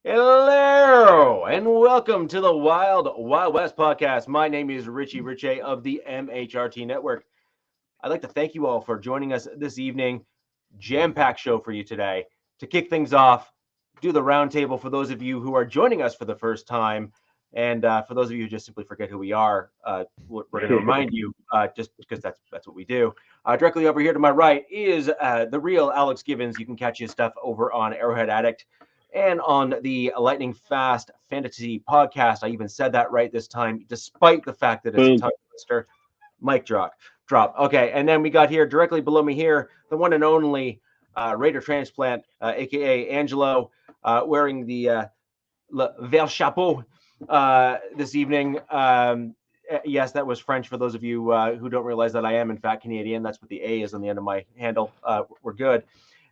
Hello and welcome to the Wild Wild West podcast. My name is Richie Richey of the MHRT Network. I'd like to thank you all for joining us this evening. Jam-packed show for you today. To kick things off, do the roundtable for those of you who are joining us for the first time, and for those of you who just simply forget who we are, we're going to remind you just because that's what we do. Directly over here to my right is the real Alex Givens. You can catch his stuff over on Arrowhead Addict and on the Lightning Fast Fantasy podcast. I even said that right this time, despite the fact that it's a tongue twister. Mic drop. Okay, and then we got here directly below me here, the one and only Raider Transplant, aka Angelo, wearing the Le Vert Chapeau this evening. Yes, that was French for those of you who don't realize that I am, in fact, Canadian. That's what the A is on the end of my handle. We're good.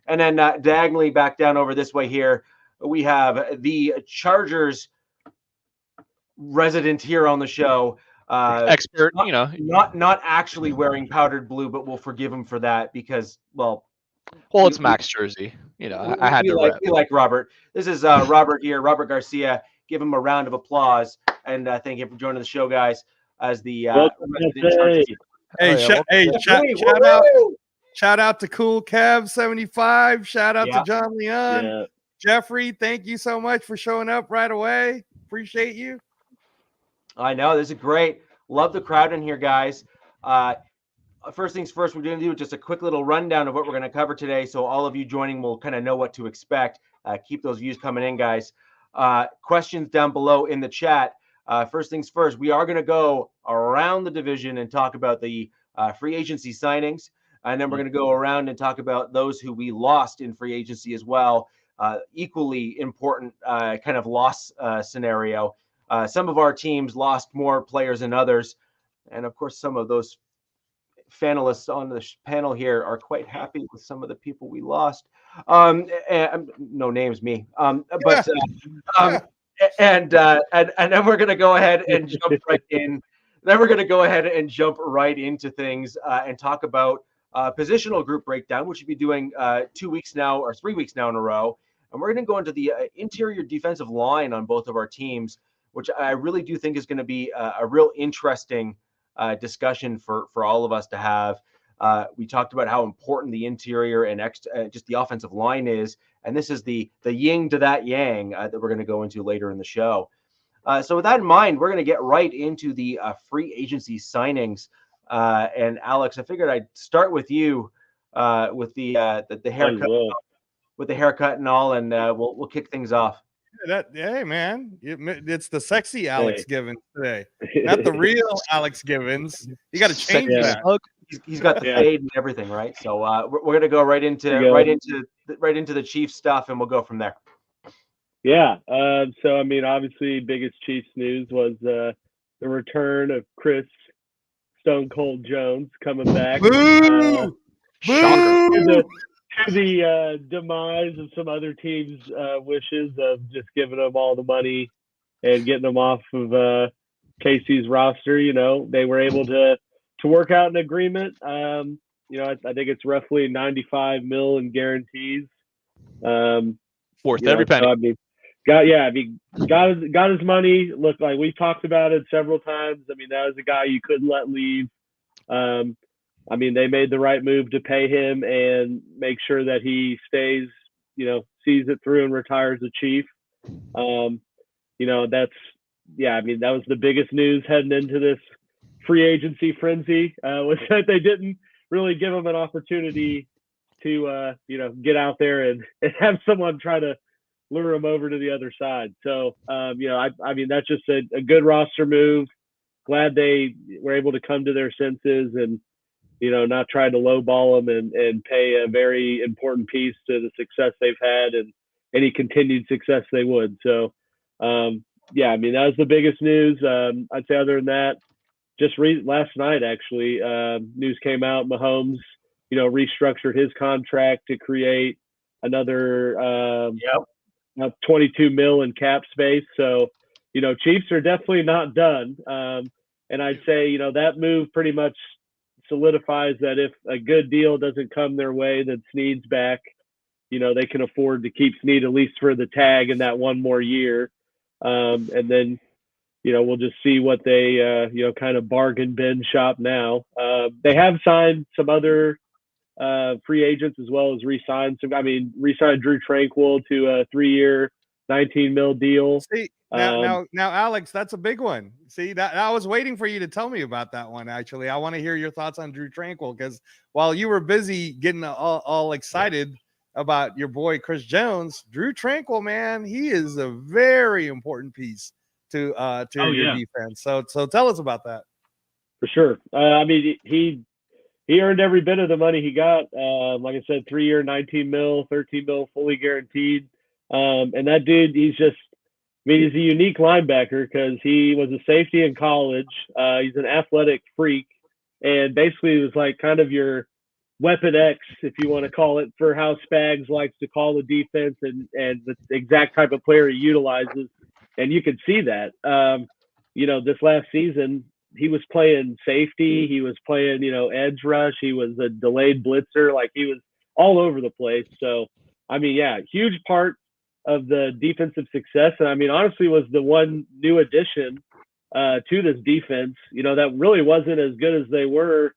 And then diagonally back down over this way here, we have the Chargers resident here on the show. Expert, not actually wearing powdered blue, but we'll forgive him for that because, well, it's Max jersey. I had to we like Robert. This is Robert here, Robert Garcia. Give him a round of applause and thank you for joining the show, guys. As the shout out to Cool Kev 75. Shout out to John Leon. Yeah. Jeffrey, thank you so much for showing up right away. Appreciate you. I know, this is great. Love the crowd in here, guys. First things first, we're going to do just a quick little rundown of what we're going to cover today, so all of you joining will kind of know what to expect. Keep those views coming in, guys. Questions down below in the chat. First things first, we are going to go around the division and talk about the free agency signings, and then we're going to go around and talk about those who we lost in free agency as well. Equally important kind of loss scenario. Some of our teams lost more players than others. And of course, some of those panelists on the panel here are quite happy with some of the people we lost. And no names, me. And then we're going to go ahead and jump right in. Then we're going to go ahead and jump right into things and talk about positional group breakdown, which we'll be doing 2 weeks now or 3 weeks now in a row. And we're going to go into the interior defensive line on both of our teams, which I really do think is going to be a real interesting discussion for all of us to have. We talked about how important the interior and just the offensive line is, and this is the yin to that yang that we're going to go into later in the show. So with that in mind, we're going to get right into the free agency signings. And Alex, I figured I'd start with you with the haircut, with the haircut and all, and we'll kick things off. Hey man, it's the sexy Alex Givens today, not the real Alex Givens. You got to change that. He's got the fade and everything, right? So we're gonna go right into the Chiefs stuff, and we'll go from there. Yeah. So I mean, obviously, biggest Chiefs news was the return of Chris Stone Cold Jones coming back. Shocker. To the demise of some other teams' wishes of just giving them all the money and getting them off of KC's roster. They were able to work out an agreement. I think it's roughly $95 million in guarantees. Worth every penny. So, got his money. Look, like we've talked about it several times. I mean, that was a guy you couldn't let leave. I mean, they made the right move to pay him and make sure that he stays, sees it through and retires a Chief. That was the biggest news heading into this free agency frenzy, was that they didn't really give him an opportunity to, get out there and have someone try to lure him over to the other side. So, that's just a good roster move. Glad they were able to come to their senses and, not try to lowball them and pay a very important piece to the success they've had and any continued success they would. So, that was the biggest news. I'd say other than that, just last night, actually, news came out, Mahomes, restructured his contract to create another $22 million in cap space. So, Chiefs are definitely not done. And I'd say, that move pretty much solidifies that if a good deal doesn't come their way, that Snead's back, they can afford to keep Snead at least for the tag and that one more year. And then, we'll just see what they, kind of bargain bin shop now. They have signed some other free agents as well as re-signed Drew Tranquil to a 3-year, $19 million deal. See, now, Alex, that's a big one. See, that I was waiting for you to tell me about that one. Actually, I want to hear your thoughts on Drew Tranquil, because while you were busy getting all excited about your boy Chris Jones, Drew Tranquil, man, he is a very important piece to your defense. So tell us about that. For sure. He earned every bit of the money he got. Like I said, 3-year, $19 million, $13 million fully guaranteed. And that dude, he's a unique linebacker because he was a safety in college. He's an athletic freak, and basically it was like kind of your Weapon X, if you want to call it, for how Spags likes to call the defense and the exact type of player he utilizes. And you could see that. This last season, he was playing safety. He was playing, edge rush. He was a delayed blitzer. Like, he was all over the place. So, huge part of the defensive success. And honestly, was the one new addition to this defense, that really wasn't as good as they were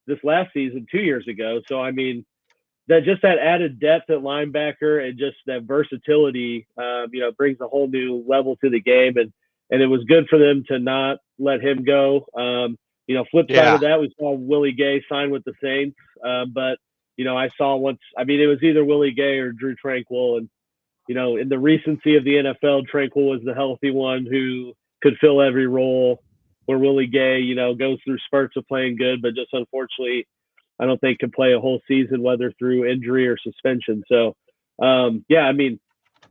this last season 2 years ago. So, that added depth at linebacker and just that versatility, brings a whole new level to the game. And it was good for them to not let him go. Flip side of that, we saw Willie Gay sign with the Saints. But I saw once, it was either Willie Gay or Drew Tranquil. And, in the recency of the NFL, Tranquil was the healthy one who could fill every role, where Willie Gay, goes through spurts of playing good, but just unfortunately, I don't think can play a whole season, whether through injury or suspension. So,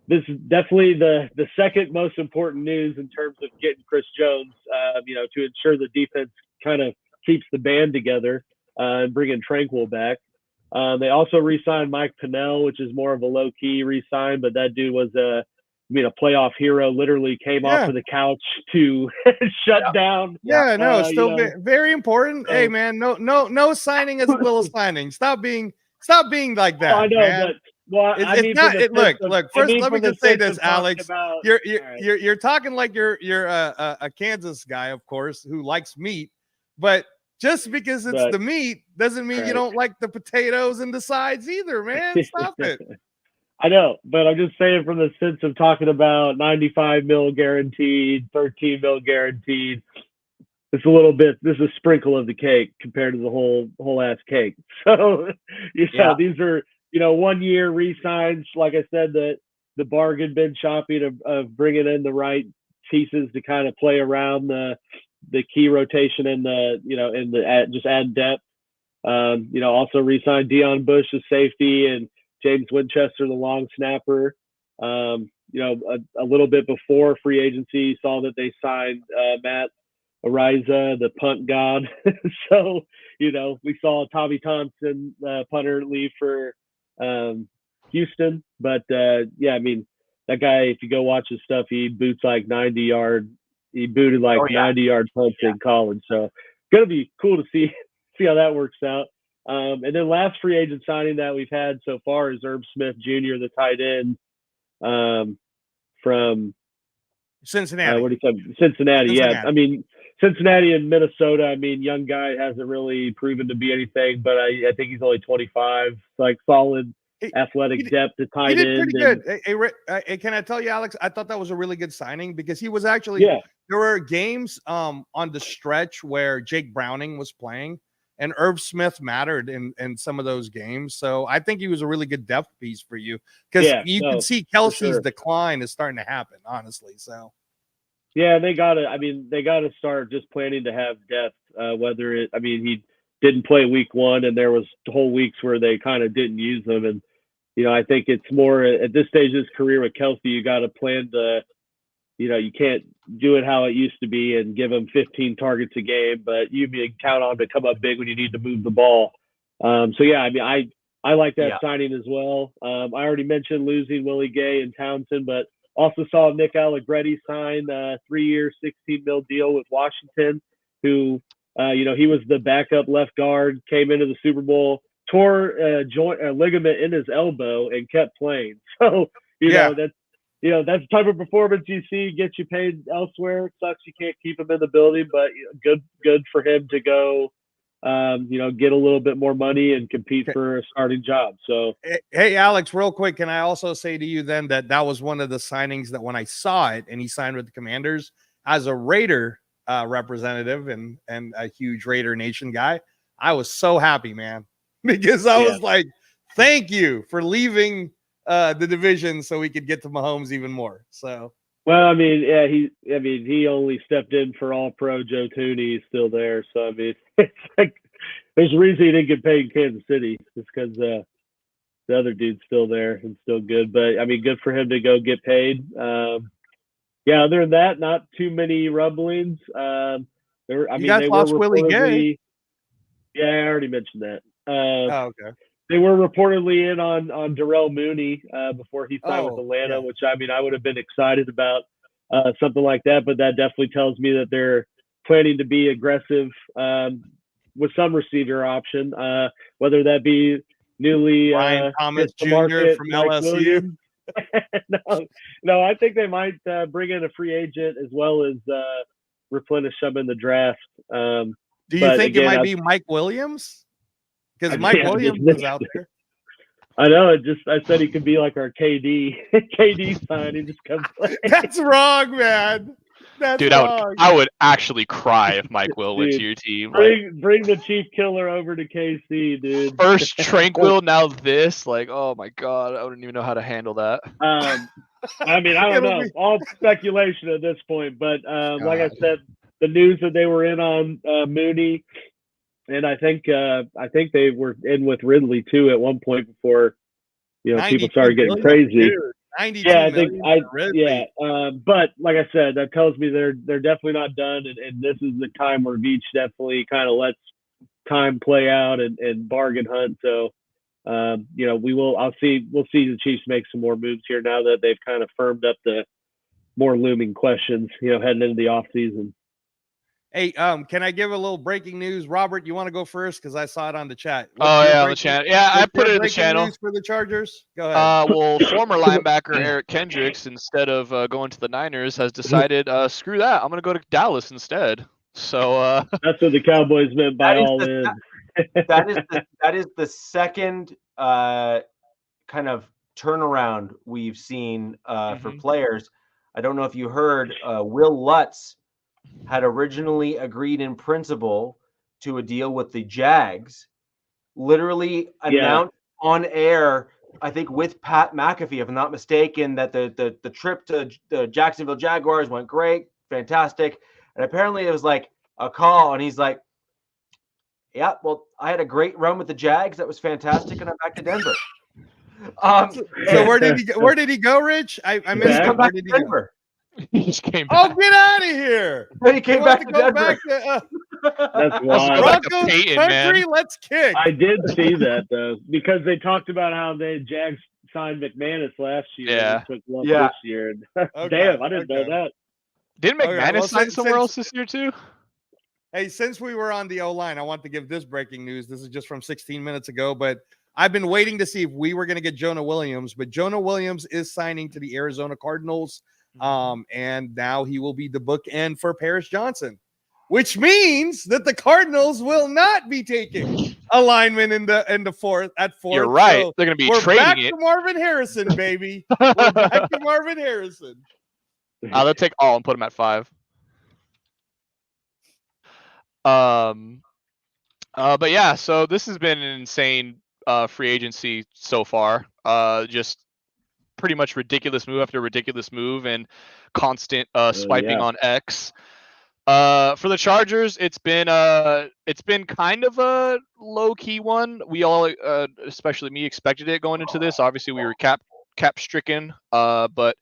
this is definitely the second most important news in terms of getting Chris Jones, to ensure the defense kind of keeps the band together, and bringing Tranquil back. They also re-signed Mike Pennell, which is more of a low-key re-sign, but that dude was a playoff hero, literally came off of the couch to shut down. Still very important. Hey, man, no signing is a little signing. Stop being like that. I know, man. But it's not. Look. First, let me just say this, Alex. You're talking like you're a Kansas guy, of course, who likes meat, but just because it's the meat doesn't mean you don't like the potatoes and the sides either, man. Stop it. I know, but I'm just saying from the sense of talking about $95 million guaranteed, $13 million guaranteed. It's a little bit. This is a sprinkle of the cake compared to the whole ass cake. So, these are 1 year re-signs. Like I said, the bargain bin shopping of bringing in the right pieces to kind of play around the key rotation and just add depth. Also re-signed Deion Bush as safety and James Winchester, the long snapper. A little bit before free agency, saw that they signed Matt Ariza, the punt god. So, we saw Tommy Thompson, punter, leave for Houston. But, that guy, if you go watch his stuff, he boots like 90-yard. He booted like 90-yard punts in college. So, going to be cool to see how that works out. And then last free agent signing that we've had so far is Herb Smith Jr., the tight end from Cincinnati. Cincinnati. Yeah. Cincinnati and Minnesota. Young guy, hasn't really proven to be anything, but I think he's only 25. Like solid athletic depth to tight end. He did pretty good. Hey, can I tell you, Alex? I thought that was a really good signing because he was actually there were games on the stretch where Jake Browning was playing. And Herb Smith mattered in some of those games. So I think he was a really good depth piece for you because you can see Kelsey's decline is starting to happen, honestly. So, they got to start just planning to have depth, he didn't play week 1 and there was whole weeks where they kind of didn't use them. And, I think it's more at this stage of his career with Kelsey, you got to plan to, you can't do it how it used to be and give him 15 targets a game, but you can count on to come up big when you need to move the ball. I like that signing as well. I already mentioned losing Willie Gay and Townsend, but also saw Nick Allegretti sign a 3-year, $16 million deal with Washington, who, he was the backup left guard, came into the Super Bowl tore a ligament in his elbow and kept playing. So you know that's the type of performance you see gets you paid elsewhere. It sucks you can't keep him in the building, but good for him to go. Get a little bit more money and compete for a starting job. So, hey, Alex, real quick, can I also say to you then that was one of the signings that when I saw it and he signed with the Commanders as a Raider representative and a huge Raider Nation guy, I was so happy, man, because I was like, thank you for leaving the division so we could get to Mahomes even more. So. Well, I mean, yeah, he only stepped in for All-Pro Joe Thuney. He's still there, so I mean, it's like there's a reason he didn't get paid in Kansas City. It's because the other dude's still there and still good. But I mean, good for him to go get paid. Other than that, not too many rumblings. They were Willie Gay. Yeah, I already mentioned that. Okay. They were reportedly in on Darrell Mooney before he signed with Atlanta, which I mean I would have been excited about something like that, but that definitely tells me that they're planning to be aggressive with some receiver option, whether that be newly Ryan Thomas Jr. from LSU. No, I think they might bring in a free agent as well as replenish some in the draft. Do you think it might be Mike Williams? Because Mike Williams is out there. I know. I said he could be like our KD. KD sign. He just comes play. That's wrong, man. That's wrong. I would actually cry if Mike Will went to your team. Bring the Chief Killer over to KC, dude. First Tranquil, now this. Like, oh my God, I wouldn't even know how to handle that. I mean, I don't know. All speculation at this point, but like I said, the news that they were in on Mooney. And I think they were in with Ridley too at one point before people started getting crazy. But like I said, that tells me they're definitely not done, and this is the time where Veach definitely kind of lets time play out and bargain hunt. So we'll see the Chiefs make some more moves here now that they've kind of firmed up the more looming questions heading into the off season. Hey, can I give a little breaking news? Robert, you want to go first? Because I saw it on the chat. On the channel. Yeah, I put it in the channel. News for the Chargers? Go ahead. Well, former linebacker Eric Kendricks, instead of going to the Niners, has decided, screw that, I'm going to go to Dallas instead. So that's what the Cowboys meant by all in. That is the second kind of turnaround we've seen for players. I don't know if you heard, Will Lutz had originally agreed in principle to a deal with the Jags, literally announced on air, I think with Pat McAfee, if I'm not mistaken, that the trip to the Jacksonville Jaguars went great, fantastic. And apparently it was like a call, and he's like, yeah, well, I had a great run with the Jags. That was fantastic, and I'm back to Denver. So where did he go, Rich? I missed him. Come back to Denver. He just came back. Oh, get out of here! Then he came back to Denver. That's wild. Broncos Peyton, country, man. Let's kick. I did see that though, because they talked about how the Jags signed McManus last year. Yeah. And took Love this year. Damn, I didn't know that. Didn't McManus sign somewhere else this year too? Hey, since we were on the O-line, I want to give this breaking news. This is just from 16 minutes ago, but I've been waiting to see if we were going to get Jonah Williams, but Jonah Williams is signing to the Arizona Cardinals. And now he will be the bookend for Paris Johnson, which means that the Cardinals will not be taking a lineman in the fourth. You're right. So they're going to be we're trading back it. to Marvin Harrison, baby. We're back to Marvin Harrison. They'll take all and put him at 5. But yeah, so this has been an insane free agency so far. Just pretty much ridiculous move after ridiculous move and constant swiping on X. For the Chargers, it's been kind of a low key one. We all, especially me, expected it going into this. Obviously, we were cap stricken, but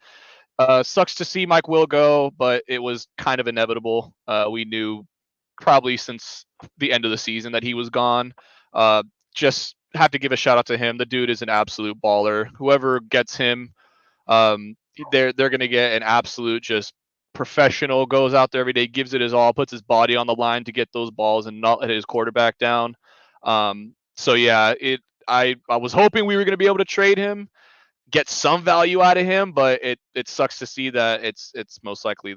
sucks to see Mike Will go, but it was kind of inevitable. We knew probably since the end of the season that he was gone. Just have to give a shout out to him. The dude is an absolute baller. Whoever gets him, they're gonna get an absolute just professional. Goes out there every day, gives it his all, puts his body on the line to get those balls and not let his quarterback down. So yeah, I was hoping we were going to be able to trade him, get some value out of him, but it sucks to see that it's most likely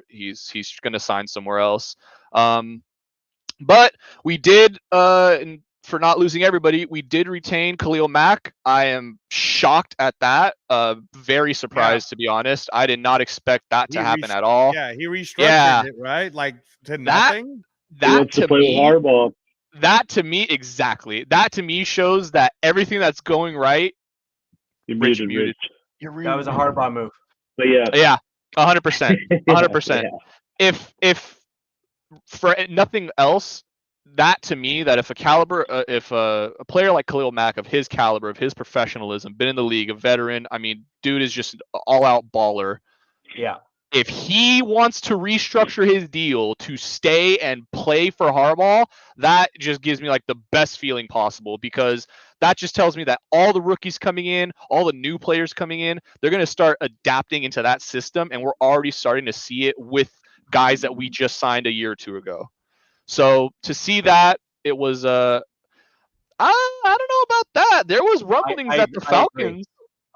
he's going to sign somewhere else. But we did, and for not losing everybody, we did retain Khalil Mack. I am shocked at that. Very surprised, to be honest. I did not expect that to happen at all. Yeah, he restructured it, right? Like to nothing. That to play with hardball. That to me, exactly. That to me shows that everything that's going right. You're muted. That was a hardball move. But yeah, 100%, 100%. If for nothing else, that to me, that if a player like Khalil Mack of his caliber, of his professionalism, been in the league, a veteran, I mean, dude is just an all-out baller. Yeah. If he wants to restructure his deal to stay and play for Harbaugh, that just gives me like the best feeling possible, because that just tells me that all the rookies coming in, all the new players coming in, they're going to start adapting into that system, and we're already starting to see it with guys that we just signed a year or two ago. So to see that, it was I don't know about that. There was rumblings that the Falcons.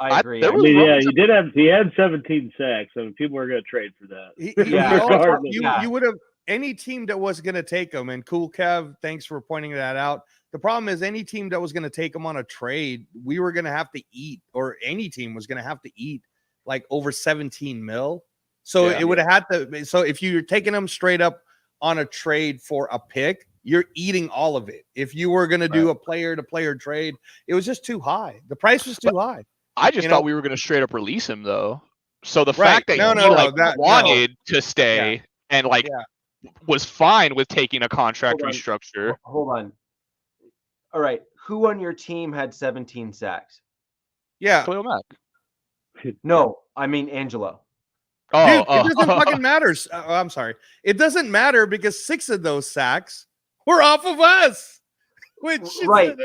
I agree. He had 17 sacks, so people were going to trade for that. You would have, any team that was going to take him, and Cool Kev, thanks for pointing that out. The problem is any team that was going to take him on a trade, we were going to have to eat, or any team was going to have to eat like over 17 mil. So it would have had to. So if you're taking him straight up on a trade for a pick, you're eating all of it. If you were going to do a player-to-player trade, it was just too high. The price was too high. I just thought we were going to straight up release him, though. So the fact that he wanted to stay and was fine with taking a contract restructure. Hold on. All right. Who on your team had 17 sacks? Yeah. Khalil Mack. No, I mean Angelo. Dude, it doesn't fucking matter. I'm sorry. It doesn't matter because 6 of those sacks were off of us. Which right.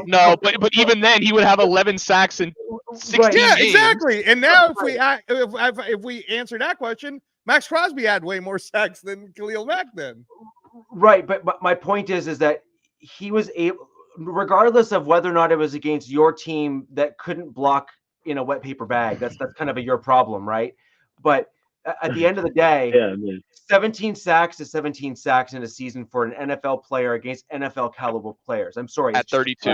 No, but even then, he would have 11 sacks in 16 games. Yeah, exactly. And now if we answer that question, Max Crosby had way more sacks than Khalil Mack then. Right, but my point is that he was able, regardless of whether or not it was against your team that couldn't block in a wet paper bag. That's kind of your problem, right? But at the end of the day, 17 sacks is 17 sacks in a season for an NFL player against NFL caliber players. I'm sorry. At 32.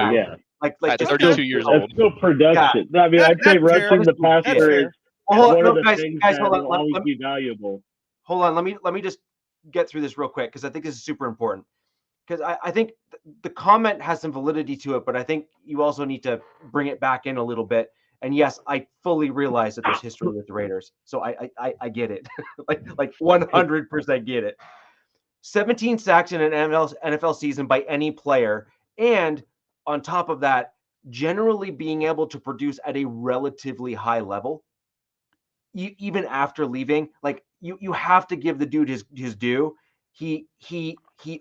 Like at 32 years old. That's still production. Yeah. I mean, I'd say rushing the passer is one of the things that will always be valuable. Hold on. Let me just get through this real quick, because I think this is super important. Because I think the comment has some validity to it, but I think you also need to bring it back in a little bit. And yes, I fully realize that there's history with the Raiders, so I get it, like 100% get it. 17 sacks in an NFL season by any player, and on top of that, generally being able to produce at a relatively high level, even after leaving. Like you have to give the dude his due. He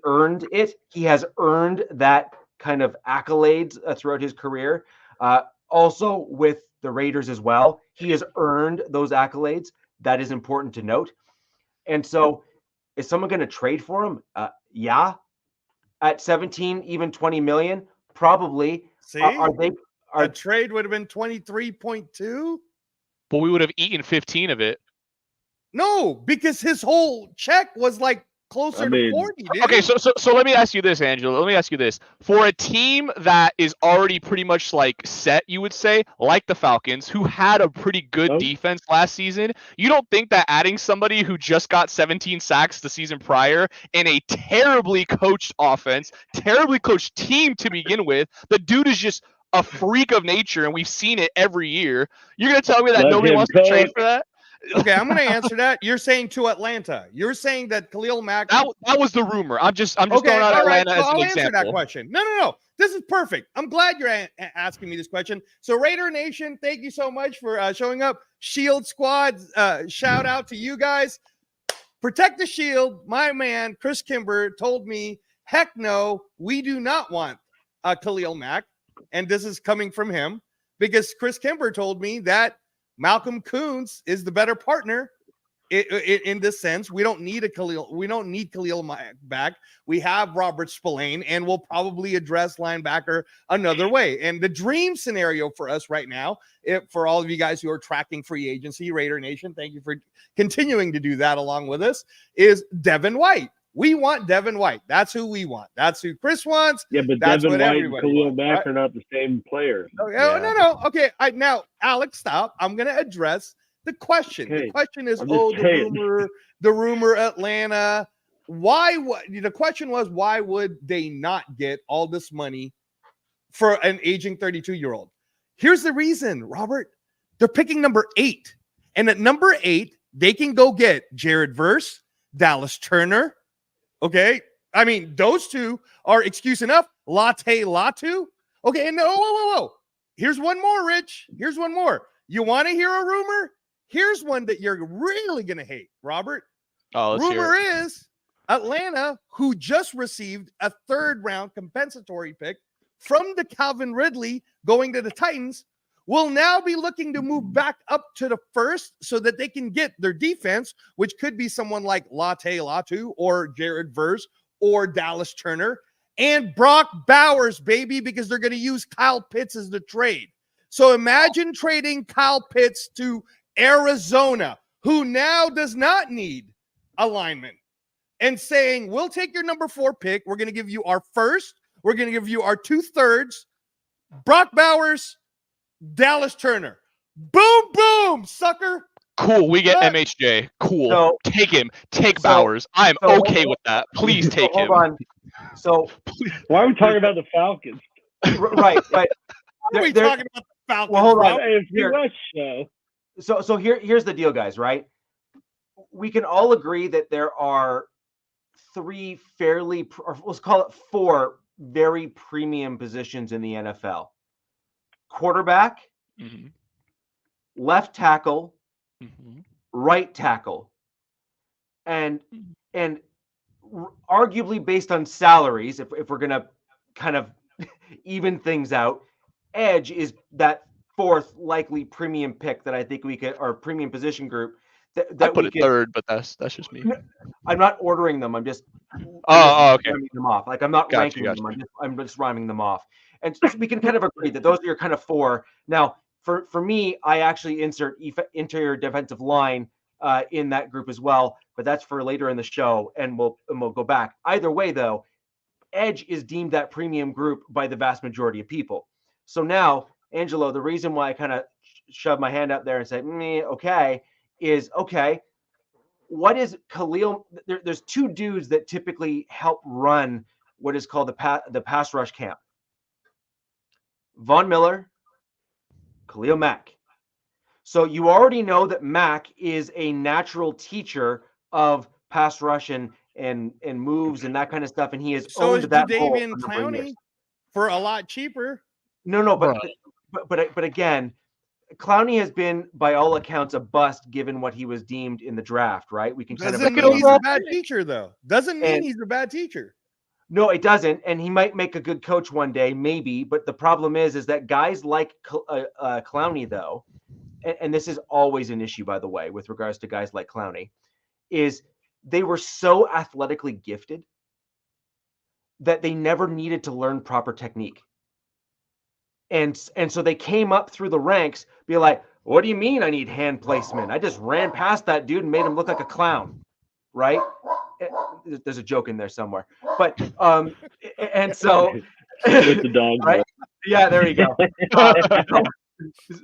earned it. He has earned that kind of accolades throughout his career. Also with the Raiders as well, he has earned those accolades. That is important to note. And so is someone going to trade for him? Yeah. At 17, even 20 million, probably. See, a trade would have been 23.2. But we would have eaten 15 of it. No, because his whole check was like closer to 40. Dude. Okay, so let me ask you this, Angela. Let me ask you this. For a team that is already pretty much like set, you would say, like the Falcons, who had a pretty good defense last season, you don't think that adding somebody who just got 17 sacks the season prior in a terribly coached offense, terribly coached team to begin with, the dude is just a freak of nature, and we've seen it every year. You're going to tell me that nobody wants to trade for that? Okay, I'm going to answer that. You're saying to Atlanta. You're saying that Khalil Mack. That was the rumor. I'm just throwing out Atlanta as an example. I'll answer that question. No. This is perfect. I'm glad you're asking me this question. So Raider Nation, thank you so much for showing up. Shield Squad, shout out to you guys. Protect the Shield. My man, Chris Kimber, told me, heck no, we do not want Khalil Mack. And this is coming from him because Chris Kimber told me that Malcolm Kuntz is the better partner in this sense. We don't need Khalil Mack back. We have Robert Spillane, and we'll probably address linebacker another way. And the dream scenario for us right now, for all of you guys who are tracking free agency, Raider Nation, thank you for continuing to do that along with us, is Devin White. We want Devin White. That's who we want. That's who Chris wants. Yeah, but That's Devin what White and everybody Khalil wants, Mack right? are not the same player. Oh, Yeah. no. Okay, now, Alex, stop. I'm going to address the question. Okay. The question is, I'm just saying. the rumor Atlanta. The question was, why would they not get all this money for an aging 32-year-old? Here's the reason, Robert. They're picking number 8. And at number 8, they can go get Jared Verse, Dallas Turner. Okay. I mean, those two are excuse enough. Latte Latu. Okay. And whoa. Here's one more, Rich. Here's one more. You want to hear a rumor? Here's one that you're really going to hate, Robert. Oh, let's hear Rumor it. is Atlanta, who just received a 3rd-round compensatory pick from the Calvin Ridley going to the Titans, will now be looking to move back up to the 1st so that they can get their defense, which could be someone like Latte Latu or Jared Verse or Dallas Turner and Brock Bowers, baby, because they're going to use Kyle Pitts as the trade. So imagine trading Kyle Pitts to Arizona, who now does not need alignment, and saying, we'll take your number 4 pick. We're going to give you our 1st. We're going to give you our 2/3. Brock Bowers, Dallas Turner. Boom, boom, sucker. Cool. We get But- MHJ. Cool. So- Take him. Take so- Bowers. I'm so okay hold- with that. Please take hold him. on. So Why are we talking about the Falcons? right. What are we talking about the Falcons? Well, hold on. Rob? AFC Here. West show. So here's the deal, guys, right? We can all agree that there are 3 fairly, or let's call it 4 very premium positions in the NFL. Quarterback, Mhm. left tackle, Mhm. right tackle. And arguably based on salaries, if we're going to kind of even things out, edge is that 4th likely premium pick that I think we could, or premium position group that I put we it could. 3rd, but that's just me. I'm not ordering them. I'm just Okay. rhyming them off. Like I'm not Gotcha, ranking gotcha. them. I'm just rhyming them off. And so we can kind of agree that those are your kind of 4. Now, for me, I actually insert interior defensive line in that group as well, but that's for later in the show, and we'll go back. Either way, though, edge is deemed that premium group by the vast majority of people. So now, Angelo, the reason why I kind of shove my hand up there and say, okay, is okay. What is Khalil? There's 2 dudes that typically help run what is called the pass rush camp. Von Miller, Khalil Mack. So you already know that Mack is a natural teacher of pass rush and moves and that kind of stuff, and he has So owned is that role Jadeveon for a number of Clowney years. for a lot cheaper. No, Right. but again, Clowney has been, by all accounts, a bust given what he was deemed in the draft, right? We can kind Doesn't of mean he's a bad teacher, though. Doesn't mean And- he's a bad teacher. No, it doesn't, and he might make a good coach one day, maybe. But the problem is that guys like Clowney, though, and this is always an issue, by the way, with regards to guys like Clowney, is they were so athletically gifted that they never needed to learn proper technique. And so they came up through the ranks, be like, what do you mean I need hand placement? I just ran past that dude and made him look like a clown, right? There's a joke in there somewhere, but and so With the dog. right? Yeah, there you go.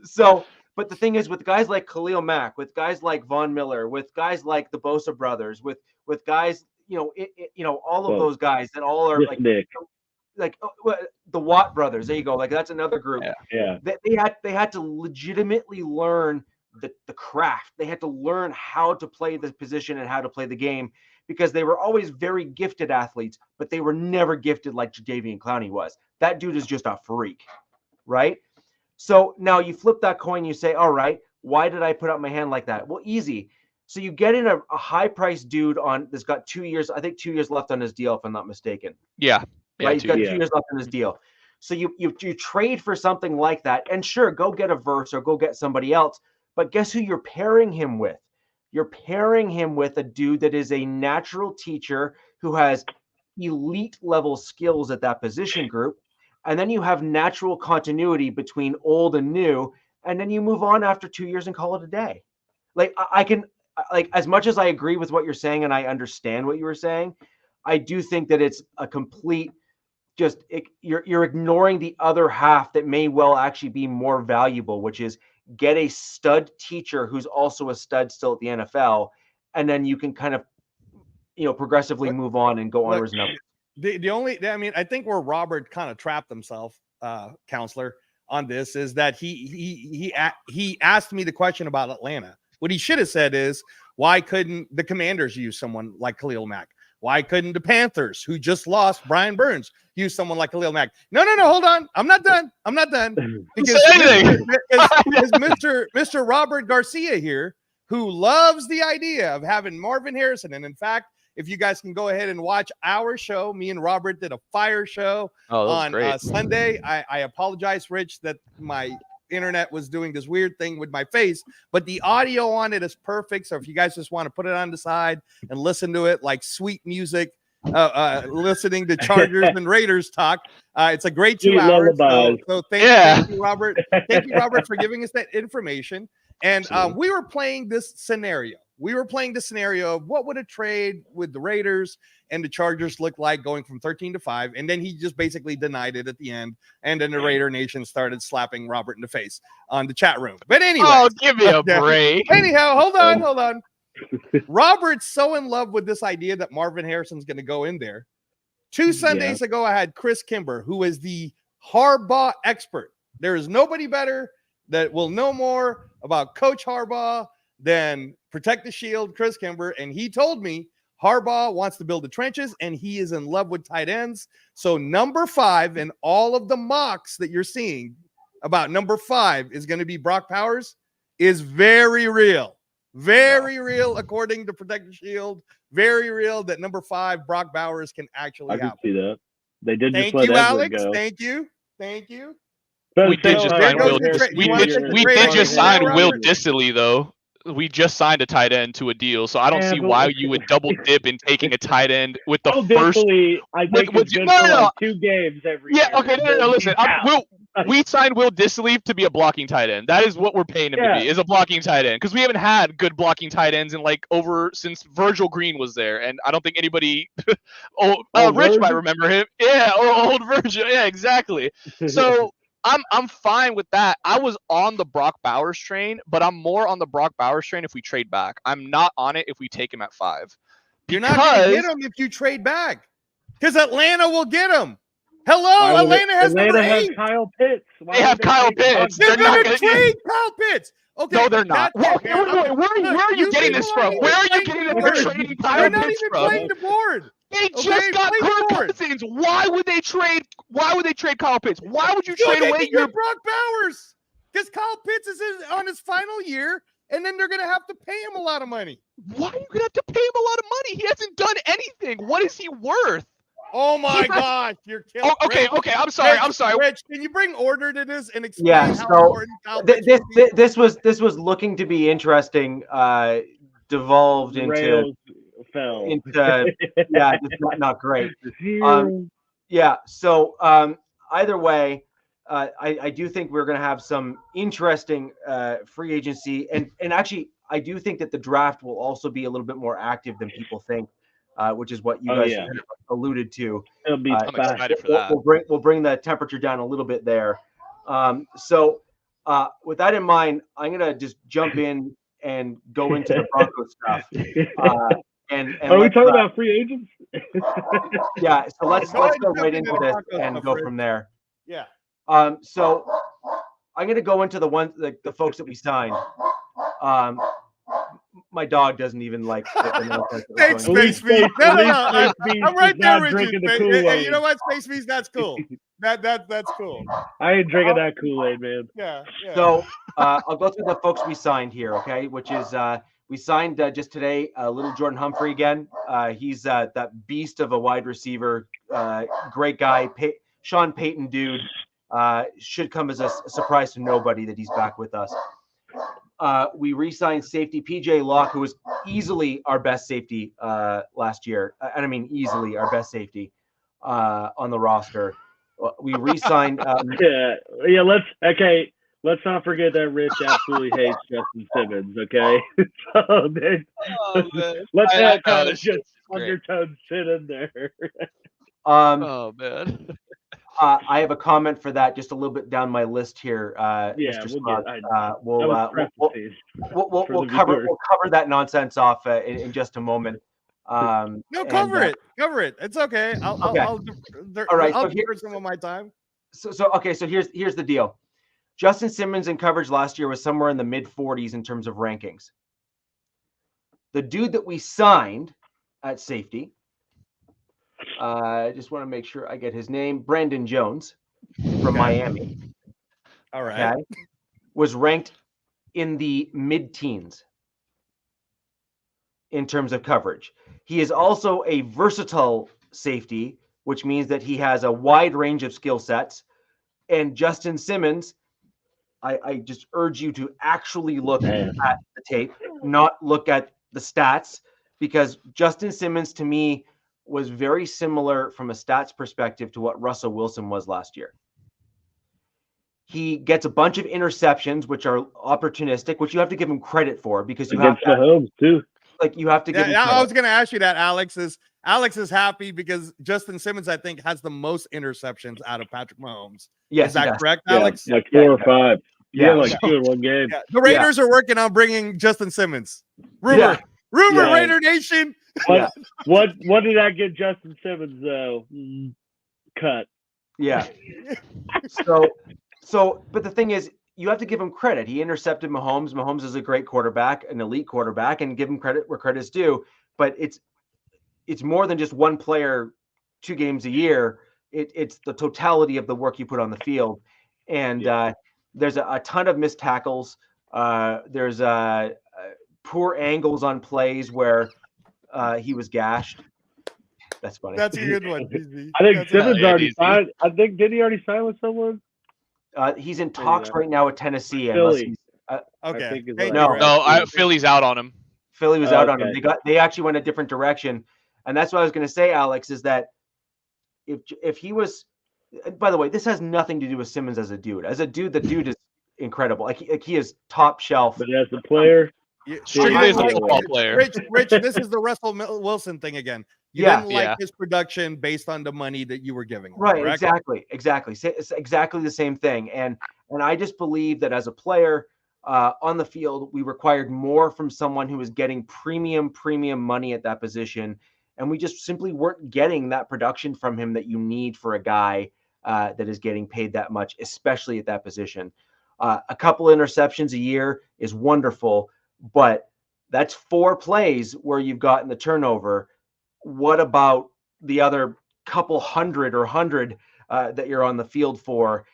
So, but the thing is, with guys like Khalil Mack, with guys like Von Miller, with guys like the Bosa brothers, with guys, all of Well, those guys that all are This like Nick. the Watt brothers. There you go. Like that's another group. Yeah. They had to legitimately learn the craft. They had to learn how to play the position and how to play the game, because they were always very gifted athletes, but they were never gifted like Jadeveon Clowney was. That dude is just a freak, right? So now you flip that coin, you say, all right, why did I put up my hand like that? Well, easy. So you get in a high-priced dude that's got 2 years, I think 2 years left on his deal, if I'm not mistaken. Yeah. Right? He's got 2 Yeah. years left on his deal. So you trade for something like that, and sure, go get a Verse or go get somebody else, but guess who you're pairing him with? You're pairing him with a dude that is a natural teacher who has elite level skills at that position group. And then you have natural continuity between old and new. And then you move on after 2 years and call it a day. Like I can, like, as much as I agree with what you're saying and I understand what you were saying, I do think that it's a complete you're ignoring the other half that may well actually be more valuable, which is get a stud teacher who's also a stud still at the NFL, and then you can kind of progressively move on and go onwards and upwards. I think where Robert kind of trapped himself, counselor, on this is that he asked me the question about Atlanta. What he should have said is, why couldn't the Commanders use someone like Khalil Mack? Why couldn't the Panthers, who just lost Brian Burns, use someone like Khalil Mack? No, hold on. I'm not done. Because Mr. Robert Garcia here, who loves the idea of having Marvin Harrison. And in fact, if you guys can go ahead and watch our show, me and Robert did a fire show on Sunday. I apologize, Rich, that my internet was doing this weird thing with my face, but the audio on it is perfect. So if you guys just want to put it on the side and listen to it like sweet music, listening to Chargers and Raiders talk, it's a great 2 hours. So thank you, Robert. Thank you, Robert, for giving us that information. And we were playing this scenario. Of what would a trade with the Raiders and the Chargers look like going from 13-5. And then he just basically denied it at the end. And then the Raider Nation started slapping Robert in the face on the chat room. But anyway. Give me a break. Anyhow, hold on. Robert's so in love with this idea that Marvin Harrison's going to go in there. 2 Sundays ago, I had Chris Kimber, who is the Harbaugh expert. There is nobody better that will know more about Coach Harbaugh than Protect the Shield, Chris Kimber. And he told me Harbaugh wants to build the trenches and he is in love with tight ends. So number 5 in all of the mocks that you're seeing about number 5 is going to be Brock Powers is very real. Very real, according to Protect the Shield. Very real that number 5, Brock Bowers, can actually happen. I can see that. They did Thank just let you, Alex. go. Thank you. We did just sign Will Dissly, though. We just signed a tight end to a deal, so I don't see why you would double dip in taking a tight end with the first. I think it's good for like 2 games every year. Okay, no, listen. We signed Will Dissly to be a blocking tight end. That is what we're paying him to be, is a blocking tight end. Because we haven't had good blocking tight ends in since Virgil Green was there, and I don't think anybody. Rich might remember him. Yeah, old Virgil. Yeah, exactly. So. I'm fine with that. I was on the Brock Bowers train, but I'm more on the Brock Bowers train if we trade back. I'm not on it if we take him at 5. You're not going to get him if you trade back, because Atlanta will get him. Hello, Atlanta has Kyle Pitts. They have Kyle Pitts. They're going to trade Kyle Pitts. Okay, no, they're not. Where are you getting this from? Where are you getting this? They're trading Kyle Pitts from. They're not even playing the board. They just got Kirk Cousins. Why would they trade Kyle Pitts? Why would you trade away your Brock Bowers? Because Kyle Pitts is on his final year, and then they're going to have to pay him a lot of money. Why are you going to have to pay him a lot of money? He hasn't done anything. What is he worth? Oh my gosh, you're killing. Okay. I'm sorry. Rich, can you bring order to this and explain how important Kyle Pitts this was looking to be interesting. Devolved into. It's not great. So either way, I do think we're going to have some interesting free agency, and actually I do think that the draft will also be a little bit more active than people think, which is what you guys alluded to. It'll be I'm excited for that. We'll bring the temperature down a little bit there. So with that in mind, I'm going to just jump in and go into the Broncos stuff. And are we talking about free agents? So let's go right into this and go from there. Yeah. So I'm gonna go into the folks that we signed. My dog doesn't even like. Thanks, Space Beast. No. I'm right there with you. Hey, you know what, Space Beast? That's cool. That's cool. I ain't drinking that Kool-Aid, man. Yeah. So I'll go through the folks we signed here, okay? Which is we signed just today little Jordan Humphrey again. He's that beast of a wide receiver, great guy. Sean Payton dude should come as a surprise to nobody that he's back with us. We re-signed safety PJ Locke, who was easily our best safety last year. And I mean, easily our best safety on the roster. We re-signed. Yeah. Let's not forget that Rich absolutely hates Justin Simmons. Okay, so let's have kind of just undertones sit in there. Oh man. I have a comment for that just a little bit down my list here, Mr. Scott. We'll cover that nonsense off in just a moment. No, cover it. It's okay. I'll defer some of my time. So here's the deal. Justin Simmons in coverage last year was somewhere in the mid 40s in terms of rankings. The dude that we signed at safety, I just want to make sure I get his name, Brandon Jones from Miami. All right. Okay, was ranked in the mid-teens in terms of coverage. He is also a versatile safety, which means that he has a wide range of skill sets. And Justin Simmons, I just urge you to actually look at the tape, not look at the stats, because Justin Simmons to me was very similar from a stats perspective to what Russell Wilson was last year. He gets a bunch of interceptions, which are opportunistic, which you have to give him credit for because you have Mahomes too. Like you have to give him credit. I was going to ask you that. Alex is happy because Justin Simmons, I think, has the most interceptions out of Patrick Mahomes. Yes, is that correct, Alex? Like 4 or 5. Yeah, like 2 in one game. Yeah. The Raiders are working on bringing Justin Simmons. Rumor, Raider Nation. What did I get Justin Simmons though? Cut. Yeah. But the thing is, you have to give him credit. He intercepted Mahomes. Mahomes is a great quarterback, an elite quarterback, and give him credit where credit's due. But it's more than just one player, 2 games a year. It's the totality of the work you put on the field. And there's a ton of missed tackles. There's poor angles on plays where he was gashed. That's funny. That's a good one. I think Simmons already signed. Did he already sign with someone? He's in talks right now with Tennessee. Philly. Okay. Philly's out on him. Philly was out on him. They actually went a different direction, and that's what I was going to say, Alex. Is that if he was, by the way, this has nothing to do with Simmons as a dude. As a dude, the dude is incredible. Like he is top shelf. But as a player, strictly as a football player. Rich, this is the Russell Wilson thing again. You didn't like his production based on the money that you were giving him, right? Correct? Exactly. It's exactly the same thing. And I just believe that as a player on the field, we required more from someone who was getting premium money at that position, and we just simply weren't getting that production from him that you need for a guy that is getting paid that much, especially at that position. A couple interceptions a year is wonderful, but that's 4 plays where you've gotten the turnover. What about the other couple hundred that you're on the field for?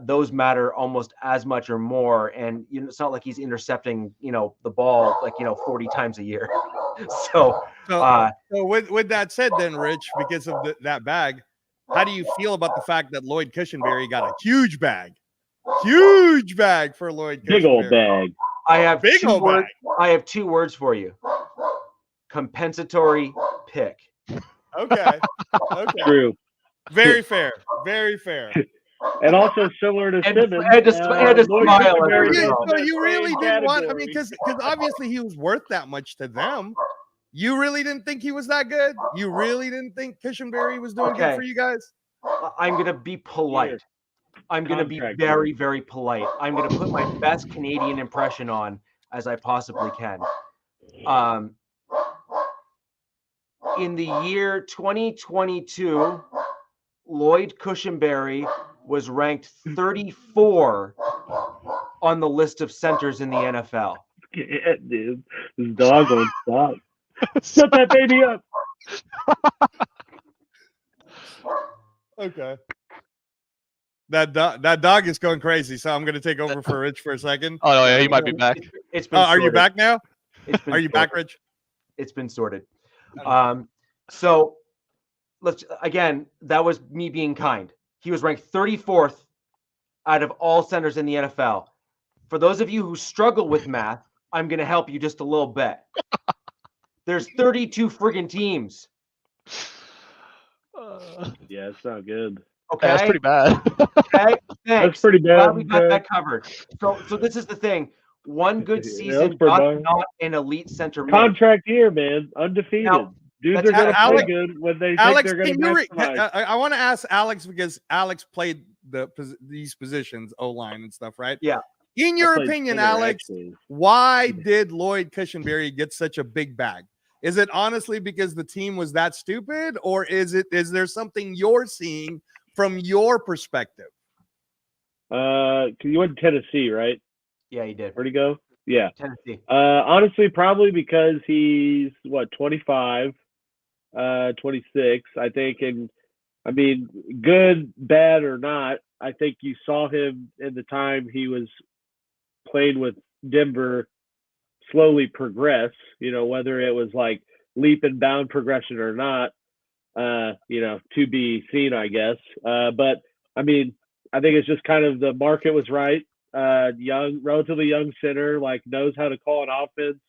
Those matter almost as much or more. And it's not like he's intercepting, the ball 40 times a year. So with that said, then, Rich, because of that bag, how do you feel about the fact that Lloyd Cushenberry got a huge bag? Huge bag for Lloyd Cushenberry. Big old bag. I have 2 words for you. Compensatory pick. Okay. True. Very fair. And also similar to Simmons. I had to smile. So you really didn't want, because obviously he was worth that much to them. You really didn't think he was that good? You really didn't think Cushenberry was doing good for you guys? I'm going to be polite. I'm going to be very, very polite. I'm going to put my best Canadian impression on as I possibly can. In the year 2022, Lloyd Cushenberry was ranked 34 on the list of centers in the NFL. Yeah, dude. This dog won't stop. Shut that baby up. Okay. That dog is going crazy, so I'm going to take over for Rich for a second. Oh, yeah, he might be back. It's been are you back now? Are you back, Rich? It's been sorted. So let's again, that was me being kind. He was ranked 34th out of all centers in the NFL. For those of you who struggle with math, I'm going to help you just a little bit. There's 32 friggin' teams. Yeah, it's not good. Okay, That's pretty bad. Okay, thanks. That's pretty bad. Glad we got that covered. So this is the thing. One good Yeah, season, that's not, pretty not an elite center mid. Contract year, man. Undefeated. Now, Dudes that's are going to play Alex- good when they think Alex, they're going can to you maximize. I want to ask Alex because Alex played these positions, O-line and stuff, right? Yeah. In your I played opinion, center, Alex, actually. why did Lloyd Cushenberry get such a big bag? Is it honestly because the team was that stupid, or is there something you're seeing from your perspective? 'Cause you went to Tennessee, right? Yeah, he did. Where'd he go? Yeah. Tennessee. Honestly, probably because he's 25, 26, I think. And I mean, good, bad, or not, I think you saw him in the time he was playing with Denver slowly progress, whether it was like leap and bound progression or not, to be seen, I guess. But I mean, I think it's just kind of the market was right. Young, relatively young center, like knows how to call an offense.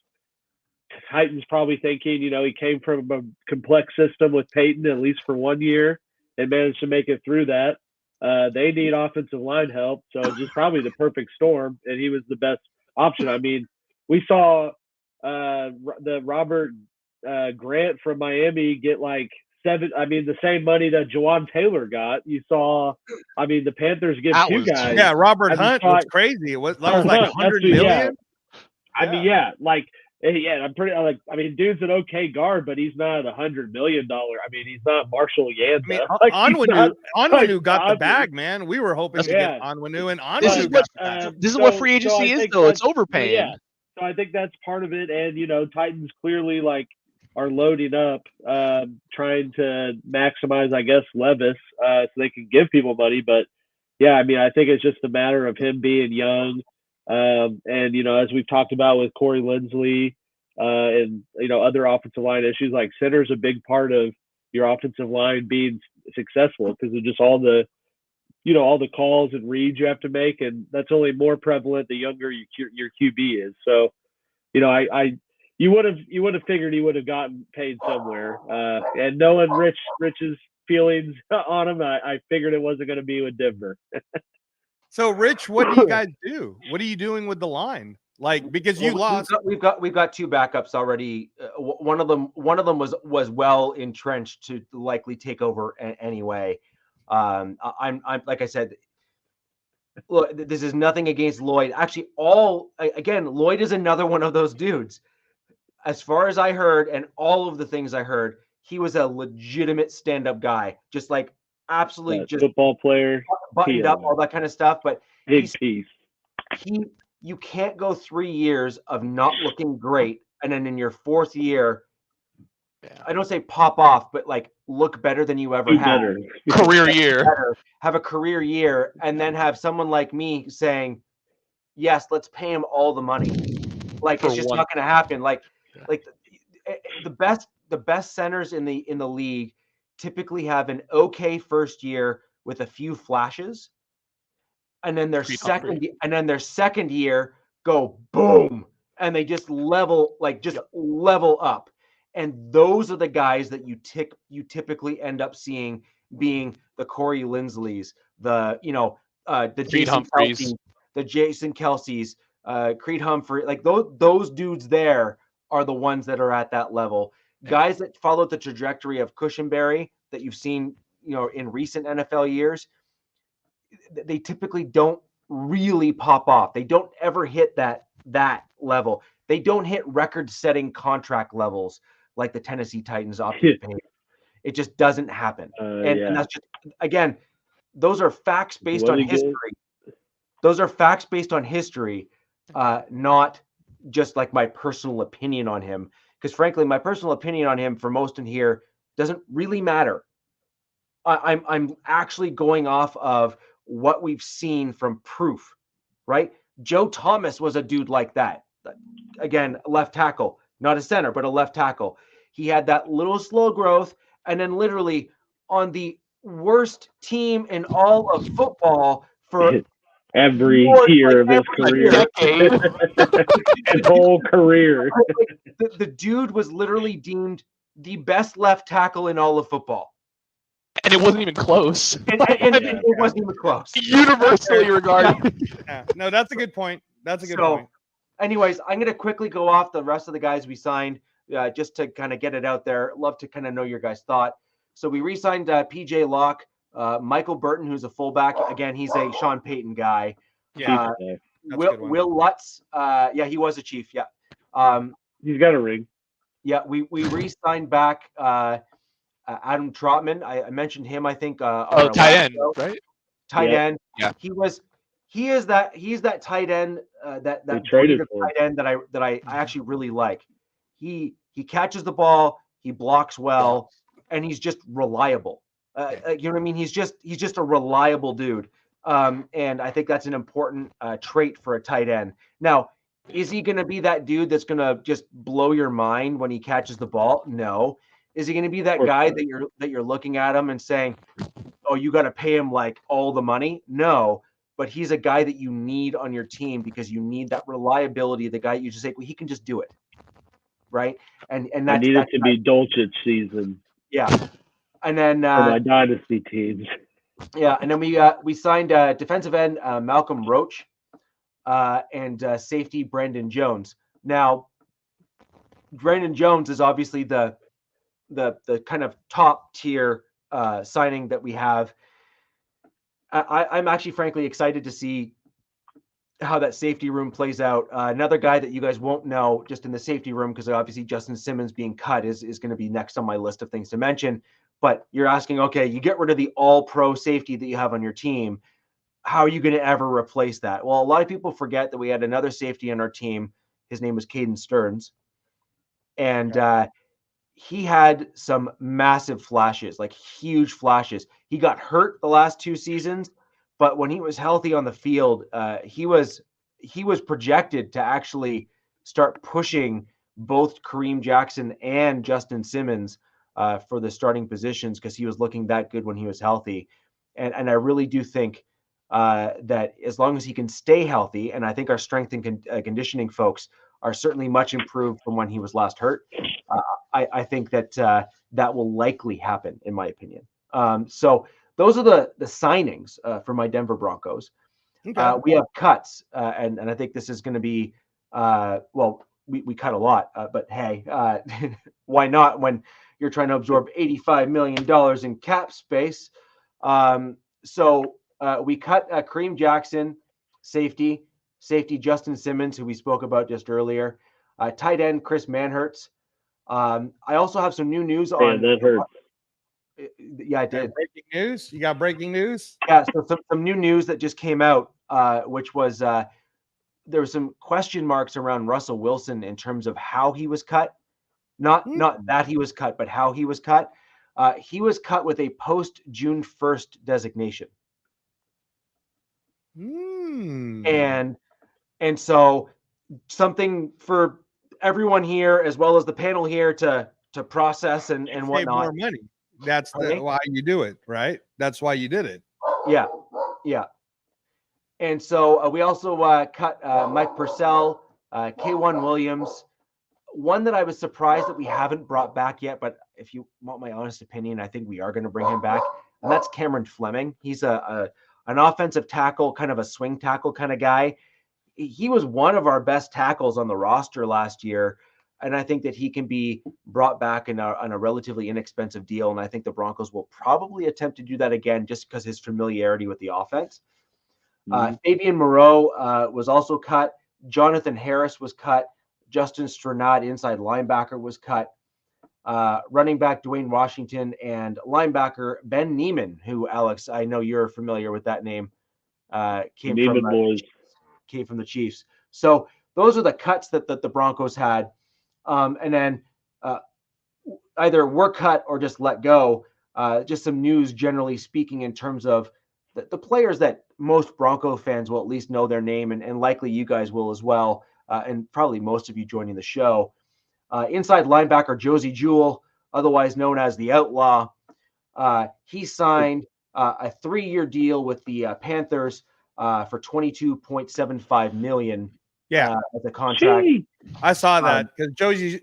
Titans probably thinking, he came from a complex system with Peyton at least for 1 year and managed to make it through that. They need offensive line help, so just probably the perfect storm, and he was the best option. I mean, we saw the Robert Grant from Miami get like the same money that Jawan Taylor got. You saw, the Panthers give That two was guys. Yeah, Robert I Hunt thought- was crazy. That was like Hunt, 100 that's who- million. I'm pretty dude's an okay guard, but he's not $100 million. He's not Marshall Yanda. Onwenu got the Onwenu. bag, man. We were hoping to get Onwenu, and This Onwenu is got what the bag. this is what free agency is, though. It's overpaying. Yeah. So I think that's part of it, and Titans clearly are loading up, trying to maximize, I guess, Levis, so they can give people money. But yeah, I think it's just a matter of him being young. And as we've talked about with Corey Linsley, and other offensive line issues, like center's a big part of your offensive line being successful because of just all the calls and reads you have to make, and that's only more prevalent the younger your QB is. So, you would have figured he would have gotten paid somewhere. And knowing Rich's feelings on him, I figured it wasn't going to be with Denver. So, Rich, what do you guys do? What are you doing with the line? Because you lost. We've got two backups already. One of them was well entrenched to likely take over anyway. I'm like I said. Look, this is nothing against Lloyd. Actually, Lloyd is another one of those dudes. As far as I heard, and all of the things I heard, he was a legitimate stand-up guy. Just absolutely just football player, buttoned up, all that kind of stuff. But big piece. You can't go 3 years of not looking great, and then in your fourth year, I don't say pop off, but look better than you ever had. Career year. Have a career year, and then have someone like me saying, yes, let's pay him all the money. It's just not going to happen. The best centers in the league typically have an okay first year with a few flashes, and then their second year go boom, and they just level up. And those are the guys that you typically end up seeing being the Corey Linsleys, the Jason Kelsey's, Creed Humphrey, those dudes there are the ones that are at that level. Yeah. Guys that followed the trajectory of Cushenberry that you've seen, in recent NFL years, they typically don't really pop off. They don't ever hit that level. They don't hit record-setting contract levels like the Tennessee Titans opted to pay. It just doesn't happen. And that's just, again, those are facts based on history. Those are facts based on history, not just my personal opinion on him. Because frankly, my personal opinion on him for most in here doesn't really matter. I'm actually going off of what we've seen from proof, right? Joe Thomas was a dude like that. Again, left tackle, not a center, but a left tackle. He had that little slow growth, and then literally on the worst team in all of football for every More year like of his every career. decade. His whole career. The dude was literally deemed the best left tackle in all of football. And it wasn't even close. And it wasn't even close. Universally regarded. Yeah. No, that's a good point. That's a good So, point. anyways, I'm going to quickly go off the rest of the guys we signed just to kind of get it out there. Love to kind of know your guys' thought. So we re-signed PJ Locke, Michael Burton, who's a fullback. Again, he's a Sean Payton guy. Yeah. Chiefs guy. Will Lutz. Yeah, he was a Chief. Yeah. He's got a ring. Yeah, we re-signed back Adam Trotman. I mentioned him, I think. Oh, tight end, right? Tight end. Yeah. He's that tight end that traded breed of for. tight end that I actually really like. He catches the ball, he blocks well, and he's just reliable. You know what I mean? He's just a reliable dude. And I think that's an important trait for a tight end. Now, is he going to be that dude that's going to just blow your mind when he catches the ball? No. Is he going to be that guy that you're looking at him and saying, "Oh, you got to pay him like all the money"? No. But he's a guy that you need on your team because you need that reliability. The guy you just say, well, he can just do it, right? And I need it to be Dolchich season. Yeah. And then for my dynasty teams. Yeah, and then we signed defensive end Malcolm Roach and safety Brandon Jones. Now, Brandon Jones is obviously the kind of top tier signing that we have. I'm actually frankly excited to see how that safety room plays out. Another guy that you guys won't know just in the safety room, because obviously Justin Simmons being cut is going to be next on my list of things to mention. But you're asking, okay, you get rid of the all-pro safety that you have on your team. How are you going to ever replace that? Well, a lot of people forget that we had another safety on our team. His name was Caden Stearns. And he had some massive flashes, like huge flashes. He got hurt the last 2 seasons, but when he was healthy on the field, he was projected to actually start pushing both Kareem Jackson and Justin Simmons for the starting positions because he was looking that good when he was healthy. And I really do think that as long as he can stay healthy, and I think our strength and conditioning folks are certainly much improved from when he was last hurt. I think that that will likely happen, in my opinion. So those are the signings for my Denver Broncos. Okay. We have cuts, and I think this is going to be well, we cut a lot, but hey, why not when you're trying to absorb $85 million in cap space? So we cut Kareem Jackson, safety Justin Simmons, who we spoke about just earlier, tight end Chris Manhertz. I also have some new news on. that hurts. Yeah, I did. Breaking news? You got breaking news? Yeah, so some new news that just came out, which was there were some question marks around Russell Wilson in terms of how he was cut. Not that he was cut, but how he was cut. He was cut with a post June 1st designation. And so something for everyone here as well as the panel here to process and whatnot. Save more money. That's why you do it, right? That's why you did it. Yeah. And so we also cut Mike Purcell, K1 Williams. One that I was surprised that we haven't brought back yet, but if you want my honest opinion, I think we are going to bring him back, and that's Cameron Fleming. He's an offensive tackle, kind of a swing tackle kind of guy. He was one of our best tackles on the roster last year, and I think that he can be brought back on a relatively inexpensive deal, and I think the Broncos will probably attempt to do that again just because his familiarity with the offense. Fabian Moreau was also cut. Jonathan Harris was cut. Justin Stranad, inside linebacker, was cut. Running back Dwayne Washington and linebacker Ben Neiman, who, Alex, I know you're familiar with that name, came from the Chiefs. So those are the cuts that the Broncos had. And then either were cut or just let go. Just some news, generally speaking, in terms of the players that most Bronco fans will at least know their name, and likely you guys will as well, and probably most of you joining the show. Inside linebacker Josie Jewell, otherwise known as the Outlaw. He signed a 3-year deal with the Panthers. for $22.75 million. Yeah, as a contract. Gee. I saw that because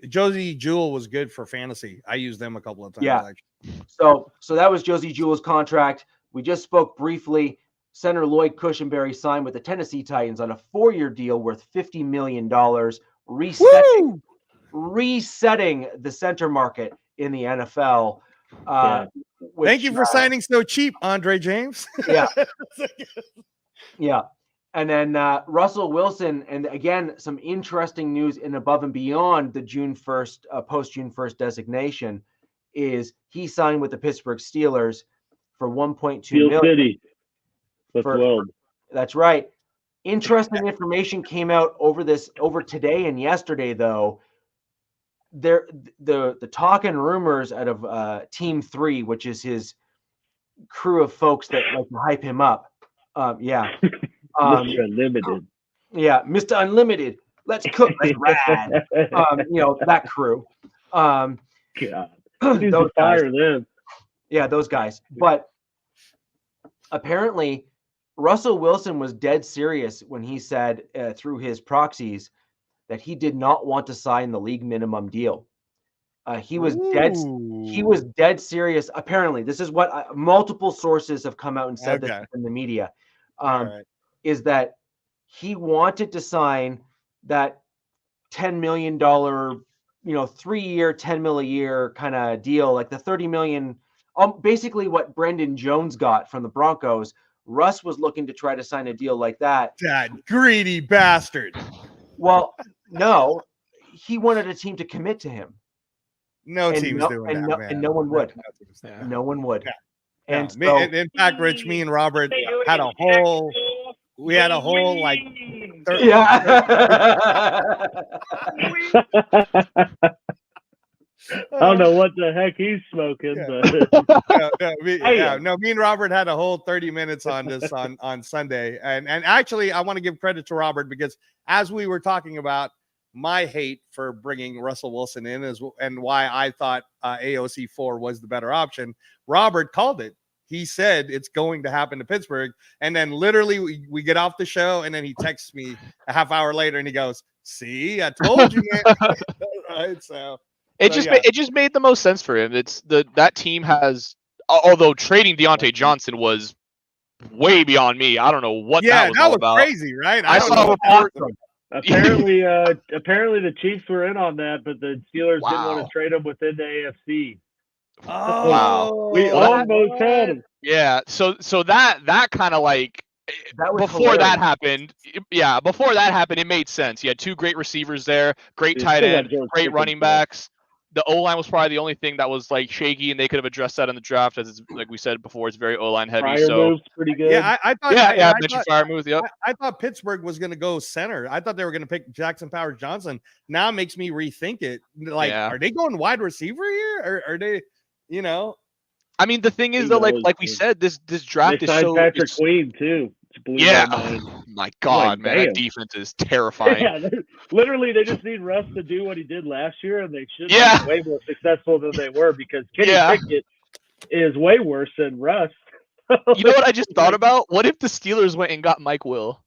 Josie Jewell was good for fantasy. I used them a couple of times. Yeah. Actually. So that was Josie Jewell's contract. We just spoke briefly. Center Lloyd Cushenberry signed with the Tennessee Titans on a 4-year deal worth $50 million, resetting the center market in the NFL. Thank you for signing so cheap, Andre James. Yeah. Yeah. And then Russell Wilson, and again, some interesting news in above and beyond the June 1st, post-June 1st designation, is he signed with the Pittsburgh Steelers for $1.2 million. City. That's right. Interesting information came out over today and yesterday, though. The talk and rumors out of Team 3, which is his crew of folks that like to hype him up. Yeah. Mr. Unlimited. Yeah, Mr. Unlimited. Let's cook. Let's ride. That crew. God. Those guys. Fire them. Yeah, those guys. But apparently, Russell Wilson was dead serious when he said through his proxies that he did not want to sign the league minimum deal. He was dead serious. Apparently, this is what multiple sources have come out and said this in the media. Is that he wanted to sign that $10 million, 3-year, $10 million a year kind of deal, like the $30 million, basically what Brendan Jones got from the Broncos. Russ was looking to try to sign a deal like that. That greedy bastard. Well, no, he wanted a team to commit to him. No team's doing that, man. And no one would. No one would. Yeah. And so, in fact, Rich, me and Robert had a whole like. I don't know what the heck he's smoking, but me and Robert had a whole 30 minutes on this on Sunday, and actually I want to give credit to Robert because as we were talking about my hate for bringing Russell Wilson in and why I thought AOC 4 was the better option, Robert called it. He said it's going to happen to Pittsburgh, and then literally we get off the show, and then he texts me a half hour later, and he goes, "See, I told you, man." Right, so. It just made the most sense for him. It's that team has, although trading Deontay Johnson was way beyond me. I don't know what that was all about. Crazy, right? I saw a report. Apparently the Chiefs were in on that, but the Steelers didn't want to trade him within the AFC. Oh, wow! We almost had him. Yeah. So that kind of like. Before that happened, it made sense. You had two great receivers there, great tight end, great running backs. The O-line was probably the only thing that was like shaky, and they could have addressed that in the draft, as it's, like we said before, it's very O-line heavy. Fire moves pretty good. Yeah, I thought. Fire moves. Yep. I thought Pittsburgh was going to go center. I thought they were going to pick Jackson Powers Johnson. Now it makes me rethink it. Like, are they going wide receiver here, or are they? I mean, the thing is, though, like we said, this draft is so. Patrick Queen too. Yeah. Oh, my God, man, that defense is terrifying. Yeah, literally, they just need Russ to do what he did last year, and they should be way more successful than they were because Kenny Pickett is way worse than Russ. You know what I just thought about? What if the Steelers went and got Mike Will?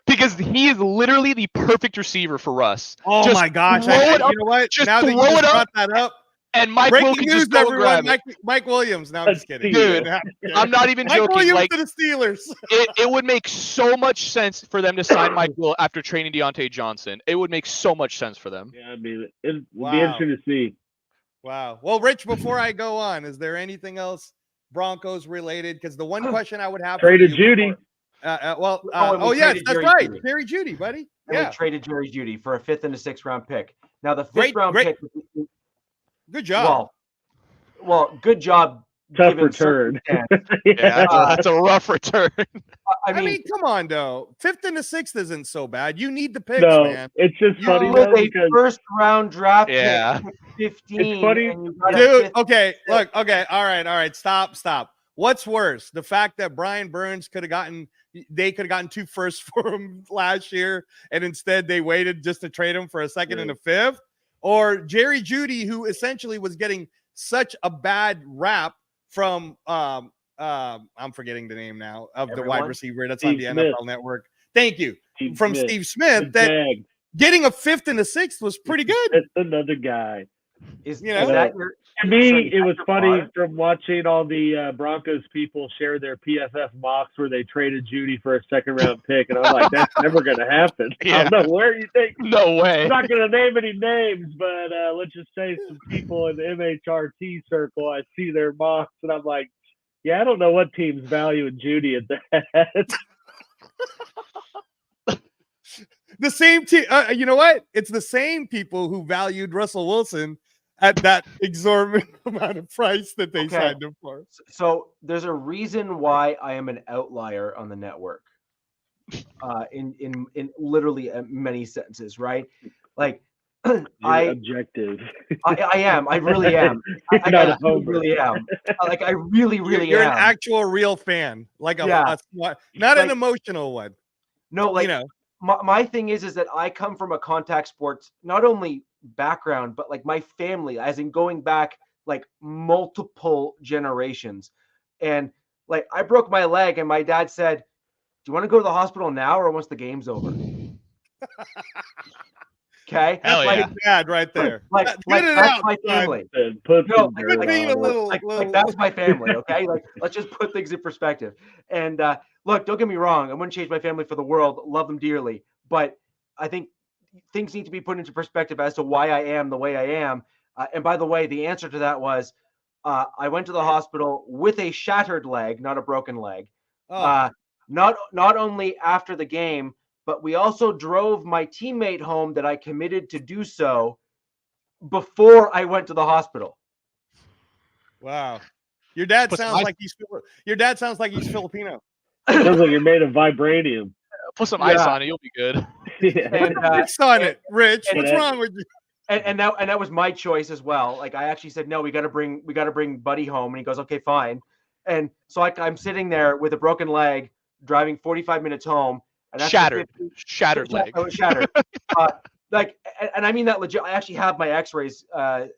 Because he is literally the perfect receiver for Russ. Oh my gosh! You know what? Now that you brought that up. And Mike Will can just go grab it. Mike Williams. No, I'm just kidding. Dude, I'm not even joking. Mike Williams to the Steelers. It would make so much sense for them to sign Mike Will after trading Deontay Johnson. It would make so much sense for them. Yeah, I mean, it'd be interesting to see. Wow. Well, Rich, before I go on, is there anything else Broncos related? Because the one question I would have traded Judy. Yes, that's right. Jerry Judy, buddy. We traded Jerry Judy for a 5th and a 6th round pick. Now the 5th round pick. Good job. Well, good job. Tough return. That's a rough return. I mean, come on, though. 5th and the 6th isn't so bad. You need the picks, man. It's just funny though, because first round draft pick, 15. It's funny, dude. Okay, look. Okay, all right. Stop. What's worse, the fact that Brian Burns could have gotten 2 firsts for him last year, and instead they waited just to trade him for a 2nd and a 5th? Or Jerry Judy, who essentially was getting such a bad rap from I'm forgetting the name now of the Everyone? wide receiver that's Steve on the Smith. NFL Network. Thank you. Steve From Smith. Steve Smith, The that Jag. getting a 5th and a 6th was pretty good. That's another guy. Is You know? that your? To me, sorry, it was your funny bar? from watching all the Broncos people share their PFF mocks where they traded Judy for a 2nd-round pick, and I'm like, that's never going to happen. Yeah. I don't know where you think. No way. I'm not going to name any names, but let's just say some people in the MHRT circle, I see their mocks, and I'm like, yeah, I don't know what team's valuing Judy at that. The same team. You know what? It's the same people who valued Russell Wilson at that exorbitant amount of price that they Okay. signed him for. So there's a reason why I am an outlier on the network. In literally many sentences, right? Like I Objective. am. I really am. I Not a actually homer. really am. Like I really You're am. an actual real fan, like Yeah. not Like- an emotional one. No, like You know, my thing is that I come from a contact sports not only background, but like my family, as in going back like multiple generations. And like I broke my leg, and my dad said, "Do you want to go to the hospital now or once the game's over?" Okay, Hell like, yeah. dad right there. like, Get like it that's out, my son. family. And put No, some like, dirt being on a it. little, like that's my family, okay? Like let's just put things in perspective. And look, don't get me wrong, I wouldn't change my family for the world. Love them dearly, but I think things need to be put into perspective as to why I am the way I am. And by the way, the answer to that was I went to the hospital with a shattered leg, not a broken leg. Oh, Not only after the game, but we also drove my teammate home that I committed to do so before I went to the hospital. wow. Your dad Put some sounds ice- like he's Filipino. Sounds like you're made of vibranium. Put some ice Yeah. on it, you'll be good. And Fix on it, Rich. and What's that- wrong with you? and that was my choice as well. Like I actually said, no, we got to bring Buddy home, and he goes, okay, fine. And so I'm sitting there with a broken leg, driving 45 minutes home, and after Shattered. 50 Shattered leg. I was shattered. Like, and I mean that legit. I actually have my X-rays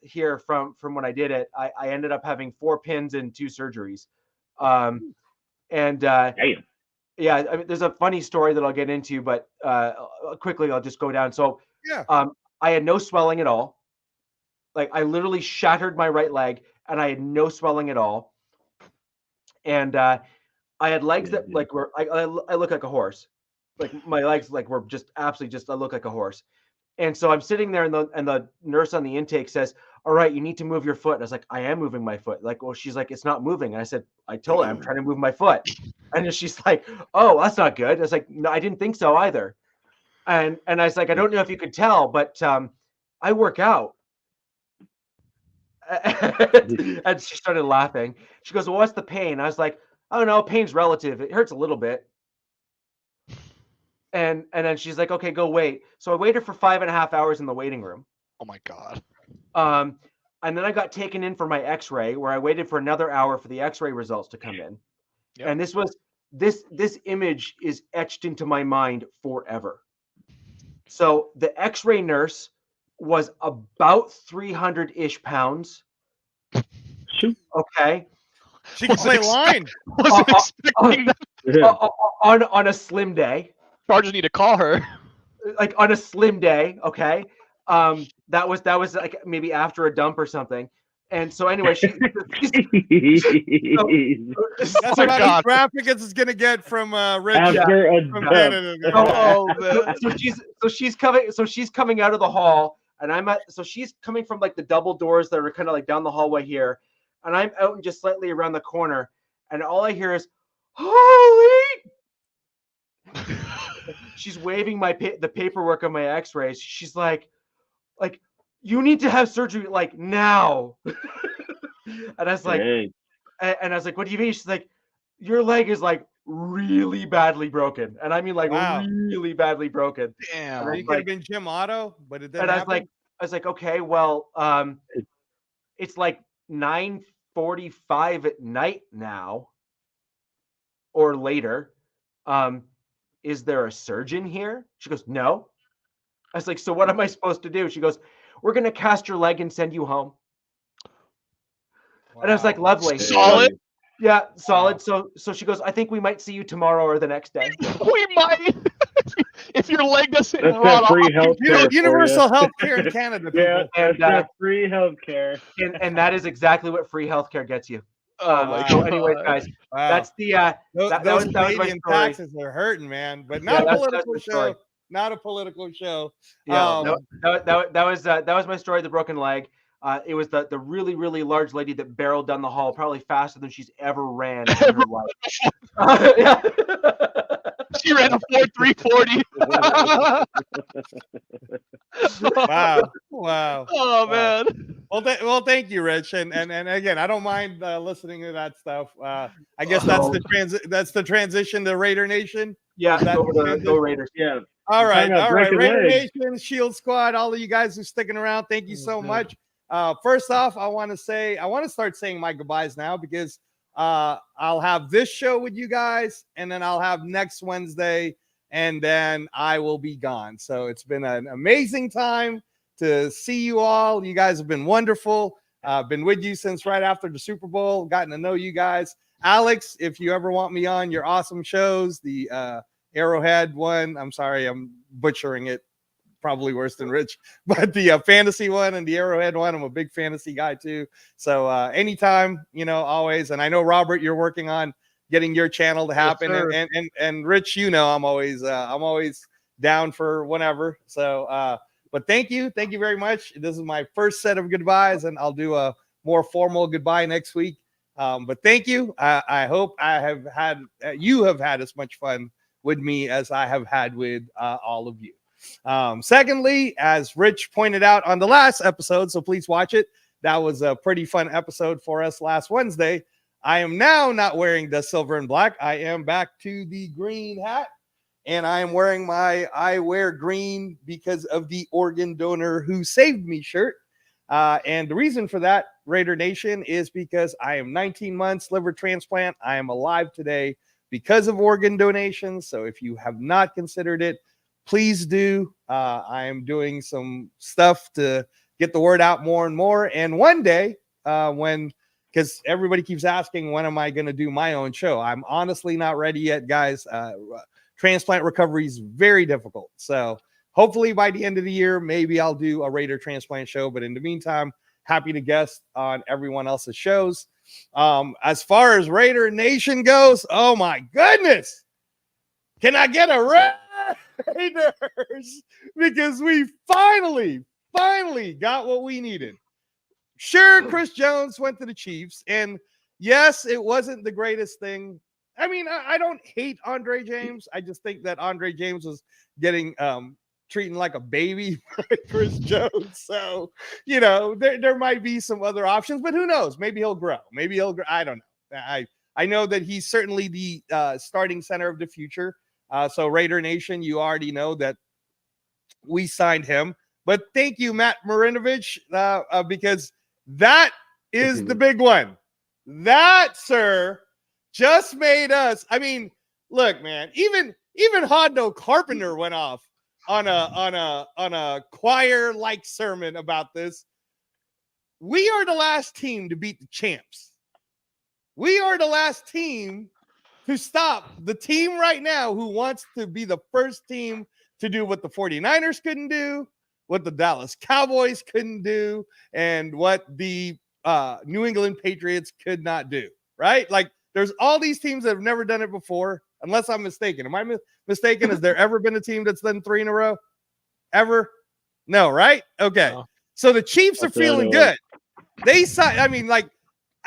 here from when I did it. I ended up having 4 pins and 2 surgeries. And Damn. yeah, I mean, there's a funny story that I'll get into, but quickly I'll just go down. So Yeah. I had no swelling at all. Like I literally shattered my right leg, and I had no swelling at all. And I had legs that like were I look like a horse. Like my legs like were just absolutely just I look like a horse. And so I'm sitting there, and the nurse on the intake says, "All right, you need to move your foot." And I was like, "I am moving my foot." Like, well, she's like, "It's not moving." And I said, "I told her I'm trying to move my foot." And then she's like, "Oh, that's not good." I was like, "No, I didn't think so either." And I was like, "I don't know if you could tell, but I work out." And she started laughing. She goes, "Well, what's the pain?" I was like, "I don't know. Pain's relative. It hurts a little bit." And then she's like, "Okay, go wait." So I waited for 5.5 hours in the waiting room. Oh my god. And then I got taken in for my X-ray, where I waited for another hour for the X-ray results to come in. Yep. And this image is etched into my mind forever. So the X-ray nurse was about 300-ish pounds. Shoot. Okay. She can play line. Wasn't expecting that. Yeah. On a slim day. Chargers need to call her. Like on a slim day, okay. That was like maybe after a dump or something. And so anyway, she's That's my about God. as graphic as it's gonna get from Rich After a from dump. Canada. there. Oh, man. so she's coming out of the hall, and she's coming from like the double doors that are kind of like down the hallway here, and I'm out and just slightly around the corner, and all I hear is, "Holy!" She's waving the paperwork of my X-rays. She's like, "You need to have surgery like now." And I was like, Dang. and I was like, "What do you mean?" She's like, "Your leg is like really badly broken," and I mean like Wow. really badly broken. Damn. You could have been Jim Otto, but it didn't And I happen. was like, okay, well, it's like 9:45 at night now, or later. Is there a surgeon here? She goes, "No." I was like, "So what am I supposed to do?" She goes, "We're gonna cast your leg and send you home." And I was like, Wow. "Lovely." Solid. Yeah, solid. So she goes, I think we might see you tomorrow or the next day. We might. If your leg doesn't That's rot that free off, health care. Universal health care in Canada, people. Yeah, that's And, that free health care. and that is exactly what free healthcare gets you. Oh my So God. anyways, guys, Wow. that's the that those was my Canadian story. taxes are hurting, man. But not a that's political my story. show. Not a political show. Yeah, that was my story. The broken leg. It was the really really large lady that barreled down the hall, probably faster than she's ever ran in her life. Yeah. She ran a 4.340. Wow. Oh man. Well, thank you, Rich, and again, I don't mind listening to that stuff. I guess that's the transition to Raider Nation. Yeah, go Raiders. Yeah. All right, Raider legs. Nation, Shield Squad, all of you guys who are sticking around, thank you so much. First off, I want to start saying my goodbyes now because I'll have this show with you guys, and then I'll have next Wednesday, and then I will be gone. So it's been an amazing time to see you all. You guys have been wonderful. Been with you since right after the Super Bowl, gotten to know you guys. Alex, if you ever want me on your awesome shows, the Arrowhead one, I'm sorry, I'm butchering it, probably worse than Rich, but the fantasy one and the Arrowhead one, I'm a big fantasy guy too. So anytime, always. And I know, Robert, you're working on getting your channel to happen. Yes, and Rich, I'm always down for whenever. So but thank you very much. This is my first set of goodbyes, and I'll do a more formal goodbye next week. But thank you. I hope you have had as much fun with me as I have had with all of you. Secondly, as Rich pointed out on the last episode, so please watch it. That was a pretty fun episode for us last Wednesday. I am now not wearing the silver and black. I am back to the green hat, and I am wearing my I wear green because of the organ donor who saved me shirt. And the reason for that, Raider Nation, is because I am 19 months liver transplant. I am alive today because of organ donations. So if you have not considered it, please do. I am doing some stuff to get the word out more and more. And one day, because everybody keeps asking, when am I going to do my own show? I'm honestly not ready yet, guys. Transplant recovery is very difficult. So hopefully by the end of the year, maybe I'll do a Raider transplant show. But in the meantime, happy to guest on everyone else's shows. As far as Raider Nation goes, oh my goodness. Can I get a Raiders? Because we finally got what we needed. Sure, Chris Jones went to the Chiefs, and yes, it wasn't the greatest thing. I mean, I don't hate Andre James. I just think that Andre James was getting treating like a baby by Chris Jones. So, there might be some other options, but who knows? Maybe he'll grow. I don't know. I know that he's certainly the starting center of the future. So Raider Nation, you already know that we signed him. But thank you, Matt Marinovich, because that is the big one. That, sir, just made us. I mean, look, man, even Hondo Carpenter went off on a choir-like sermon about this. We are the last team to beat the champs. We are the last team to stop the team right now who wants to be the first team to do what the 49ers couldn't do, what the Dallas Cowboys couldn't do, and what the New England Patriots could not do, right? Like, there's all these teams that have never done it before, unless I'm mistaken. Am I mistaken? Has there ever been a team that's done 3 in a row? Ever? No, right? Okay. No. So the Chiefs are feeling good. They signed,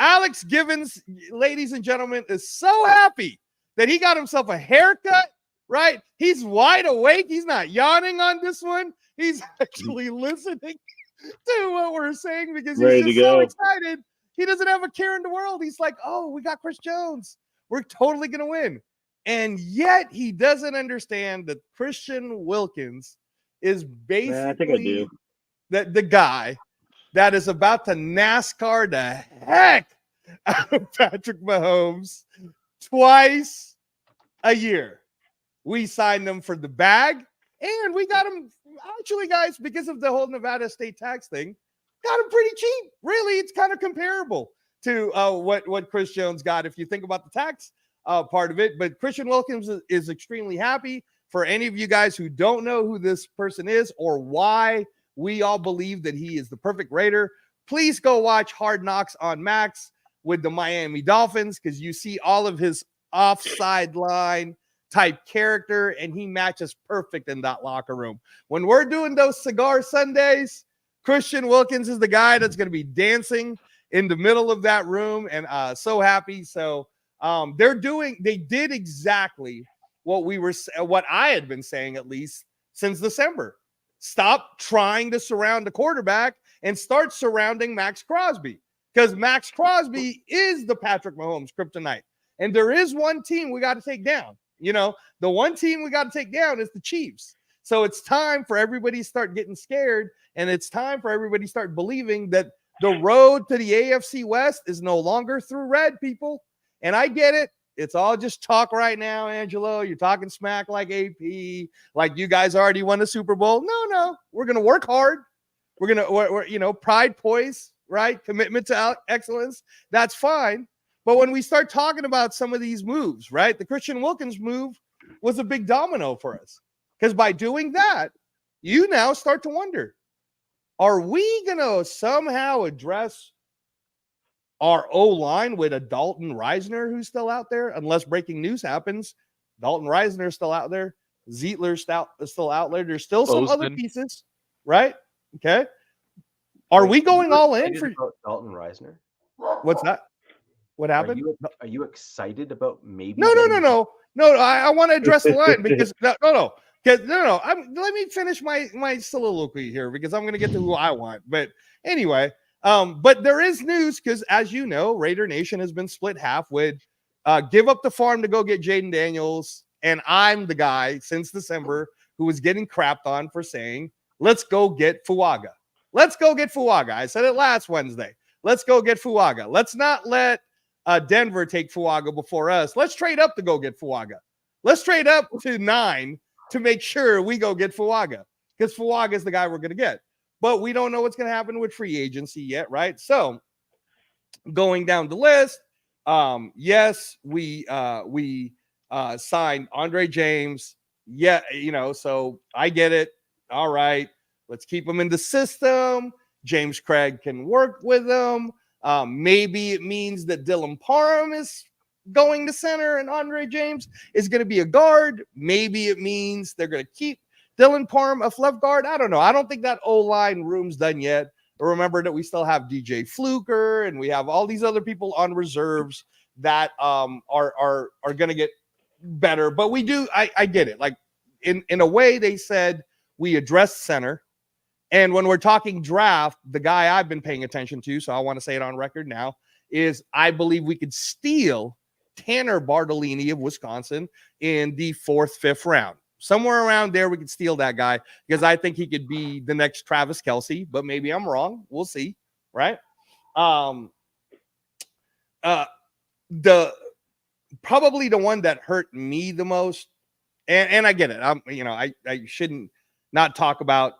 Alex Givens, ladies and gentlemen, is so happy that he got himself a haircut, right? He's wide awake. He's not yawning on this one. He's actually listening to what we're saying because he's just so excited. He doesn't have a care in the world. He's like, oh, we got Chris Jones. We're totally going to win. And yet he doesn't understand that Christian Wilkins is basically the guy that is about to NASCAR the heck out of Patrick Mahomes twice a year. We signed him for the bag, and we got him, actually, guys, because of the whole Nevada state tax thing, got him pretty cheap. Really, it's kind of comparable. to what Chris Jones got if you think about the tax part of it. But Christian Wilkins is extremely happy. For any of you guys who don't know who this person is or why we all believe that he is the perfect Raider, please go watch Hard Knocks on Max with the Miami Dolphins, because you see all of his offside line type character, and he matches perfect in that locker room. When we're doing those cigar Sundays, Christian Wilkins is the guy that's going to be dancing in the middle of that room, and so happy. So they did exactly what I had been saying, at least since December. Stop trying to surround the quarterback and start surrounding Max Crosby, because Max Crosby is the Patrick Mahomes kryptonite. And there is one team we got to take down. The one team we got to take down is the Chiefs. So it's time for everybody to start getting scared, and it's time for everybody to start believing that the road to the AFC West is no longer through red, people. And I get it. It's all just talk right now, Angelo. You're talking smack like AP, like you guys already won the Super Bowl. No. We're going to work hard. We're pride, poise, right? Commitment to excellence. That's fine. But when we start talking about some of these moves, right? The Christian Wilkins move was a big domino for us, because by doing that, you now start to wonder, are we going to somehow address our O-line with a Dalton Reisner who's still out there? Unless breaking news happens, Dalton Reisner is still out there. Zeitler's still out there. There's still some other pieces, right? Okay. Are we going all in for Dalton Reisner? What's that? What happened? Are you excited about maybe? No. I want to address the line because no. Let me finish my soliloquy here, because I'm going to get to who I want. But anyway, but there is news, because as you know, Raider Nation has been split half with give up the farm to go get Jaden Daniels, and I'm the guy since December who was getting crapped on for saying, let's go get Fuaga. Let's go get Fuaga. I said it last Wednesday. Let's go get Fuaga. Let's not let Denver take Fuaga before us. Let's trade up to go get Fuaga. Let's trade up to 9 to make sure we go get Fuaga, because Fuaga is the guy we're going to get. But we don't know what's going to happen with free agency yet, right? So going down the list, yes, we signed Andre James. Yeah, so I get it. All right, let's keep him in the system. James Craig can work with him. Maybe it means that Dylan Parham is going to center and Andre James is going to be a guard. Maybe it means they're going to keep Dylan Parham a left guard. I don't know. I don't think that O-line room's done yet. But remember that we still have DJ Fluker, and we have all these other people on reserves that are going to get better. But we do. I get it. Like in a way, they said we addressed center. And when we're talking draft, the guy I've been paying attention to, so I want to say it on record now, is I believe we could steal Tanner Bartolini of Wisconsin in the 4th, 5th round. Somewhere around there, we could steal that guy, because I think he could be the next Travis Kelce, but maybe I'm wrong. We'll see, right? Probably the one that hurt me the most, and I get it. I shouldn't not talk about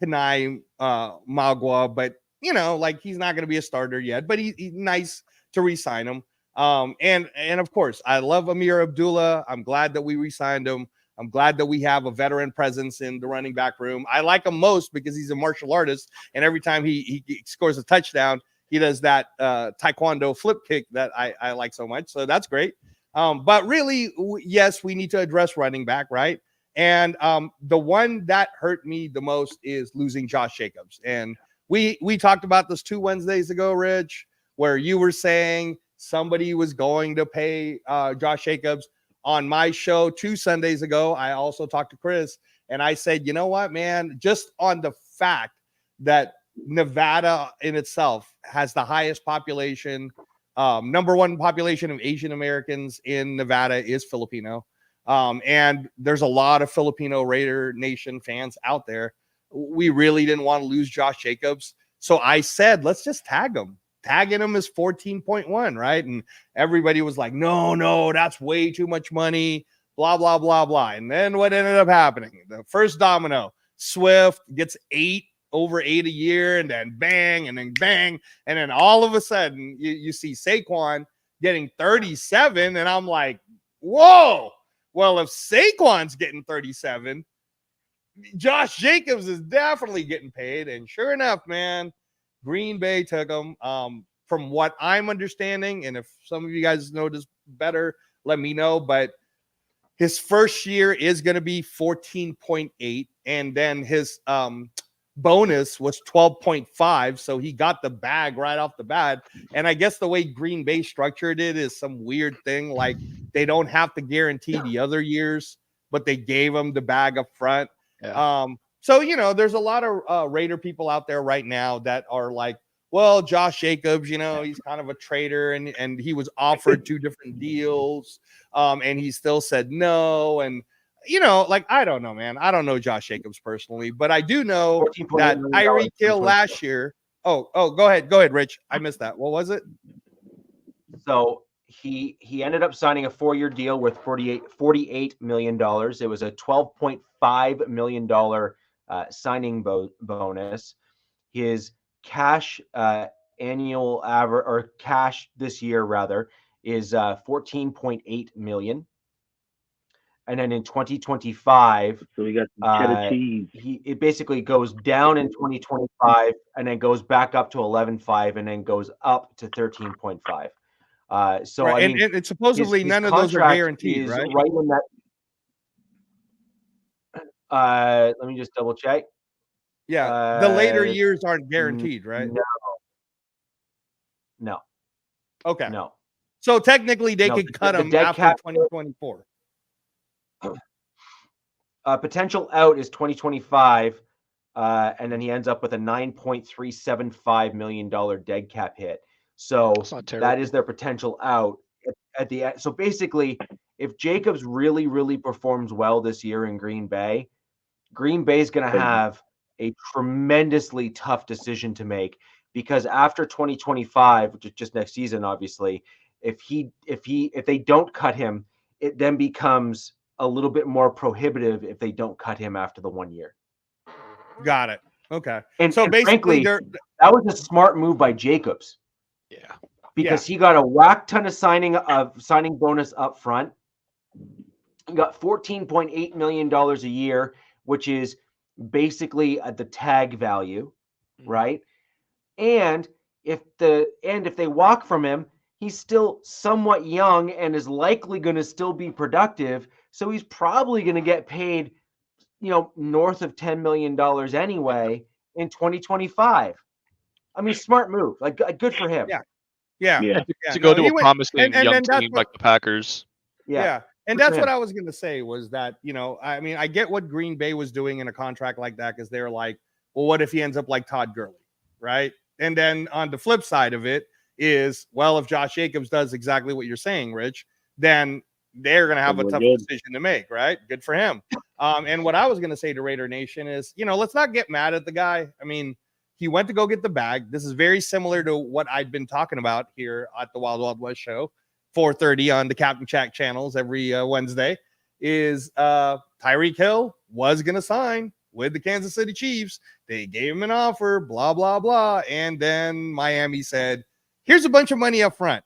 Kanai Magua, but like he's not going to be a starter yet, but he's nice to re-sign him. And of course, I love Amir Abdullah. I'm glad that we re-signed him. I'm glad that we have a veteran presence in the running back room. I like him most because he's a martial artist, and every time he scores a touchdown, he does that taekwondo flip kick that I like so much. So that's great. But really, yes, we need to address running back, right? And the one that hurt me the most is losing Josh Jacobs. And we talked about this 2 Wednesdays ago, Rich, where you were saying somebody was going to pay Josh Jacobs. On my show 2 Sundays ago, I also talked to Chris, and I said, you know what, man, just on the fact that Nevada in itself has the highest population, number 1 population of Asian Americans in Nevada is Filipino. And there's a lot of Filipino Raider Nation fans out there. We really didn't want to lose Josh Jacobs. So I said, let's just tag him. Tagging him is 14.1, right? And everybody was like, no, that's way too much money, blah, blah, blah, blah. And then what ended up happening? The first domino, Swift gets 8 over 8 a year, and then bang, and then bang, and then all of a sudden you see Saquon getting 37, and I'm like, whoa. Well, if Saquon's getting 37, Josh Jacobs is definitely getting paid. And sure enough, man, Green Bay took him. From what I'm understanding, and if some of you guys know this better, let me know. But his first year is going to be 14.8, and then his bonus was 12.5. So he got the bag right off the bat. And I guess the way Green Bay structured it is some weird thing, like they don't have to guarantee the other years, but they gave him the bag up front. Yeah. So, you know, there's a lot of Raider people out there right now that are like, well, Josh Jacobs, you know, he's kind of a traitor, and he was offered 2 different deals, and he still said no. And, you know, like, I don't know, man. I don't know Josh Jacobs personally, but I do know that Tyreek Hill last year. Oh, go ahead, Rich. I missed that. What was it? So he ended up signing a 4-year deal with $48 million. It was a $12.5 million signing bonus. His cash annual average, or cash this year rather, is 14.8 million. And then in 2025, So we got some cheddar cheese. It basically goes down in 2025 and then goes back up to 11.5 and then goes up to 13.5. So right, I mean, and supposedly none of those are guaranteed, right? Right in that. Let me just double check. Yeah, the later years aren't guaranteed, right? No. Okay. No. So technically, they could cut him after 2024. Potential out is 2025, and then he ends up with a $9.375 million dead cap hit. So that is their potential out at the end. So basically, if Jacobs really, really performs well this year in Green Bay is going to have a tremendously tough decision to make, because after 2025, which is just next season, obviously, if they don't cut him, it then becomes a little bit more prohibitive if they don't cut him after the 1 year. Got it. Okay. And so basically, frankly, that was a smart move by Jacobs. Yeah. Because he got a whack ton of signing bonus up front. He got $14.8 million a year, which is basically at the tag value, right? And if they walk from him, he's still somewhat young and is likely going to still be productive. So he's probably going to get paid, north of $10 million anyway in 2025. I mean, smart move. Like, good for him. Yeah. To go to a promising young team like the Packers. Yeah. And that's what I was going to say was that, I mean, I get what Green Bay was doing in a contract like that, because they're like, well, what if he ends up like Todd Gurley, right? And then on the flip side of it is, well, if Josh Jacobs does exactly what you're saying, Rich, then they're going to have a tough decision to make, right? Good for him. And what I was going to say to Raider Nation is, let's not get mad at the guy. I mean, he went to go get the bag. This is very similar to what I'd been talking about here at the Wild Wild West show, 4:30 on the Captain Jack channels every Wednesday, is Tyreek Hill was going to sign with the Kansas City Chiefs. They gave him an offer, blah, blah, blah. And then Miami said, here's a bunch of money up front.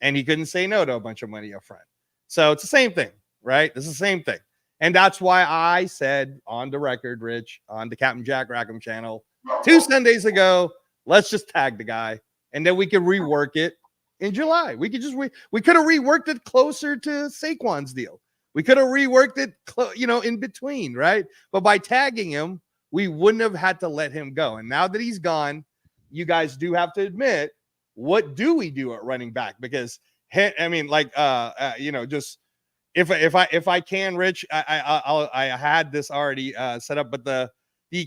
And he couldn't say no to a bunch of money up front. So it's the same thing, right? It's the same thing. And that's why I said on the record, Rich, on the Captain Jack Rackham channel 2 Sundays ago, let's just tag the guy. And then we can rework it in July. We could just we could have reworked it closer to Saquon's deal. We could have reworked it, in between, right? But by tagging him, we wouldn't have had to let him go. And now that he's gone, you guys do have to admit, what do we do at running back? Because I mean, like, just if I can, Rich, I had this already set up, but the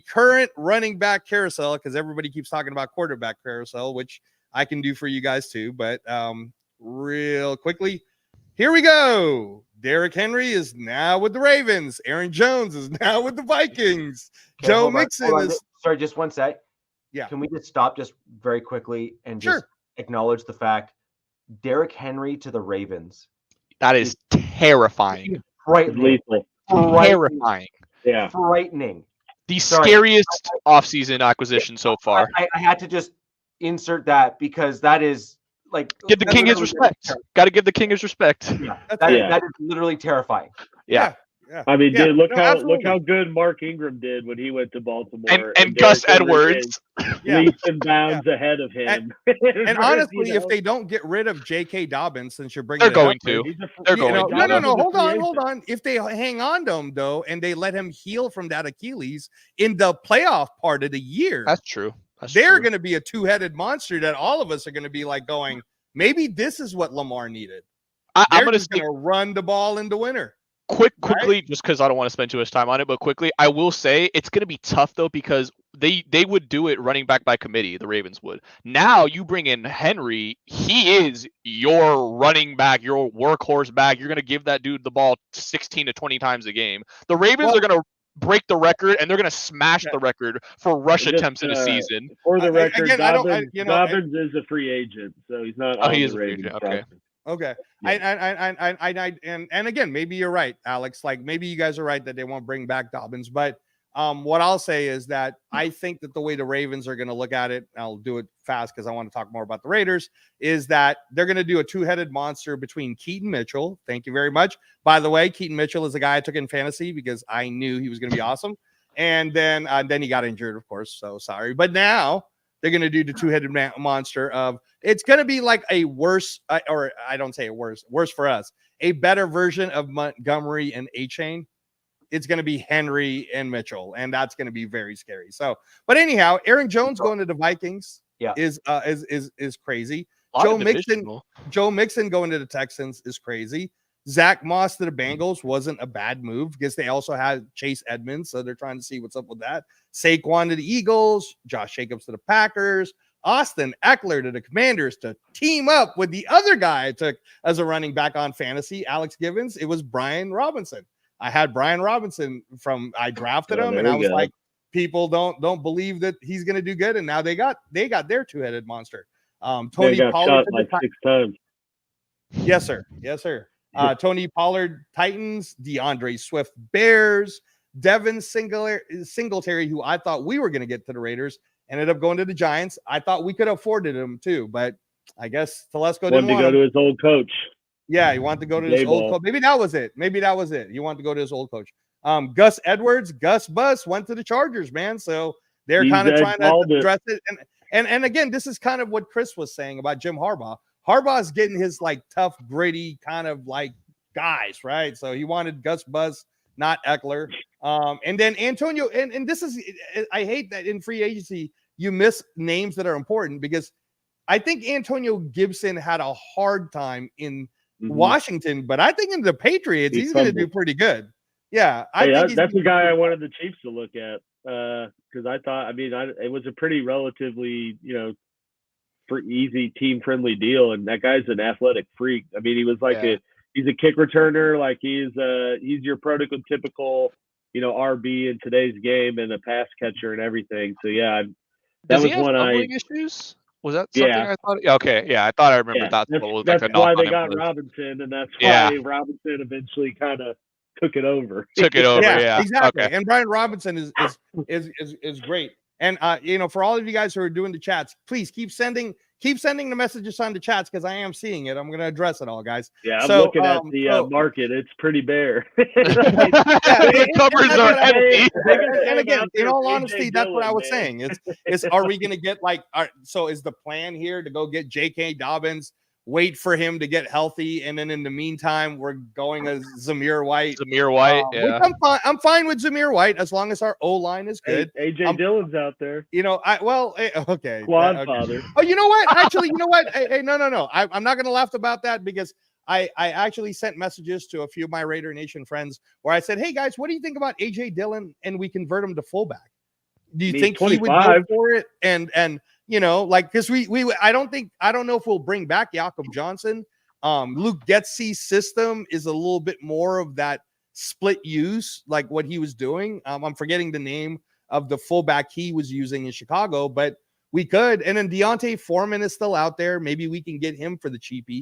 current running back carousel, because everybody keeps talking about quarterback carousel, which I can do for you guys too. But real quickly, here we go. Derrick Henry is now with the Ravens. Aaron Jones is now with the Vikings. Okay, Joe Mixon is. Sorry, just one sec. Yeah. Can we just stop just very quickly and just acknowledge the fact Derrick Henry to the Ravens? That is terrifying. Frightening. Lethal. Terrifying. Yeah. Frightening. The scariest offseason acquisition so far. I had to just insert that because that is like give the king his respect. Got to give the king his respect. Yeah, that is literally terrifying. Yeah. I mean, dude, look how good Mark Ingram did when he went to Baltimore, and Gus Edwards leaps and bounds ahead of him. And honestly, if they don't get rid of J.K. Dobbins, since you're bringing, they're going to. No. Hold on. If they hang on to him though, and they let him heal from that Achilles in the playoff part of the year, that's true. They're going to be a two-headed monster that all of us are going to be like going, maybe this is what Lamar needed. I'm going to run the ball in the winter. Quickly, just because I don't want to spend too much time on it, but quickly, I will say it's going to be tough though because they would do it running back by committee. The Ravens would. Now you bring in Henry. He is your running back, your workhorse back. You're going to give that dude the ball 16 to 20 times a game. The Ravens are going to break the record, and they're going to smash the record for rush attempts in a season. For the record, Dobbins is a free agent, so he's not. He is a free agent. Okay. Yeah. And again, maybe you're right, Alex. Like maybe you guys are right that they won't bring back Dobbins, but what I'll say is that I think that the way the Ravens are going to look at it, I'll do it fast because I want to talk more about the Raiders, is that they're going to do a two-headed monster between Keaton Mitchell. Thank you very much. By the way, Keaton Mitchell is a guy I took in fantasy because I knew he was going to be awesome. And then he got injured, of course. So sorry. But now they're going to do the two-headed monster of it's going to be like a worse, or I don't say a worse for us, a better version of Montgomery and A-Chain. It's going to be Henry and Mitchell, and that's going to be very scary. So, but anyhow, Aaron Jones going to the Vikings is crazy. Joe Mixon going to the Texans is crazy. Zach Moss to the Bengals wasn't a bad move because they also had Chase Edmonds, so they're trying to see what's up with that. Saquon to the Eagles, Josh Jacobs to the Packers, Austin Eckler to the Commanders to team up with the other guy I took as a running back on fantasy, Alex Givens. It was Brian Robinson. I had Brian Robinson I drafted him, and I was like, people don't believe that he's going to do good, and now they got their two-headed monster. Tony Pollard like 6 times. Yes, sir. Tony Pollard, Titans, DeAndre Swift, Bears, Devin Singletary, who I thought we were going to get to the Raiders, ended up going to the Giants. I thought we could have afforded him too, but I guess Telesco didn't want to go to his old coach. Yeah, he wanted to go to his old coach. Maybe that was it. He wanted to go to his old coach. Gus Edwards, Gus Bus went to the Chargers, man. So they're kind of trying to address it. And again, this is kind of what Chris was saying about Jim Harbaugh. Harbaugh's getting his like tough, gritty kind of like guys, right? So he wanted Gus Bus, not Eckler. And then Antonio, and this is, I hate that in free agency, you miss names that are important because I think Antonio Gibson had a hard time in Washington, but I think in the Patriots, he's going to do pretty good. Yeah. That's the guy I wanted the Chiefs to look at because I thought, it was a pretty relatively, for easy team-friendly deal, and that guy's an athletic freak. He was like he's a kick returner, like he's your prototypical, RB in today's game and a pass catcher and everything. So yeah, that was one issues. Was that something I thought? Okay, yeah, I thought I remember that. That's why they got Robinson, and that's why Robinson eventually kind of took it over. Exactly. Okay. And Brian Robinson is great. And for all of you guys who are doing the chats, please keep sending the messages on the chats because I am seeing it. I'm going to address it all, guys. Yeah, I'm looking at the market. It's pretty bare. The covers are empty. And again, in all honesty, that's what I was saying. Is are we going to get so is the plan here to go get J.K. Dobbins, wait for him to get healthy, and then in the meantime, we're going as Zamir White. Yeah. I'm fine with Zamir White as long as our O-line is good. AJ Dillon's out there. Okay. Squad father. Oh, you know what? Actually, you know what? Hey, no. I'm not going to laugh about that because I actually sent messages to a few of my Raider Nation friends where I said, hey, guys, what do you think about AJ Dillon and we convert him to fullback? Do you think 25. He would go for it? And because I don't know if we'll bring back Jakob Johnson. Luke Getsy's system is a little bit more of that split use, like what he was doing. I'm forgetting the name of the fullback he was using in Chicago, but we could. And then Deontay Foreman is still out there. Maybe we can get him for the cheapie.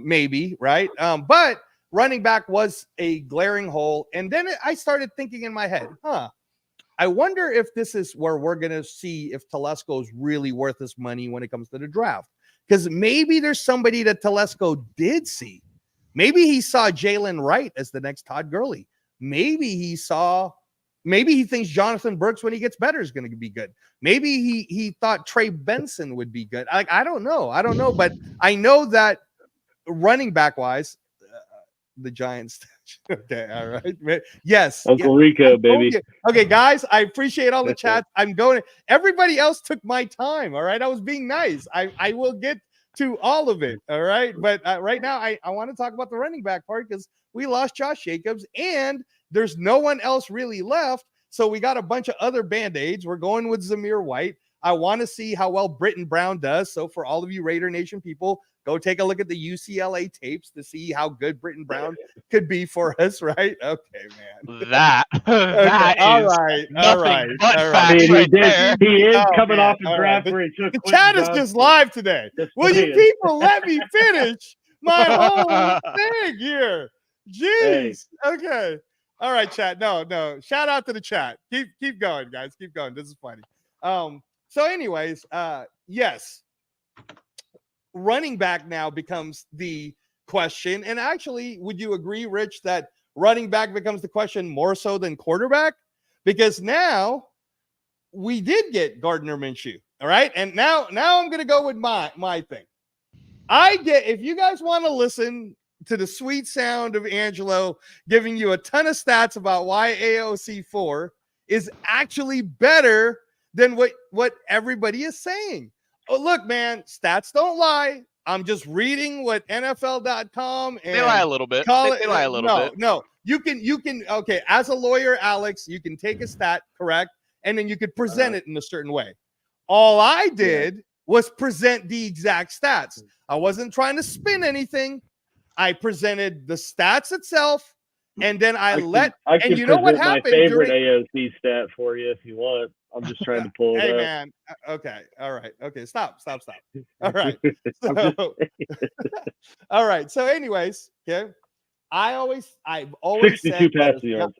Maybe, right? But running back was a glaring hole. And then I started thinking in my head, I wonder if this is where we're going to see if Telesco is really worth his money when it comes to the draft. Because maybe there's somebody that Telesco did see. Maybe he saw Jalen Wright as the next Todd Gurley. Maybe he thinks Jonathan Brooks, when he gets better, is going to be good. Maybe he thought Trey Benson would be good. I don't know. But I know that running back wise, the Giants. Okay, all right. Yes. Uncle Rico, baby. Okay, guys, I appreciate all the chats. I'm going. Everybody else took my time. All right. I was being nice. I will get to all of it. All right. But right now, I want to talk about the running back part because we lost Josh Jacobs and there's no one else really left. So we got a bunch of other Band-Aids. We're going with Zamir White. I want to see how well Britton Brown does. So for all of you Raider Nation people, go take a look at the UCLA tapes to see how good Britton Brown could be for us, right? Okay, man. That is all right. I mean, he is coming off a draft where he took. The chat is just live today. Will you people let me finish my whole thing here? Jeez. Hey. Okay. All right, chat. No. Shout out to the chat. Keep going, guys. Keep going. This is funny. So anyways, yes. Running back now becomes the question. And actually, would you agree, Rich, that running back becomes the question more so than quarterback? Because now we did get Gardner Minshew. All right. And now I'm going to go with my thing. If you guys want to listen to the sweet sound of Angelo giving you a ton of stats about why AOC 4 is actually better than what everybody is saying. Oh, look, man, stats don't lie. I'm just reading what NFL.com and they lie a little bit. They lie a little bit. No, you can. Okay, as a lawyer, Alex, you can take a stat, correct, and then you could present it in a certain way. All I did was present the exact stats. I wasn't trying to spin anything. I presented the stats itself, and then I can you know what happened? My favorite AOC stat for you, if you want. I'm just trying to pull it up. Hey, man. Okay. All right. Okay. Stop. All right. So, all right. So, anyways, okay. I've always 62 passing yards.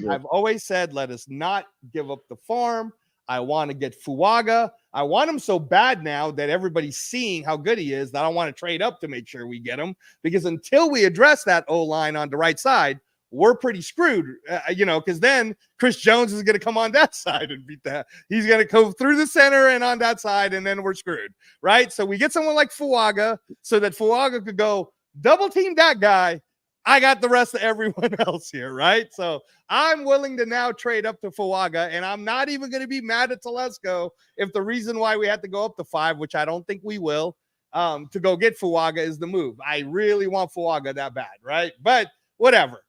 I've always said, let us not give up the farm. I want to get Fuaga. I want him so bad now that everybody's seeing how good he is that I want to trade up to make sure we get him. Because until we address that O-line on the right side, we're pretty screwed, because then Chris Jones is going to come on that side and beat that. He's going to go through the center and on that side, and then we're screwed, right? So we get someone like Fuaga so that Fuaga could go double team that guy. I got the rest of everyone else here, right? So I'm willing to now trade up to Fuaga, and I'm not even going to be mad at Telesco if the reason why we had to go up to 5, which I don't think we will, to go get Fuaga is the move. I really want Fuaga that bad, right? But whatever.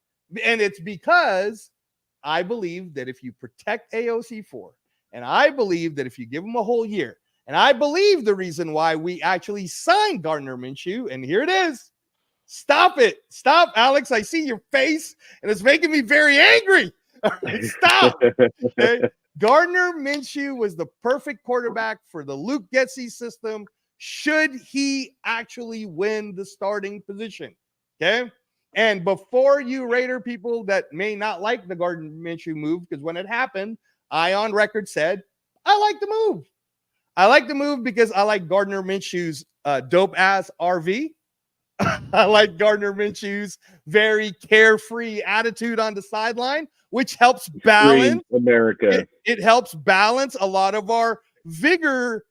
And it's because I believe that if you protect AOC 4, and I believe that if you give him a whole year, and I believe the reason why we actually signed Gardner Minshew, and here it is. Stop it. Stop, Alex. I see your face, and it's making me very angry. Stop. Okay? Gardner Minshew was the perfect quarterback for the Luke Getsy system should he actually win the starting position. Okay? And before you Raider people that may not like the Gardner Minshew move, because when it happened, I on record said, I like the move. I like the move because I like Gardner Minshew's dope-ass RV. I like Gardner Minshew's very carefree attitude on the sideline, which helps balance America. It helps balance a lot of our vigor.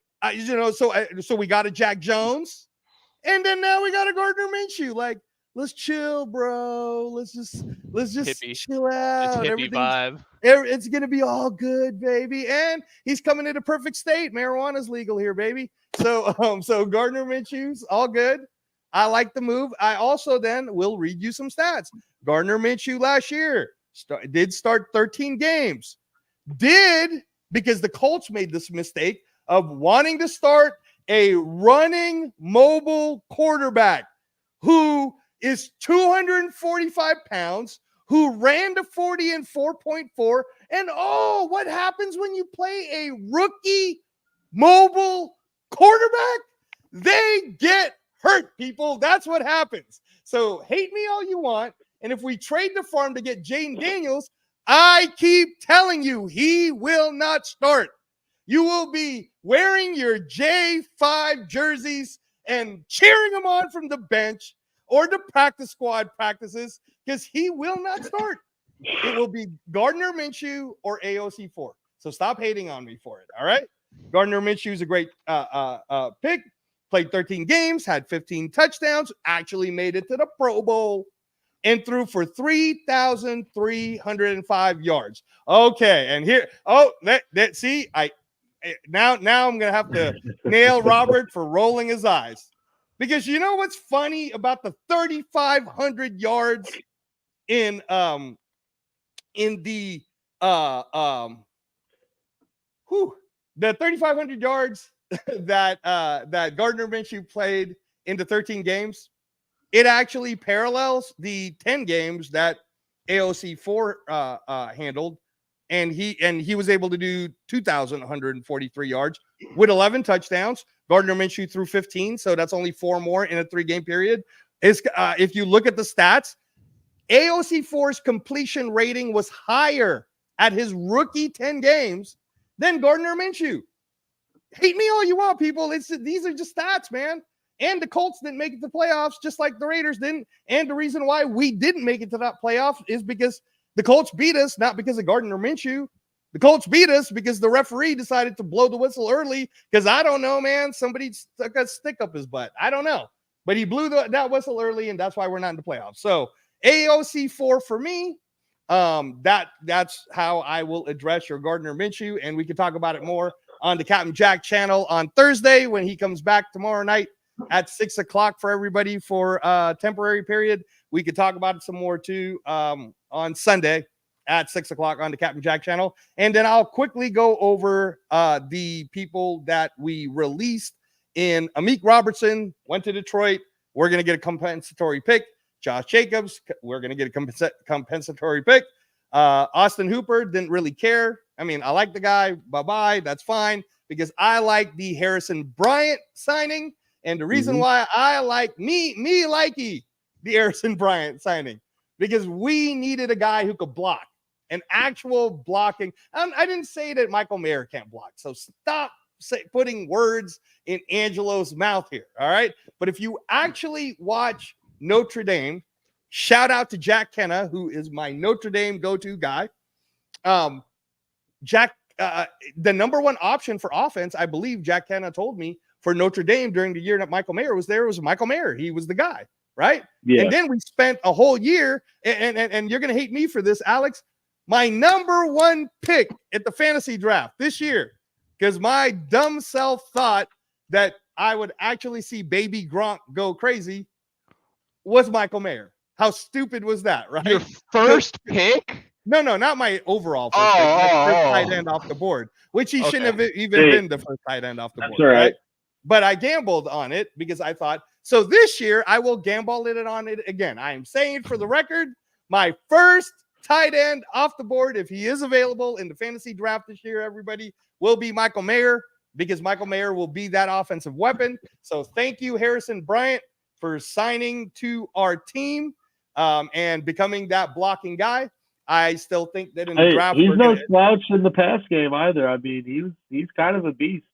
So we got a Jack Jones, and then now we got a Gardner Minshew. Like, let's chill, bro. Let's just hippie. Chill out. It's hippie vibe. It's gonna be all good, baby. And he's coming in a perfect state. Marijuana's legal here, baby. So Gardner Minshew's all good. I like the move. I also then will read you some stats. Gardner Minshew last year did start 13 games. Because the Colts made this mistake of wanting to start a running mobile quarterback who is 245 pounds, who ran to 40 in 4.4. And what happens when you play a rookie mobile quarterback? They get hurt, people. That's what happens. So hate me all you want. And if we trade the farm to get Jaden Daniels, I keep telling you, he will not start. You will be wearing your J5 jerseys and cheering him on from the bench or the practice squad practices because he will not start. It will be Gardner Minshew or AOC4. So stop hating on me for it. All right. Gardner Minshew is a great pick. Played 13 games, had 15 touchdowns, actually made it to the Pro Bowl, and threw for 3,305 yards. Okay, and here, see, now I'm gonna have to nail Robert for rolling his eyes, because you know what's funny about the 3,500 yards in the the 3,500 yards that Gardner Minshew played into 13 games, it actually parallels the 10 games that AOC4 handled, and he was able to do 2,143 yards with 11 touchdowns. Gardner Minshew threw 15, so that's only 4 more in a 3-game period. If you look at the stats, AOC4's completion rating was higher at his rookie 10 games than Gardner Minshew. Hate me all you want, people. These are just stats, man. And the Colts didn't make it to playoffs, just like the Raiders didn't. And the reason why we didn't make it to that playoff is because the Colts beat us, not because of Gardner Minshew. The Colts beat us because the referee decided to blow the whistle early. Because I don't know, man. Somebody stuck a stick up his butt. I don't know. But he blew that whistle early, and that's why we're not in the playoffs. So AOC4 for me. That's how I will address your Gardner Minshew, and we can talk about it more on the Captain Jack channel on Thursday when he comes back tomorrow night at 6 o'clock for everybody for a temporary period. We could talk about it some more too on Sunday at 6 o'clock on the Captain Jack channel. And then I'll quickly go over the people that we released in. Amik Robertson went to Detroit. We're going to get a compensatory pick. Josh Jacobs, we're going to get a compensatory pick. Austin Hooper didn't really care. I mean, I like the guy. Bye-bye. That's fine, because I like the Harrison Bryant signing. And the reason why I like the Harrison Bryant signing, because we needed a guy who could block, an actual blocking. I didn't say that Michael Mayer can't block. So stop putting words in Angelo's mouth here. All right. But if you actually watch Notre Dame, shout out to Jack Kenna, who is my Notre Dame go-to guy. Jack, the number one option for offense, I believe Jack Kenna told me, for Notre Dame during the year that Michael Mayer was there, was Michael Mayer. He was the guy, right? Yeah. And then we spent a whole year, and you're going to hate me for this, Alex, my number one pick at the fantasy draft this year, because my dumb self thought that I would actually see baby Gronk go crazy, was Michael Mayer. How stupid was that, right? Your first pick? No, not my overall first pick. My first tight end off the board, which he shouldn't have even been the first tight end off the board, right? But I gambled on it because I thought, so this year I will gamble it on it again. I am saying, for the record, my first tight end off the board, if he is available in the fantasy draft this year, everybody, will be Michael Mayer, because Michael Mayer will be that offensive weapon. So thank you, Harrison Bryant, for signing to our team and becoming that blocking guy. I still think that in the draft, he's no slouch in the pass game either. I mean, he's kind of a beast.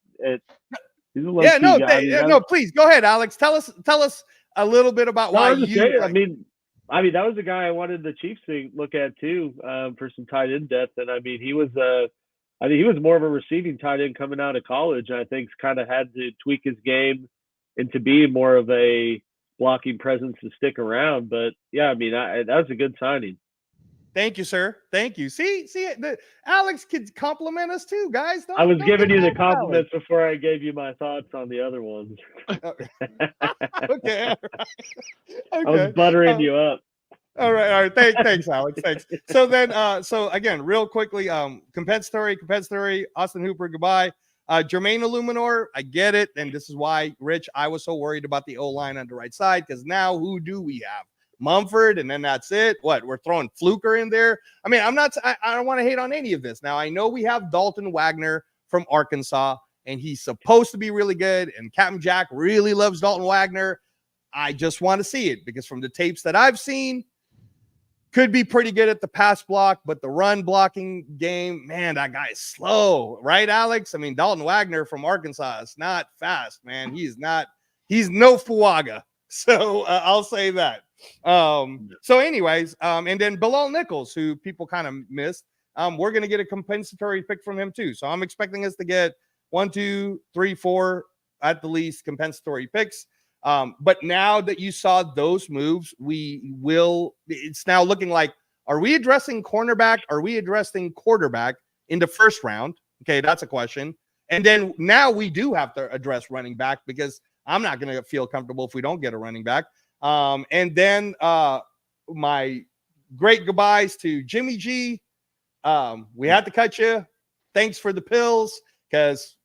He's a guy. No, please go ahead, Alex. Tell us a little bit about why you. I mean, that was the guy I wanted the Chiefs to look at too, for some tight end depth. And I mean, he was more of a receiving tight end coming out of college. And I think kind of had to tweak his game into being more of a blocking presence to stick around. But yeah, I mean, that was a good signing. Thank you, sir. Thank you. See, Alex could compliment us too, guys. I was giving you the compliments before I gave you my thoughts on the other ones. Okay. I was buttering you up. All right. Thanks, Alex. Thanks. So then, so again, real quickly, compensatory, Austin Hooper, goodbye. Jermaine Illuminor, I get it. And this is why, Rich, I was so worried about the O-line on the right side, because now who do we have? Mumford, and then that's it. What, we're throwing Fluker in there? I mean, I don't want to hate on any of this. Now, I know we have Dalton Wagner from Arkansas, and he's supposed to be really good, and Captain Jack really loves Dalton Wagner. I just want to see it, because from the tapes that I've seen, could be pretty good at the pass block, but the run blocking game, man, that guy is slow, right, Alex? I mean, Dalton Wagner from Arkansas is not fast, man. He's no Fuaga. So I'll say that. So anyways, and then Bilal Nichols, who people kind of missed, we're going to get a compensatory pick from him too. So I'm expecting us to get 1, 2, 3, 4 at the least compensatory picks. But now that you saw those moves, it's now looking like, are we addressing cornerback? Are we addressing quarterback in the first round? Okay, that's a question. And then now we do have to address running back, because I'm not going to feel comfortable if we don't get a running back. And then my great goodbyes to Jimmy G. We had to cut you. Thanks for the pills, because,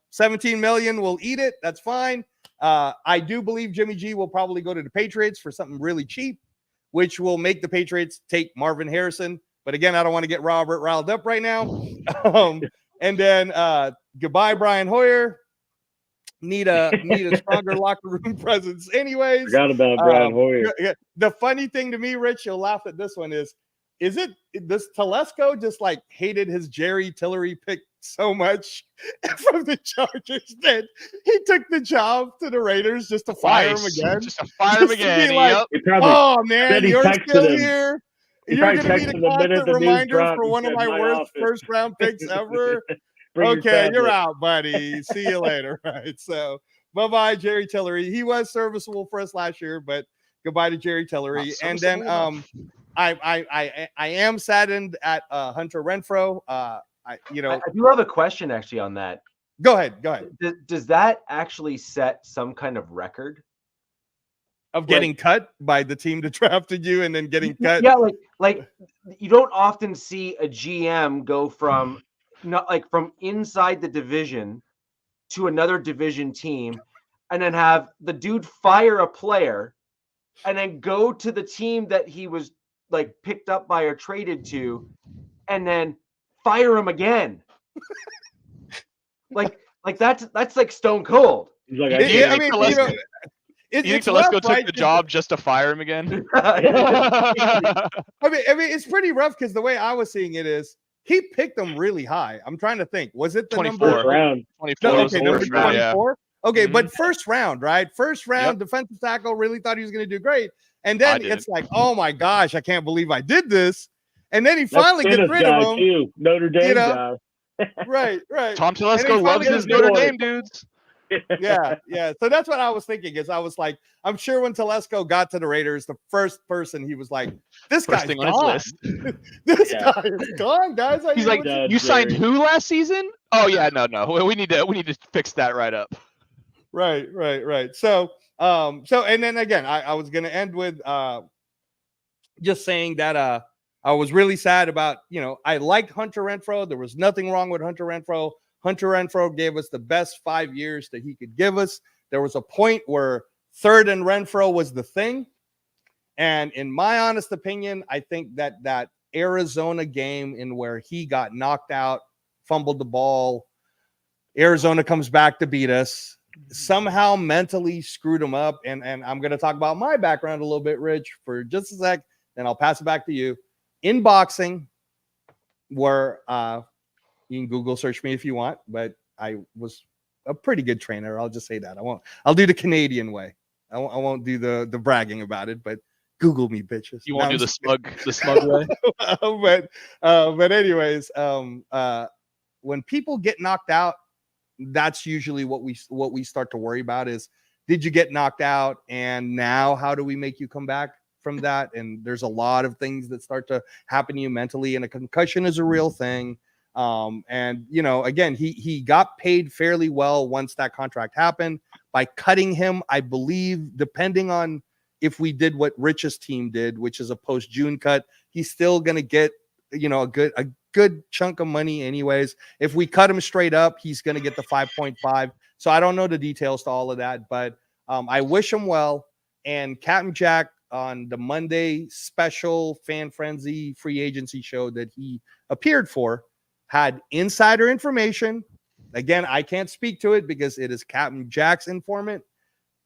17 million, we'll eat it. That's fine. I do believe Jimmy G will probably go to the Patriots for something really cheap, which will make the Patriots take Marvin Harrison. But again, I don't want to get Robert riled up right now. And then goodbye, Brian Hoyer. Need a stronger locker room presence anyways. Forgot about Brian Hoyer. The funny thing to me, Rich, you'll laugh at this one, is this Telesco just like hated his Jerry Tillery pick so much from the Chargers that he took the job to the Raiders just to fire him again. Just to fire him again. Like, oh man, you're still him. here. You're going to be the constant reminder for one of my worst first round picks ever. Okay, you're out, buddy. See you later. Right. So bye-bye, Jerry Tillery. He was serviceable for us last year, but goodbye to Jerry Tillery. And then I am saddened at Hunter Renfrow. I do have a question actually on that. Go ahead. Does that actually set some kind of record of getting cut by the team that drafted you and then getting cut? Yeah, like you don't often see a GM go from from inside the division to another division team and then have the dude fire a player and then go to the team that he was like picked up by or traded to and then fire him again. like that's like stone cold. He's like, you think Telesco took the job just to fire him again? I mean, it's pretty rough, because the way I was seeing it is, he picked them really high. I'm trying to think. Was it the 24 number? round? 24. No, okay, number 24. Yeah. Okay, Mhm. But first round, right? First round, defensive tackle, really thought he was going to do great. And then it's like, oh my gosh, I can't believe I did this. And then he finally gets rid of him. Too. Notre Dame guy. Right. Tom Telesco loves his Notre Dame dudes. Yeah. So that's what I was thinking. Is I was like, I'm sure when Telesco got to the Raiders, the first person he was like, "This guy's gone. This guy is gone, guys." He's like, "You signed who last season?" Oh yeah, no. We need to fix that right up. Right. So and then again, I was gonna end with just saying that I was really sad about, I liked Hunter Renfrow. There was nothing wrong with Hunter Renfrow. Hunter Renfrow gave us the best 5 years that he could give us. There was a point where third and Renfrow was the thing. And in my honest opinion, I think that Arizona game in where he got knocked out, fumbled the ball, Arizona comes back to beat us, somehow mentally screwed him up. And I'm going to talk about my background a little bit, Rich, for just a sec, then I'll pass it back to you. In boxing, where you can Google search me if you want, but I was a pretty good trainer. I'll just say that. I'll do the Canadian way. I won't do the bragging about it, but Google me, bitches. You won't do the smug way. But anyways, when people get knocked out, that's usually what we start to worry about is, did you get knocked out? And now how do we make you come back from that? And there's a lot of things that start to happen to you mentally, and a concussion is a real thing. And again, he got paid fairly well once that contract happened. By cutting him, I believe, depending on if we did what Rich's team did, which is a post-June cut, he's still going to get, a good chunk of money anyways. If we cut him straight up, he's going to get the 5.5. So I don't know the details to all of that, but I wish him well. And Captain Jack on the Monday special Fan Frenzy free agency show that he appeared for had insider information. Again, I can't speak to it because it is Captain Jack's informant,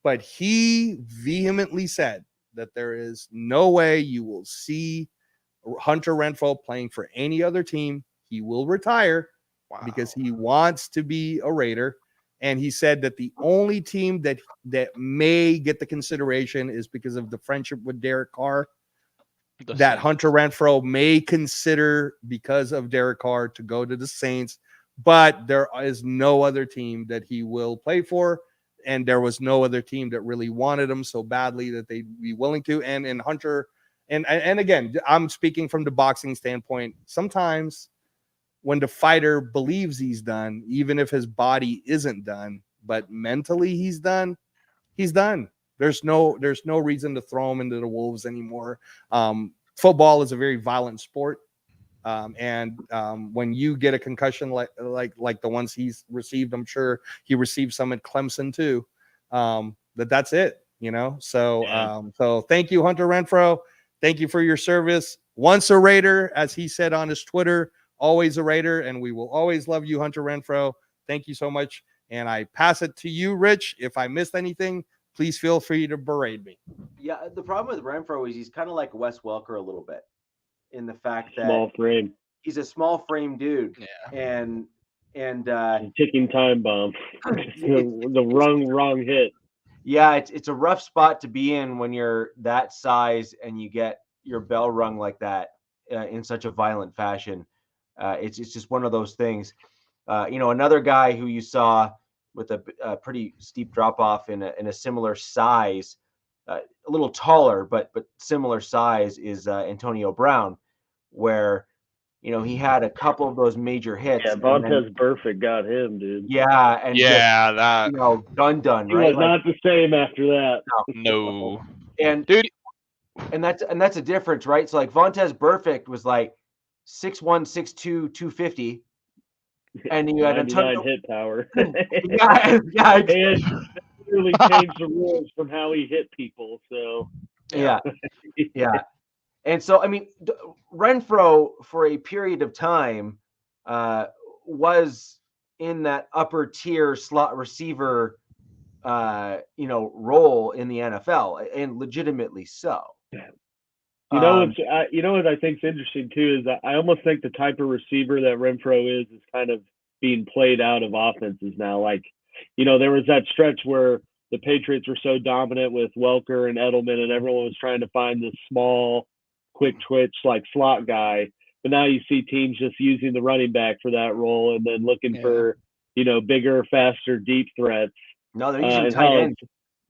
but he vehemently said that there is no way you will see Hunter Renfrow playing for any other team, he will retire because he wants to be a Raider. And he said that the only team that may get the consideration is because of the friendship with Derek Carr. That Hunter Renfrow may consider because of Derek Carr to go to the Saints, but there is no other team that he will play for. And there was no other team that really wanted him so badly that they'd be willing to. And Hunter, and again, I'm speaking from the boxing standpoint. Sometimes when the fighter believes he's done, even if his body isn't done, but mentally he's done, he's done. There's no reason to throw him into the wolves anymore. Football is a very violent sport. And when you get a concussion like the ones he's received, I'm sure he received some at Clemson too. That's it, you know. So so thank you, Hunter Renfrow. Thank you for your service. Once a Raider, as he said on his Twitter, always a Raider, and we will always love you, Hunter Renfrow. Thank you so much. And I pass it to you, Rich. If I missed anything, please feel free to berate me. Yeah, the problem with Renfrow is he's kind of like Wes Welker a little bit, in the fact that small frame. He's a small frame dude, and ticking time bomb. the wrong hit. Yeah, it's a rough spot to be in when you're that size and you get your bell rung like that in such a violent fashion. It's just one of those things. Another guy who you saw with a pretty steep drop off in a similar size, a little taller but similar size, is Antonio Brown, where he had a couple of those major hits. Yeah, Vontaze Burfict got him, dude. Yeah, and that done, he right? was not the same after that. No. And dude, and that's a difference, right? So like Vontaze Burfict was like 6'1", 6'2", 250. And you had 99 hit power. yeah. And really changed the rules from how he hit people. So yeah. And so I mean, Renfrow for a period of time was in that upper tier slot receiver, role in the NFL, and legitimately so. What I think is interesting too is I almost think the type of receiver that Renfrow is kind of being played out of offenses now. Like, there was that stretch where the Patriots were so dominant with Welker and Edelman, and everyone was trying to find this small, quick twitch like slot guy. But now you see teams just using the running back for that role, and then looking for bigger, faster, deep threats. No, they're using tight ends.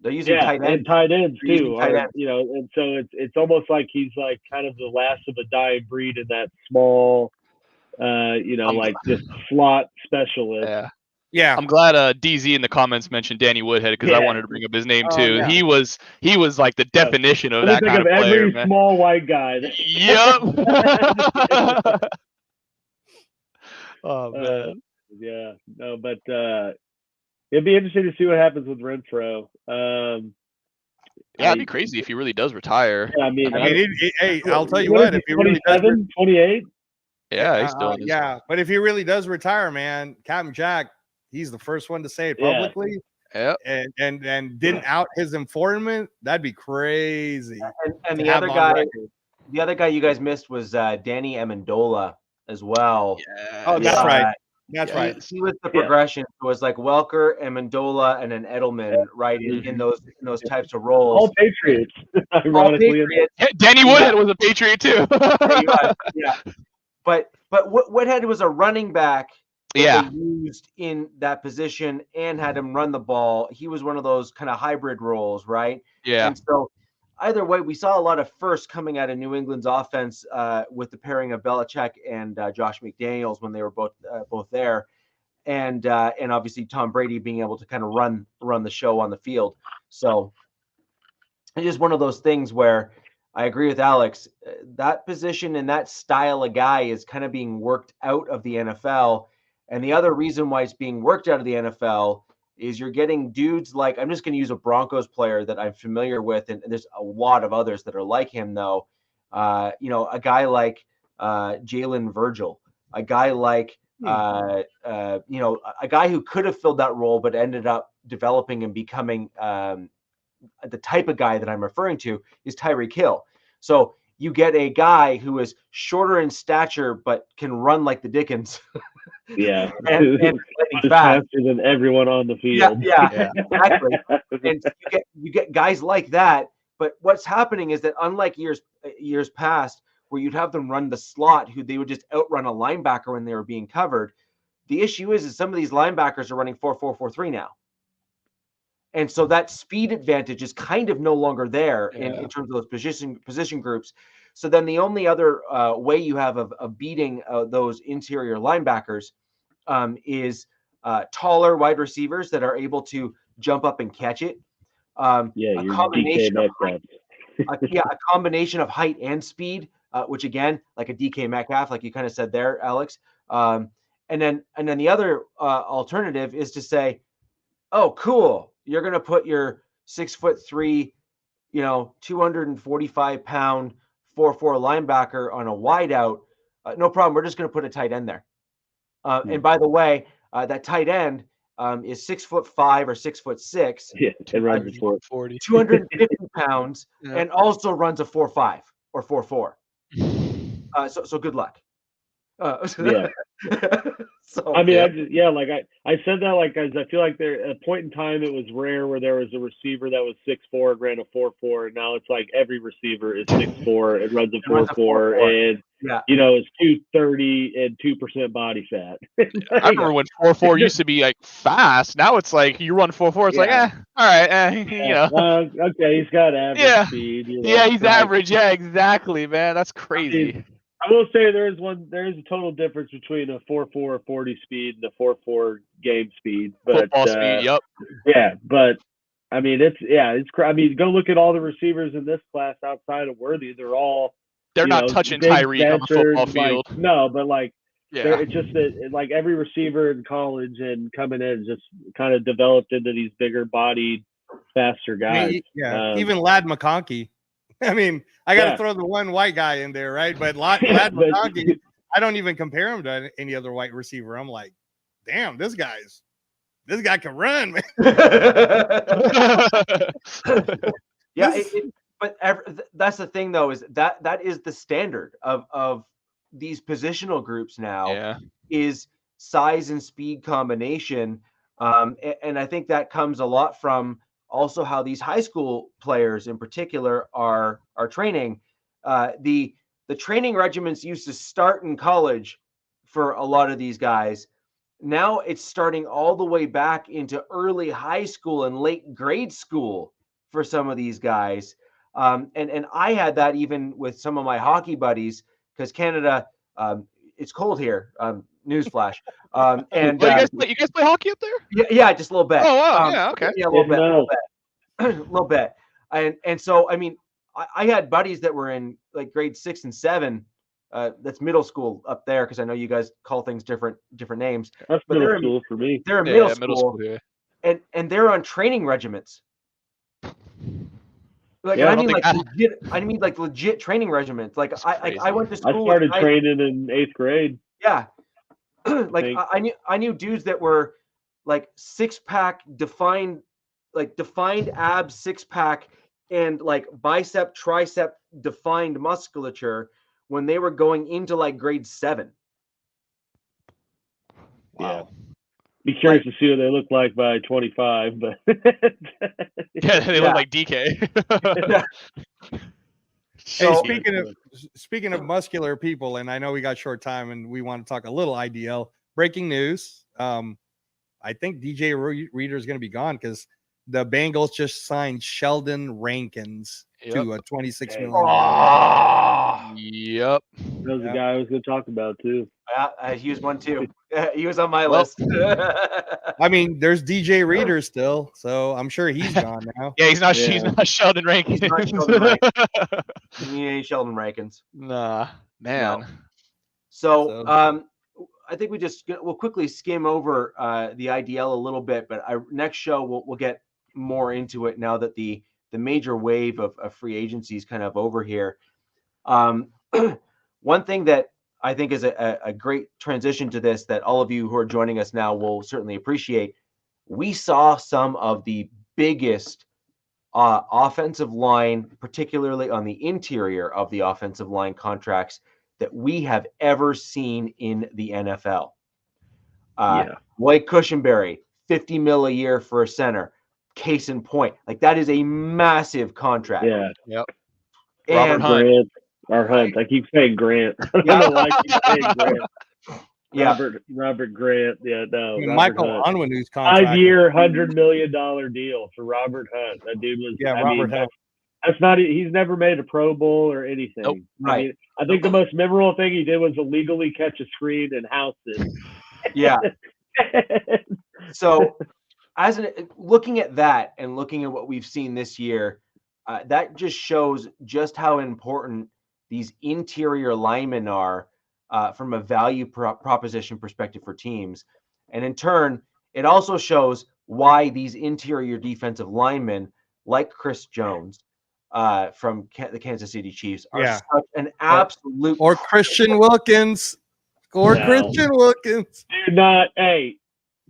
They're using tight ends. And tight ends too. And so it's almost like he's like kind of the last of a dying breed in that small, like just slot specialist. Yeah. I'm glad DZ in the comments mentioned Danny Woodhead, because I wanted to bring up his name too. Yeah. He was like the definition of that kind of player. Every small white guy. Yep. Oh man. Yeah. No, but it'd be interesting to see what happens with Renfrow. It'd be crazy if he really does retire. Yeah, I mean, hey, I'll tell you what, if he really does 28. Yeah, he's still. But if he really does retire, man, Captain Jack, he's the first one to say it publicly. Yeah. And didn't out his informant. That'd be crazy. And the other guy you guys missed was Danny Amendola as well. Yeah. Oh, that's right. That's right. He was the progression. It was like Welker, Amendola, and then Edelman, right, in those types of roles. All Patriots, ironically. Danny Woodhead was a Patriot too. Yeah. But Woodhead was a running back. They used in that position and had him run the ball. He was one of those kind of hybrid roles, right? Yeah. And so either way, we saw a lot of firsts coming out of New England's offense with the pairing of Belichick and Josh McDaniels when they were both there, and obviously Tom Brady being able to kind of run the show on the field. So it's just one of those things where I agree with Alex. That position and that style of guy is kind of being worked out of the NFL. And the other reason why it's being worked out of the NFL is you're getting dudes like, I'm just going to use a Broncos player that I'm familiar with, and there's a lot of others that are like him, though. A guy like Jalen Virgil, a guy like, a guy who could have filled that role but ended up developing and becoming the type of guy that I'm referring to is Tyreek Hill. So you get a guy who is shorter in stature but can run like the Dickens. Yeah, and is faster than everyone on the field. Yeah, exactly. And you get guys like that. But what's happening is that unlike years past, where you'd have them run the slot, who they would just outrun a linebacker when they were being covered. The issue is some of these linebackers are running 4.4 now. And so that speed advantage is kind of no longer there in terms of those position groups. So then the only other way you have of beating those interior linebackers is taller wide receivers that are able to jump up and catch it. A combination of height, a combination of height and speed, which again, like a DK Metcalf, like you kind of said there, Alex. And then the other alternative is to say, oh, cool, you're going to put your 6'3", 245-pound 4.4 linebacker on a wideout. No problem. We're just going to put a tight end there. And by the way, that tight end is 6'5" or 6'6". Yeah, and runs 40, 250 pounds, and also runs a 4.5 or 4.4. So good luck. Yeah. So I mean, I said that like as I feel like there at a point in time it was rare where there was a receiver that was 6'4" and ran a 4.4, and now it's like every receiver is 6'4" and runs a 4.4 and is 230 and 2% body fat. I remember when 4.4 used to be like fast. Now it's like you run 4.4, it's like all right, okay, he's got average speed. He's average. Yeah, exactly, man. That's crazy. I will say there is a total difference between a 4.4 40 speed and a 4.4 game speed. But football speed, yep. Yeah, but I mean it's I mean, go look at all the receivers in this class outside of Worthy. They're not touching Tyreek on the football field. Like, no, but like it's just that like every receiver in college and coming in just kind of developed into these bigger bodied, faster guys. Even Ladd McConkey. I mean, I got to throw the one white guy in there, right? But Ladd McConkey, I don't even compare him to any other white receiver. I'm like, damn, this guy can run, man. But that's the thing, though, is that is the standard of these positional groups now is size and speed combination, and I think that comes a lot from also how these high school players in particular are training. The training regimens used to start in college for a lot of these guys. Now it's starting all the way back into early high school and late grade school for some of these guys. And I had that even with some of my hockey buddies, because Canada, it's cold here. Newsflash. And you guys play hockey up there? Yeah, just a little bit. Oh wow, okay. Yeah, a little bit. And so I mean, I had buddies that were in like grade 6 and 7. That's middle school up there, because I know you guys call things different names. That's middle school for me. They're in middle school, and they're on training regiments. Like I mean legit training regiments. Like I went to school. I started training in 8th grade. Yeah. Like I knew dudes that were like 6-pack defined abs, 6-pack, and like bicep tricep defined musculature when they were going into like grade 7. Wow. Be curious to see what they look like by 25, but they look like DK. So, speaking of muscular people, and I know we got short time and we want to talk a little IDL. Breaking news. I think DJ Reader is going to be gone because the Bengals just signed Sheldon Rankins to a $26 million. Yep. That was the guy I was going to talk about too. He was one too. He was on my list. I mean, there's DJ Reader still, so I'm sure he's gone now. Yeah, he's not Sheldon Rankins. He's not Sheldon Rankins. He ain't Sheldon Rankins. Nah, man. No. So I think we'll quickly skim over the IDL a little bit, but next show we'll get more into it now that the major wave of free agency is kind of over here. One thing that I think is a great transition to this that all of you who are joining us now will certainly appreciate. We saw some of the biggest offensive line, particularly on the interior of the offensive line contracts that we have ever seen in the NFL. Blake Cushenberry, $50 million a year for a center. Case in point, like that is a massive contract. Yeah. Yep. And Robert Hunt. Hunt. I keep saying Grant. I don't know why I keep saying Grant. Yeah. Robert Grant. Yeah, no. And Robert Michael Hunt. Onwenu's contract. 5-year, $100 million deal for Robert Hunt. That dude was. Yeah, Robert Hunt. That's not. He's never made a Pro Bowl or anything. Nope. Right. I mean, I think the most memorable thing he did was illegally catch a screen and house it. Yeah. So, looking at that and looking at what we've seen this year, that just shows just how important these interior linemen are from a value proposition perspective for teams. And in turn, it also shows why these interior defensive linemen, like Chris Jones from the Kansas City Chiefs, are such an absolute... Or Christian Wilkins. Christian Wilkins.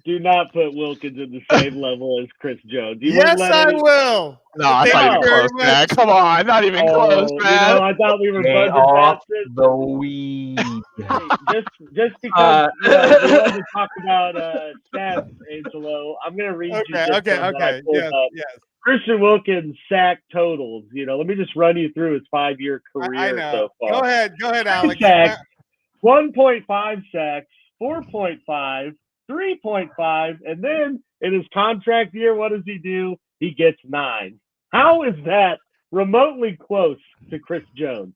Do not put Wilkins in the same level as Chris Jones. Yes, I will. No, it's not even close, man. Come on, not even close, man. I thought we were Get buzzing off past it. the weed. Just because we wanted to talk about stats, Angelo, I'm going to read you this one that I pulled up. Yes. Christian Wilkins sack totals. Let me just run you through his 5-year career I know. so far. Go ahead, Alex. Sacks, 1.5 sacks, 4.5. 3.5, and then in his contract year, what does he do? He gets 9. How is that remotely close to Chris Jones?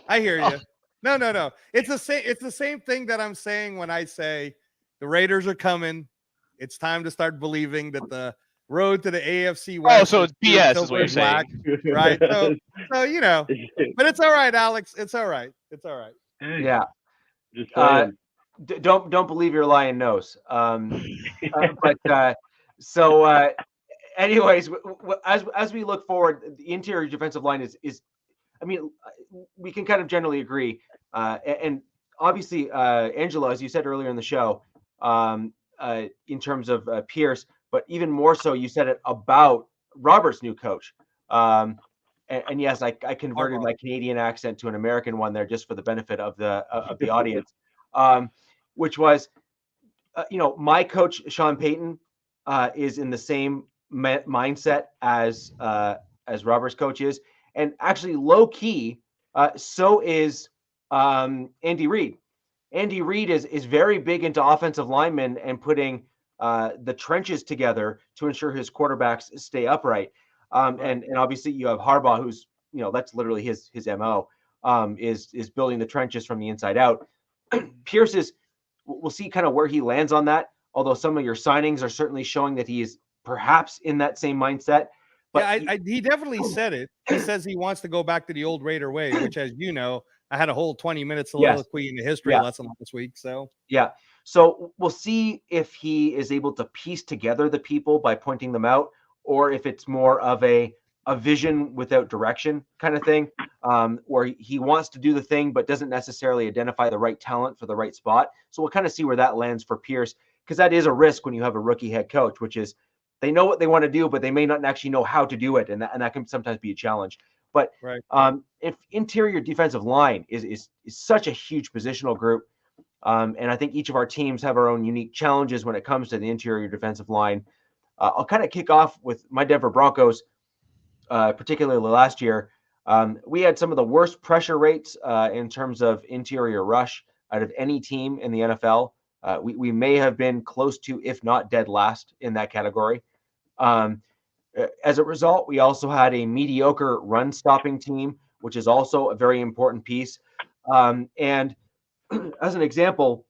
I hear you. No. It's the same thing that I'm saying when I say the Raiders are coming. It's time to start believing that the road to the AFC West. Oh, so it's BS is what you're saying, right? So but it's all right, Alex. It's all right. Yeah. Just saying. Don't believe your lying nose. Anyways, as we look forward, the interior defensive line is I mean, we can kind of generally agree. And obviously, Angelo, as you said earlier in the show, in terms of Pierce, but even more so, you said it about Robert's new coach. And yes, I converted my Canadian accent to an American one there just for the benefit of the audience. Which was, my coach, Sean Payton, is in the same mindset as Robert's coach is. And actually, low key, so is Andy Reid. Andy Reid is very big into offensive linemen and putting the trenches together to ensure his quarterbacks stay upright. And obviously, you have Harbaugh, who's, that's literally his MO, is building the trenches from the inside out. Pierce is... We'll see kind of where he lands on that, although some of your signings are certainly showing that he is perhaps in that same mindset. But he definitely said it. He says he wants to go back to the old Raider way, which, as you know, I had a whole 20 minutes soliloquy in the history lesson this week. So we'll see if he is able to piece together the people by pointing them out, or if it's more of a vision without direction kind of thing, where he wants to do the thing but doesn't necessarily identify the right talent for the right spot. So we'll kind of see where that lands for Pierce, because that is a risk when you have a rookie head coach, which is they know what they want to do, but they may not actually know how to do it, and that can sometimes be a challenge. But if interior defensive line is such a huge positional group, and I think each of our teams have our own unique challenges when it comes to the interior defensive line. I'll kind of kick off with my Denver Broncos. Particularly last year, we had some of the worst pressure rates in terms of interior rush out of any team in the NFL. We may have been close to, if not dead last in that category. As a result, we also had a mediocre run stopping team, which is also a very important piece. And as an example,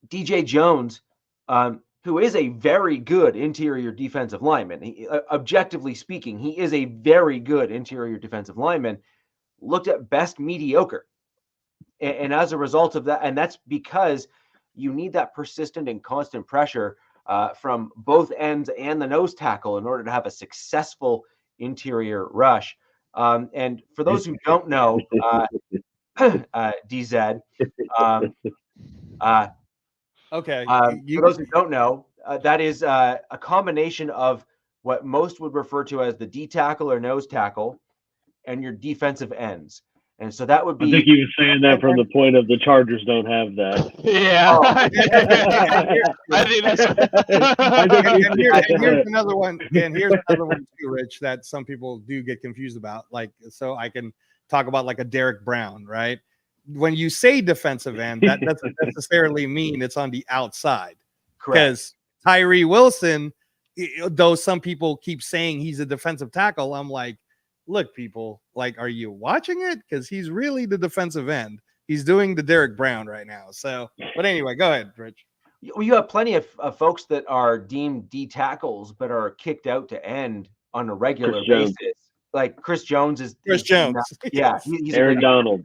DJ Jones, who is a very good interior defensive lineman. Objectively speaking, he is a very good interior defensive lineman, looked at best mediocre. And as a result of that, and that's because you need that persistent and constant pressure from both ends and the nose tackle in order to have a successful interior rush. And for those who don't know, DZ, okay. For those who don't know, that is a combination of what most would refer to as the D tackle or nose tackle, and your defensive ends. And so that would be. I think he was saying that from the point of the Chargers don't have that. Yeah. Oh. I think that's. And here's another one. And here's another one too, Rich, that some people do get confused about. Like, so I can talk about like a Derek Brown, right? When you say defensive end, that doesn't necessarily mean it's on the outside. Because Tyree Wilson, though some people keep saying he's a defensive tackle, I'm like, look, people, like, are you watching it? Because he's really the defensive end. He's doing the Derek Brown right now. So, but anyway, go ahead, Rich. You have plenty of folks that are deemed D tackles, but are kicked out to end on a regular basis. Like Chris Jones is. Chris Jones. Yeah. He's Aaron Donald.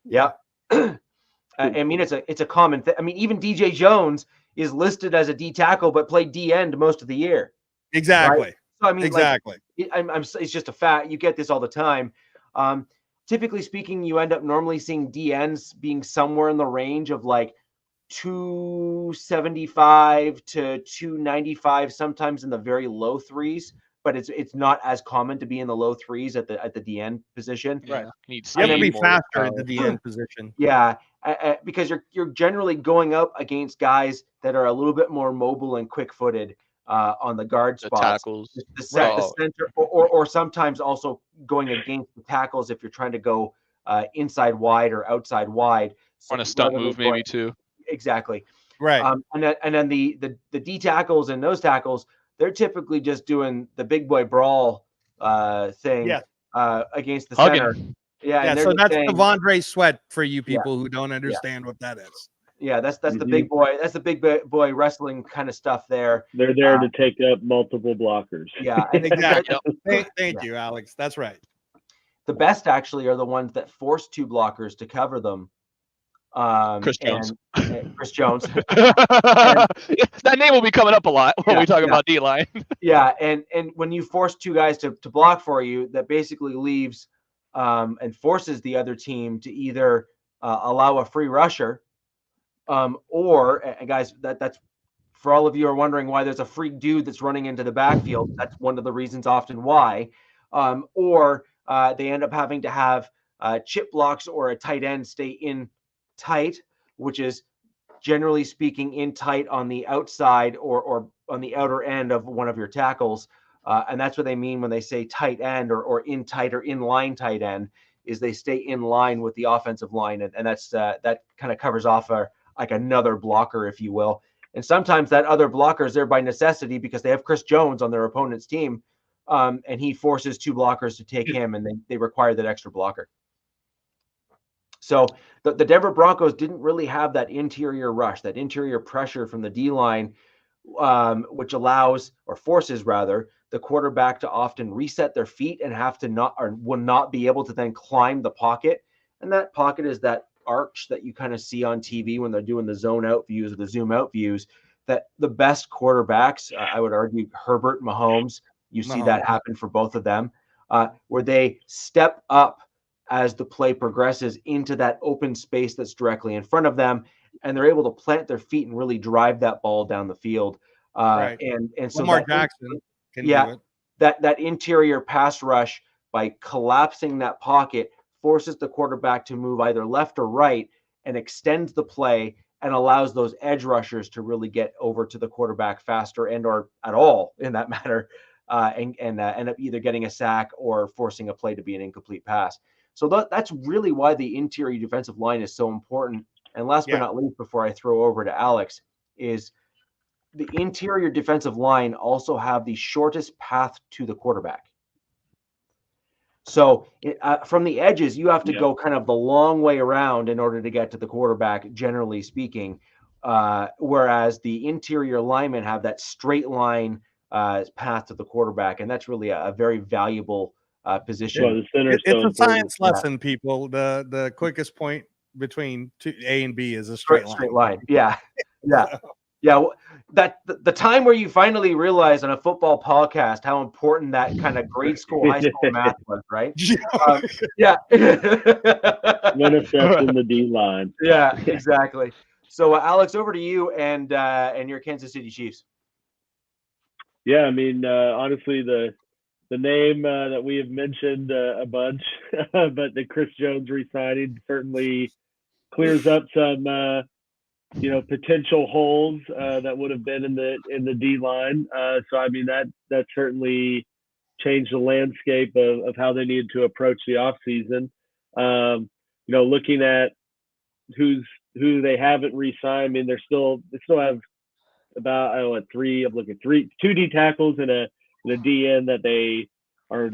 Yeah. I mean, it's a common thing. I mean, even DJ Jones is listed as a D tackle, but played D end most of the year. Exactly. Right? So, I mean, exactly. It's just a fact. You get this all the time. Typically speaking, you end up normally seeing D ends being somewhere in the range of like 275 to 295, sometimes in the very low threes. But it's not as common to be in the low threes at the D end position. Right. You have to be faster at the D end position. Yeah, because you're generally going up against guys that are a little bit more mobile and quick-footed on the guard spots. Tackles, the center, or sometimes also going against the tackles if you're trying to go inside wide or outside wide. On a stunt move, maybe too. Exactly. Right. And then the D tackles and nose tackles, they're typically just doing the big boy brawl thing against the center. Yeah, so that's Devondre Sweat for you people who don't understand what that is. Yeah, that's the big boy. That's the big boy wrestling kind of stuff there. They're there to take up multiple blockers. Yeah, exactly. Thank you, Alex. That's right. The best actually are the ones that force two blockers to cover them. Chris Jones. Chris Jones. That name will be coming up a lot when we talk about D-line. Yeah, and when you force two guys to block for you, that basically leaves and forces the other team to either allow a free rusher, or guys, that's for all of you who are wondering why there's a freak dude that's running into the backfield. That's one of the reasons often why. Or they end up having to have chip blocks or a tight end stay in tight, which is generally speaking in tight on the outside or on the outer end of one of your tackles. And that's what they mean when they say tight end or in tight or in line tight end, is they stay in line with the offensive line. And that's that kind of covers off like another blocker, if you will. And sometimes that other blocker is there by necessity because they have Chris Jones on their opponent's team. And he forces two blockers to take him, and they require that extra blocker. So the Denver Broncos didn't really have that interior rush, that interior pressure from the D-line, which allows or forces rather the quarterback to often reset their feet and have to will not be able to then climb the pocket. And that pocket is that arch that you kind of see on TV when they're doing the zone out views or the zoom out views, that the best quarterbacks, I would argue Herbert, Mahomes, you see that happen for both of them, where they step up as the play progresses into that open space that's directly in front of them, and they're able to plant their feet and really drive that ball down the field. Right. And so Lamar Jackson can do it. That interior pass rush, by collapsing that pocket, forces the quarterback to move either left or right and extends the play and allows those edge rushers to really get over to the quarterback faster and or at all in that matter, and end up either getting a sack or forcing a play to be an incomplete pass. So that's really why the interior defensive line is so important. And last but not least, before I throw over to Alex, is the interior defensive line also have the shortest path to the quarterback. So from the edges, you have to go kind of the long way around in order to get to the quarterback, generally speaking, whereas the interior linemen have that straight line path to the quarterback. And that's really a very valuable position. Well, it's a science lesson, people. The quickest point between A and B is a straight line. Yeah. That the time where you finally realize on a football podcast how important that kind of grade school, high school math was, right? Manifest in the D line. Yeah, exactly. So, Alex, over to you and your Kansas City Chiefs. Yeah, I mean, honestly, the name that we have mentioned a bunch, but the Chris Jones re-signing certainly clears up some potential holes that would have been in the D line. So I mean that certainly changed the landscape of how they needed to approach the offseason. Looking at who they haven't re-signed, I mean they still have about two D tackles and a DN that they are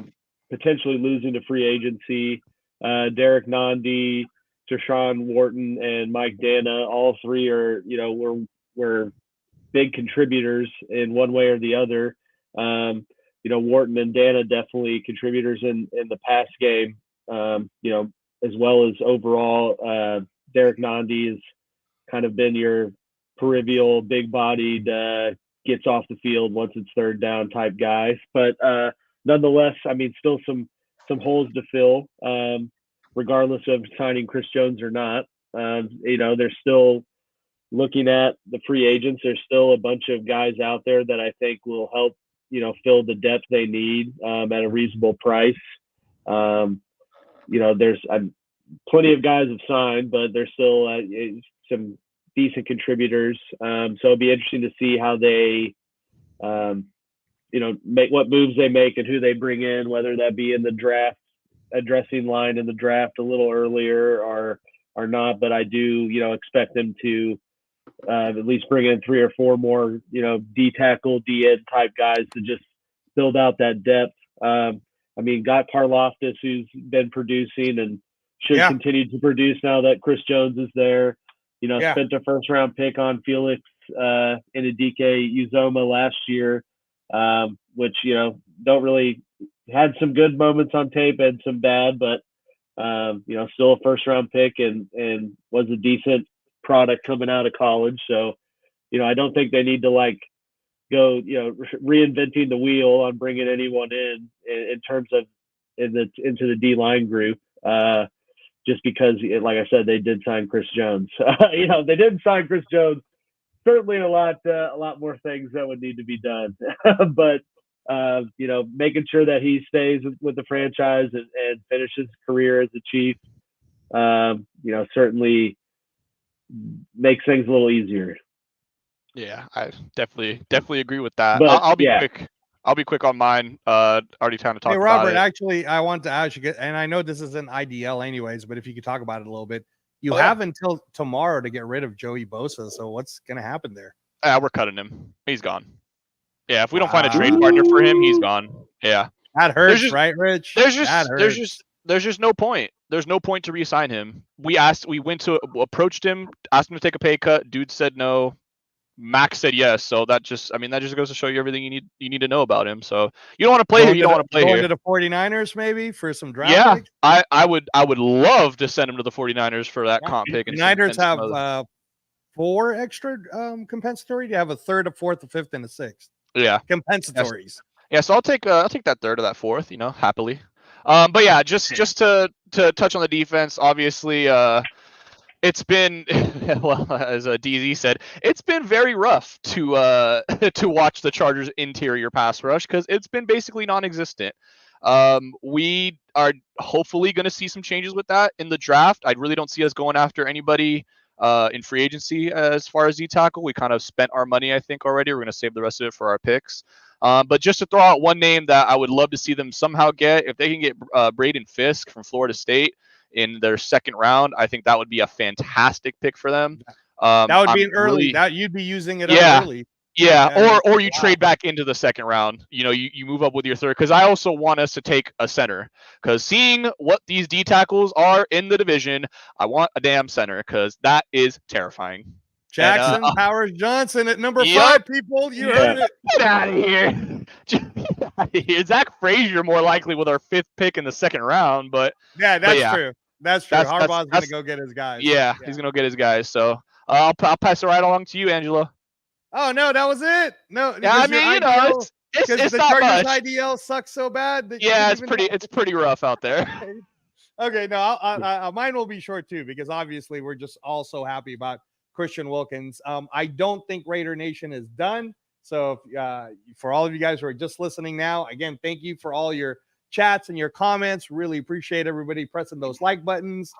potentially losing to free agency. Derek Nandi, Deshaun Wharton, and Mike Dana, all three are were big contributors in one way or the other. Wharton and Dana definitely contributors in the pass game. As well as overall, Derek Nandi has kind of been your peripheral, big-bodied, gets off the field once it's third down type guys. But nonetheless, I mean, still some holes to fill, regardless of signing Chris Jones or not. They're still looking at the free agents. There's still a bunch of guys out there that I think will help, fill the depth they need at a reasonable price. There's plenty of guys have signed, but there's still some decent contributors. So it'll be interesting to see how they, make what moves they make and who they bring in, whether that be in the draft, addressing line in the draft a little earlier or not. But I do, expect them to at least bring in 3 or 4 more, D tackle, D end type guys to just build out that depth. I mean, got Karlaftis, who's been producing and should continue to produce now that Chris Jones is there. Spent a first-round pick on Felix Inadike Uzoma last year, which, don't really had some good moments on tape and some bad, but, still a first-round pick and was a decent product coming out of college. So, I don't think they need to, go, reinventing the wheel on bringing anyone in terms of into the D-line group. Just because, like I said, they did sign Chris Jones. They didn't sign Chris Jones. Certainly a lot more things that would need to be done. But, making sure that he stays with the franchise and finishes his career as a Chief, certainly makes things a little easier. Yeah, I definitely agree with that. But, I'll be quick. I'll be quick on mine. Already time to talk Hey, Robert, about it. actually, I want to ask you, and I know this is an IDL anyways, but if you could talk about it a little bit. You have until tomorrow to get rid of Joey Bosa, so what's going to happen there? We're cutting him. He's gone. Yeah, if we don't find a trade partner for him, he's gone. Yeah. That hurts, right, Rich? There's just no point. There's no point to re-sign him. We approached him, asked him to take a pay cut. Dude said no. Max said yes, so that just goes to show you everything you need to know about him. So you don't want to play here, you don't want to play here. Going to the 49ers maybe for some draft picks? I would love to send him to the 49ers for that comp pick. The Niners have 4 extra compensatory. You have a third, a fourth, a fifth, and a sixth. Yeah, compensatories. Yeah, so I'll take that third or that fourth, happily. But yeah, just to touch on the defense, obviously. It's been, well, as DZ said, it's been very rough to watch the Chargers' interior pass rush because it's been basically non-existent. We are hopefully going to see some changes with that in the draft. I really don't see us going after anybody in free agency as far as D-tackle. We kind of spent our money, I think, already. We're going to save the rest of it for our picks. But just to throw out one name that I would love to see them somehow get, if they can get Braden Fisk from Florida State in their second round, I think that would be a fantastic pick for them. That would be an early. That you'd be using it early. Yeah, or you trade back into the second round. You move up with your third, because I also want us to take a center. Because seeing what these D tackles are in the division, I want a damn center, because that is terrifying. Jackson Powers Johnson at number 5. People, you heard it. Get out of here. Zach Frazier more likely with our 5th pick in the second round, but that's true. That's true. Harbaugh's going to go get his guys. Yeah, he's going to get his guys. So I'll pass it right along to you, Angelo. Oh, no, that was it. No, I mean, it's the not Chargers much. IDL sucks so bad. That it's pretty rough out there. Okay, no, mine will be short too, because obviously we're just all so happy about Christian Wilkins. I don't think Raider Nation is done. So for all of you guys who are just listening now, again, thank you for all your chats and your comments. Really appreciate everybody pressing those like buttons,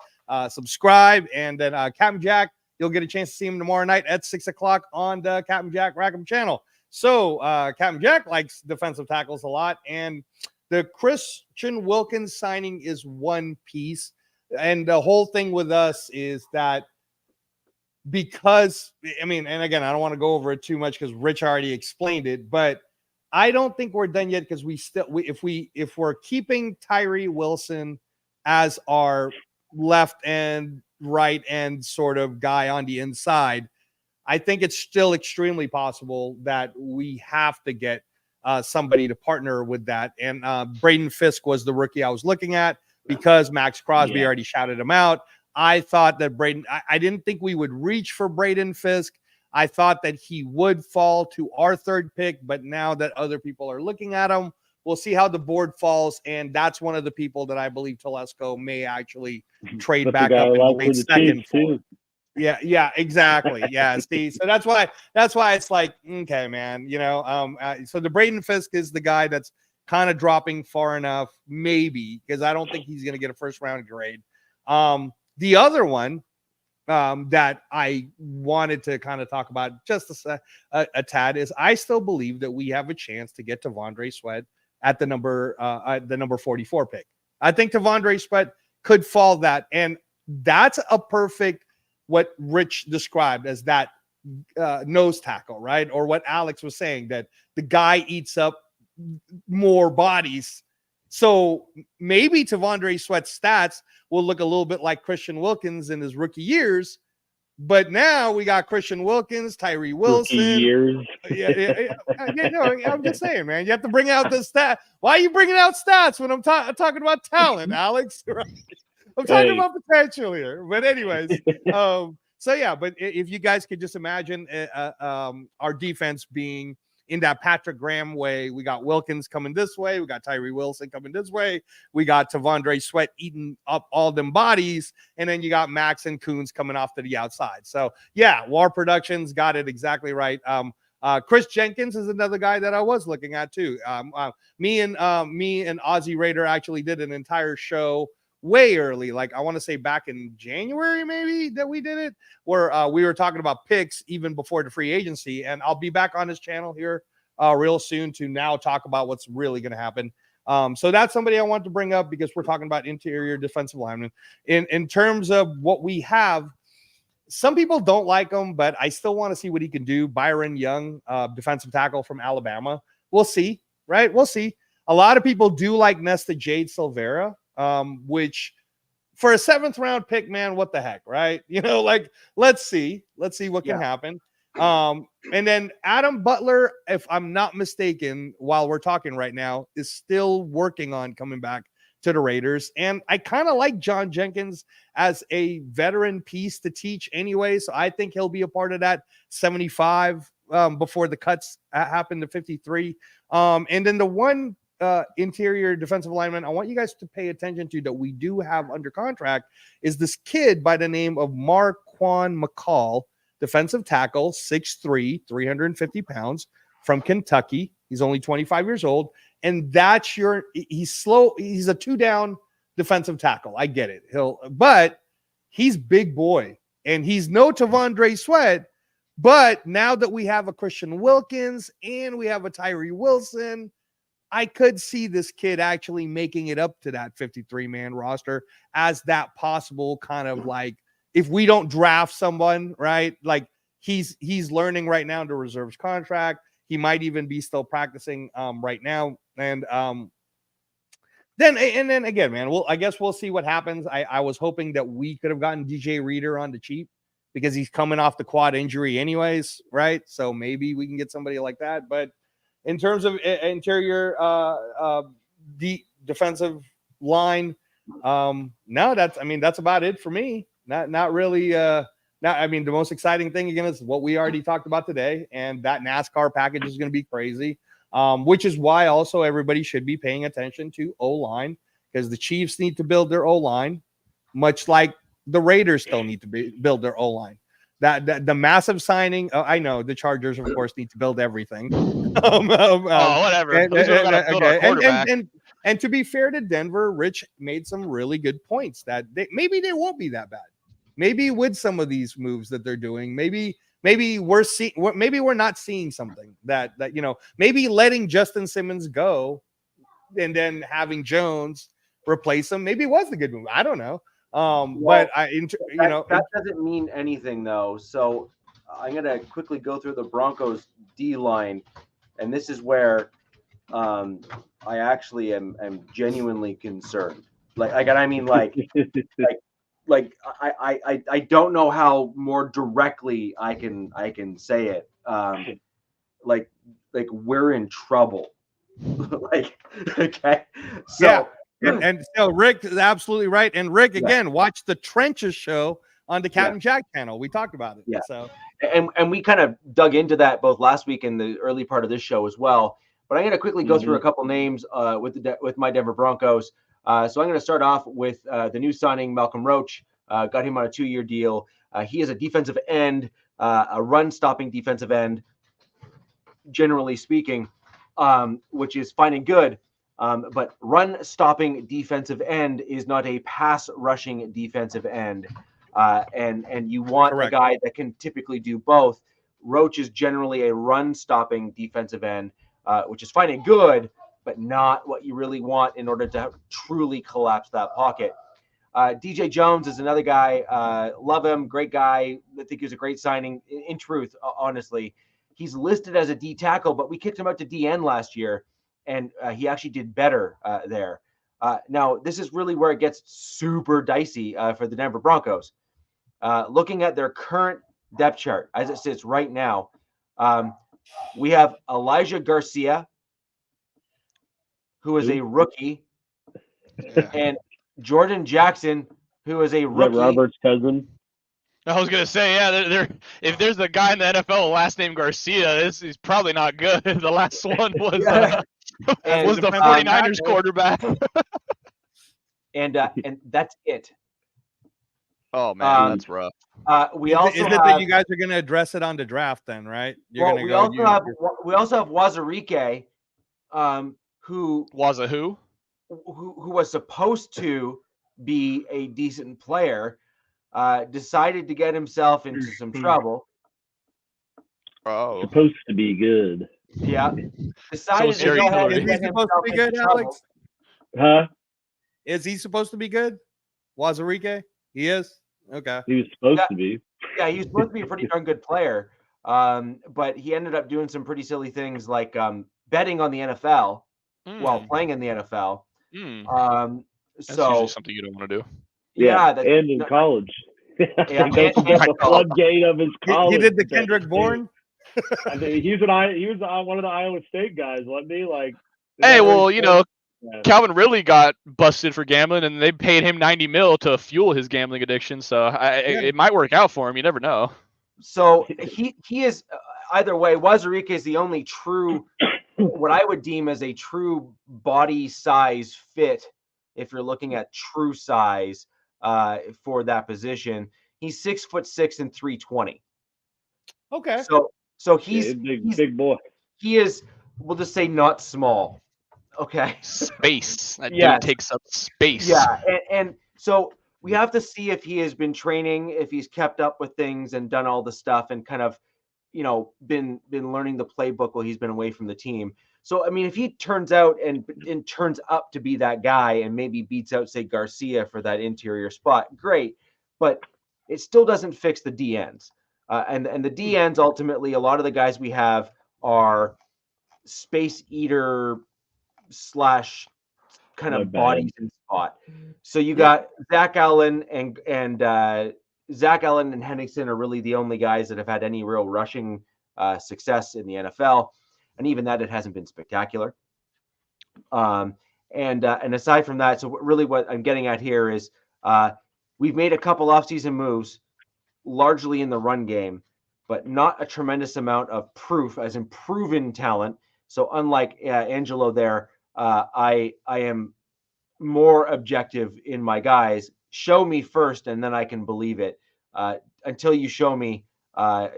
subscribe, and then Captain Jack, you'll get a chance to see him tomorrow night at 6 o'clock on the Captain Jack Rackham channel. So Captain Jack likes defensive tackles a lot, and the Christian Wilkins signing is one piece. And the whole thing with us is that because, I mean, and again, I don't want to go over it too much because Rich already explained it, but I don't think we're done yet because if we're keeping Tyree Wilson as our left and right end sort of guy on the inside, I think it's still extremely possible that we have to get somebody to partner with that. And Braden Fisk was the rookie I was looking at because Max Crosby already shouted him out. I thought that I didn't think we would reach for Braden Fisk. I thought that he would fall to our third pick, but now that other people are looking at him, we'll see how the board falls. And that's one of the people that I believe Telesco may actually trade back up in the late second for. Yeah, exactly. Yeah, Steve. So that's why it's like, okay, man, so the Braden Fisk is the guy that's kind of dropping far enough, maybe, because I don't think he's going to get a first round grade. The other one that I wanted to kind of talk about just a tad is I still believe that we have a chance to get Tavondre Sweat at the number 44 pick. I think Tavondre Sweat could fall that, and that's a perfect what Rich described as that nose tackle, right? Or what Alex was saying, that the guy eats up more bodies. So maybe Tavondre Sweat's stats will look a little bit like Christian Wilkins in his rookie years, but now we got Christian Wilkins, Tyree Wilson. I'm just saying, man, you have to bring out the stat. Why are you bringing out stats when I'm talking about talent, Alex? Right? I'm talking about potential here. But anyways, so yeah, but if you guys could just imagine our defense being in that Patrick Graham way, we got Wilkins coming this way, we got Tyree Wilson coming this way, we got Tavondre Sweat eating up all them bodies, and then you got Max and Coons coming off to the outside. So yeah, War Productions got it exactly right. Chris Jenkins is another guy that I was looking at too. Me and Aussie Raider actually did an entire show way early, like I want to say back in January maybe, that we did it, where we were talking about picks even before the free agency, and I'll be back on his channel here real soon to now talk about what's really going to happen. So that's somebody I want to bring up because we're talking about interior defensive linemen. In terms of what we have, some people don't like him, but I still want to see what he can do. Byron Young, defensive tackle from Alabama. We'll see, right? We'll see. A lot of people do like Nesta Jade Silvera, which for a 7th round pick, man, what the heck, right? Like, let's see what can happen. And then Adam Butler, if I'm not mistaken, while we're talking right now, is still working on coming back to the Raiders. And I kind of like John Jenkins as a veteran piece to teach anyway. So I think he'll be a part of that 75 before the cuts happen to 53. And then the one interior defensive lineman I want you guys to pay attention to that we do have under contract is this kid by the name of Marquan McCall, defensive tackle, 6'3", 350 pounds, from Kentucky. He's only 25 years old. And he's slow. He's a 2-down defensive tackle. I get it. But he's big boy. And he's no Tavondre Sweat. But now that we have a Christian Wilkins and we have a Tyree Wilson, I could see this kid actually making it up to that 53-man roster as that possible kind of like, if we don't draft someone, right? Like he's learning right now to reserves contract. He might even be still practicing right now. And then again, man, I guess we'll see what happens. I was hoping that we could have gotten DJ Reader on the cheap because he's coming off the quad injury anyways, right? So maybe we can get somebody like that. But in terms of interior defensive line, no, that's about it for me. Not really. The most exciting thing again is what we already talked about today, and that NASCAR package is going to be crazy. Which is why also everybody should be paying attention to O-line, because the Chiefs need to build their O-line, much like the Raiders still need to build their O-line. that the massive signing. Oh, I know the Chargers, of course, need to build everything. Whatever. At least we don't gotta build our quarterback. And to be fair to Denver, Rich made some really good points that maybe they won't be that bad. Maybe with some of these moves that they're doing, maybe we're not seeing something that maybe letting Justin Simmons go and then having Jones replace him maybe was the good move. I don't know. But that doesn't mean anything though. So I'm gonna quickly go through the Broncos D line, and this is where I actually am genuinely concerned. I don't know how more directly I can say it. Like we're in trouble. Okay. So yeah. And so Rick is absolutely right. And Rick, again, watch the Trenches show on the Captain Jack channel. We talked about it. Yeah. So and we kind of dug into that both last week and the early part of this show as well. But I'm going to quickly go through a couple names with my Denver Broncos. So I'm going to start off with the new signing, Malcolm Roach. Got him on a 2-year deal. He is a defensive end, a run-stopping defensive end, generally speaking, which is fine and good. But run-stopping defensive end is not a pass-rushing defensive end. And you want a guy that can typically do both. Roach is generally a run-stopping defensive end, which is fine and good, but not what you really want in order to truly collapse that pocket. DJ Jones is another guy. Love him. Great guy. I think he was a great signing. In truth, honestly, he's listed as a D tackle, but we kicked him out to DN last year, and he actually did better there. Now, this is really where it gets super dicey for the Denver Broncos. Looking at their current depth chart as it sits right now, we have Elijah Garcia, who is a rookie, and Jordan Jackson, who is a rookie. Robert's cousin. I was gonna say, if there's a guy in the NFL last name Garcia, this is probably not good. The last one was the 49ers quarterback. and that's it. Oh man, that's rough. We also is it that you guys are going to address it on the draft then, right? We also have Wazarike, who was supposed to be a decent player, decided to get himself into some trouble. Oh, supposed to be good. Yeah, decided to go ahead and get himself supposed to be good, Alex? Huh? Is he supposed to be good? Wazarike? He is. Okay. He was supposed to be. Yeah, he was supposed to be a pretty darn good player. But he ended up doing some pretty silly things like betting on the NFL while playing in the NFL. That's usually something you don't want to do. Yeah, and in college. Yeah, the floodgate of his college. He did the Kendrick Bourne. I think he was one of the Iowa State guys, wasn't he? Calvin Ridley got busted for gambling, and they paid him $90 million to fuel his gambling addiction. So it might work out for him. You never know. So he is either way. Wazarike is the only true, what I would deem as a true body size fit. If you're looking at true size for that position, he's 6'6" and 320. Okay. So he's big boy. He is. We'll just say not small. Okay. Space. That dude takes up space. Yeah, and so we have to see if he has been training, if he's kept up with things and done all the stuff and kind of, been learning the playbook while he's been away from the team. So, I mean, if he turns out and turns up to be that guy and maybe beats out, say, Garcia for that interior spot, great. But it still doesn't fix the DNs. And the DNs, ultimately, a lot of the guys we have are space eater / kind of bodies in spot. So you got Zach Allen and Henningsen are really the only guys that have had any real rushing success in the NFL, and even that it hasn't been spectacular. And aside from that, so really what I'm getting at here is we've made a couple offseason moves, largely in the run game, but not a tremendous amount of proof as in proven talent. So unlike Angelo there, I am more objective in my guys. Show me first, and then I can believe it. Until you show me,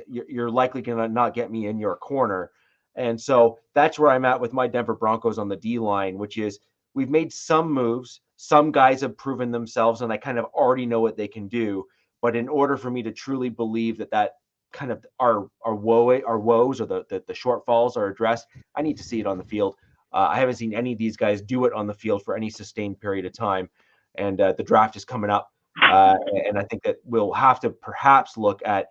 you're likely going to not get me in your corner. And so that's where I'm at with my Denver Broncos on the D line, which is we've made some moves. Some guys have proven themselves, and I kind of already know what they can do. But in order for me to truly believe that kind of our woes or the shortfalls are addressed, I need to see it on the field. I haven't seen any of these guys do it on the field for any sustained period of time. And the draft is coming up. And I think that we'll have to perhaps look at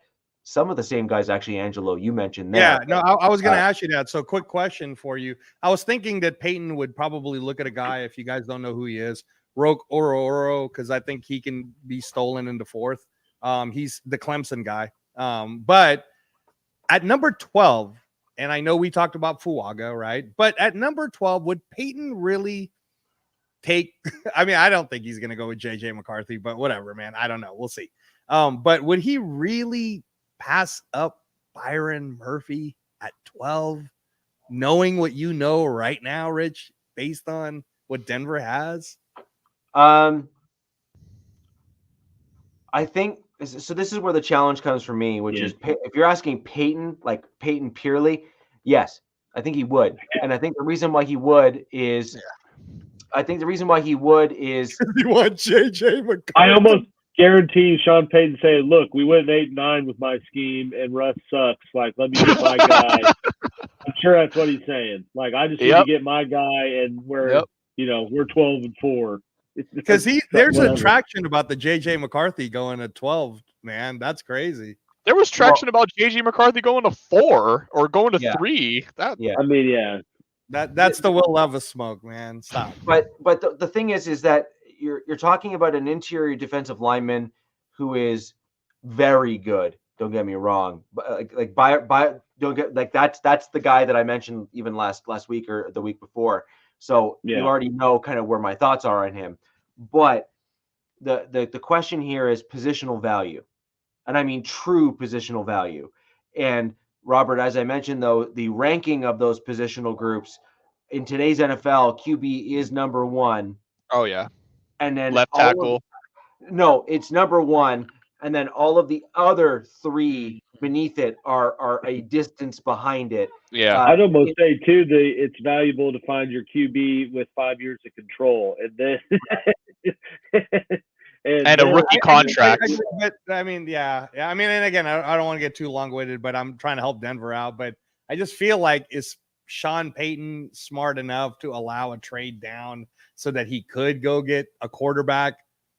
some of the same guys, actually, Angelo, you mentioned there. Yeah, no, I was going to ask you that. So quick question for you. I was thinking that Peyton would probably look at a guy, if you guys don't know who he is, Roque Oro, because I think he can be stolen into fourth. He's the Clemson guy. But at number 12, and I know we talked about Fuaga, right? But at number 12, would Peyton really take – I mean, I don't think he's going to go with J.J. McCarthy, but whatever, man. I don't know. We'll see. But would he really – pass up Byron Murphy at 12, knowing what you know right now, Rich, based on what Denver has? I think so. This is where the challenge comes for me, which is if you're asking Peyton, like Peyton purely, yes, I think he would. And I think the reason why he would is, you want J.J. McCarthy. I almost guarantee Sean Payton saying, "Look, we went 8-9 with my scheme, and Russ sucks. Like, let me get my guy." I'm sure that's what he's saying. Like, I just need to get my guy, and we're 12-4. Because there's a traction about the J.J. McCarthy going to 12. Man, that's crazy. There was traction about J.J. McCarthy going to 4 or going to 3. I mean, that's the Will Levis smoke, man. Stop. But the thing is that you're talking about an interior defensive lineman who is very good. Don't get me wrong. But that's the guy that I mentioned even last week or the week before. So you already know kind of where my thoughts are on him. But the question here is positional value. And I mean true positional value. And Robert, as I mentioned, though, the ranking of those positional groups in today's NFL, QB is number 1. Oh, yeah. And then left tackle. It's number 1. And then all of the other 3 beneath it are a distance behind it. Yeah. I'd almost say, too, it's valuable to find your QB with 5 years of control. And then and a rookie contract. But I mean, yeah. I mean, and again, I don't want to get too long-winded, but I'm trying to help Denver out. But I just feel like is Sean Payton smart enough to allow a trade down so that he could go get a quarterback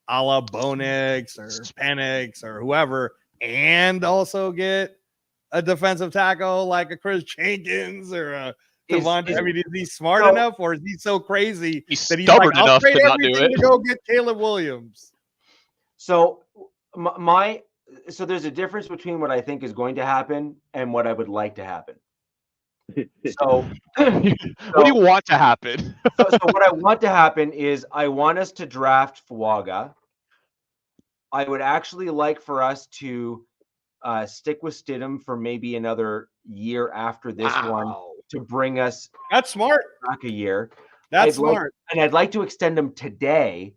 a la Bonix or Penix or whoever, and also get a defensive tackle like a Chris Jenkins or a Devontae? I mean, is he smart enough, or is he so crazy that he's stubborn enough to not do it? To go get Caleb Williams. So so there's a difference between what I think is going to happen and what I would like to happen. So what do you want to happen? so what I want to happen is I want us to draft Fuaga. I would actually like for us to stick with Stidham for maybe another year after this one to bring us that's smart back a year. That's smart. And I'd like to extend him today,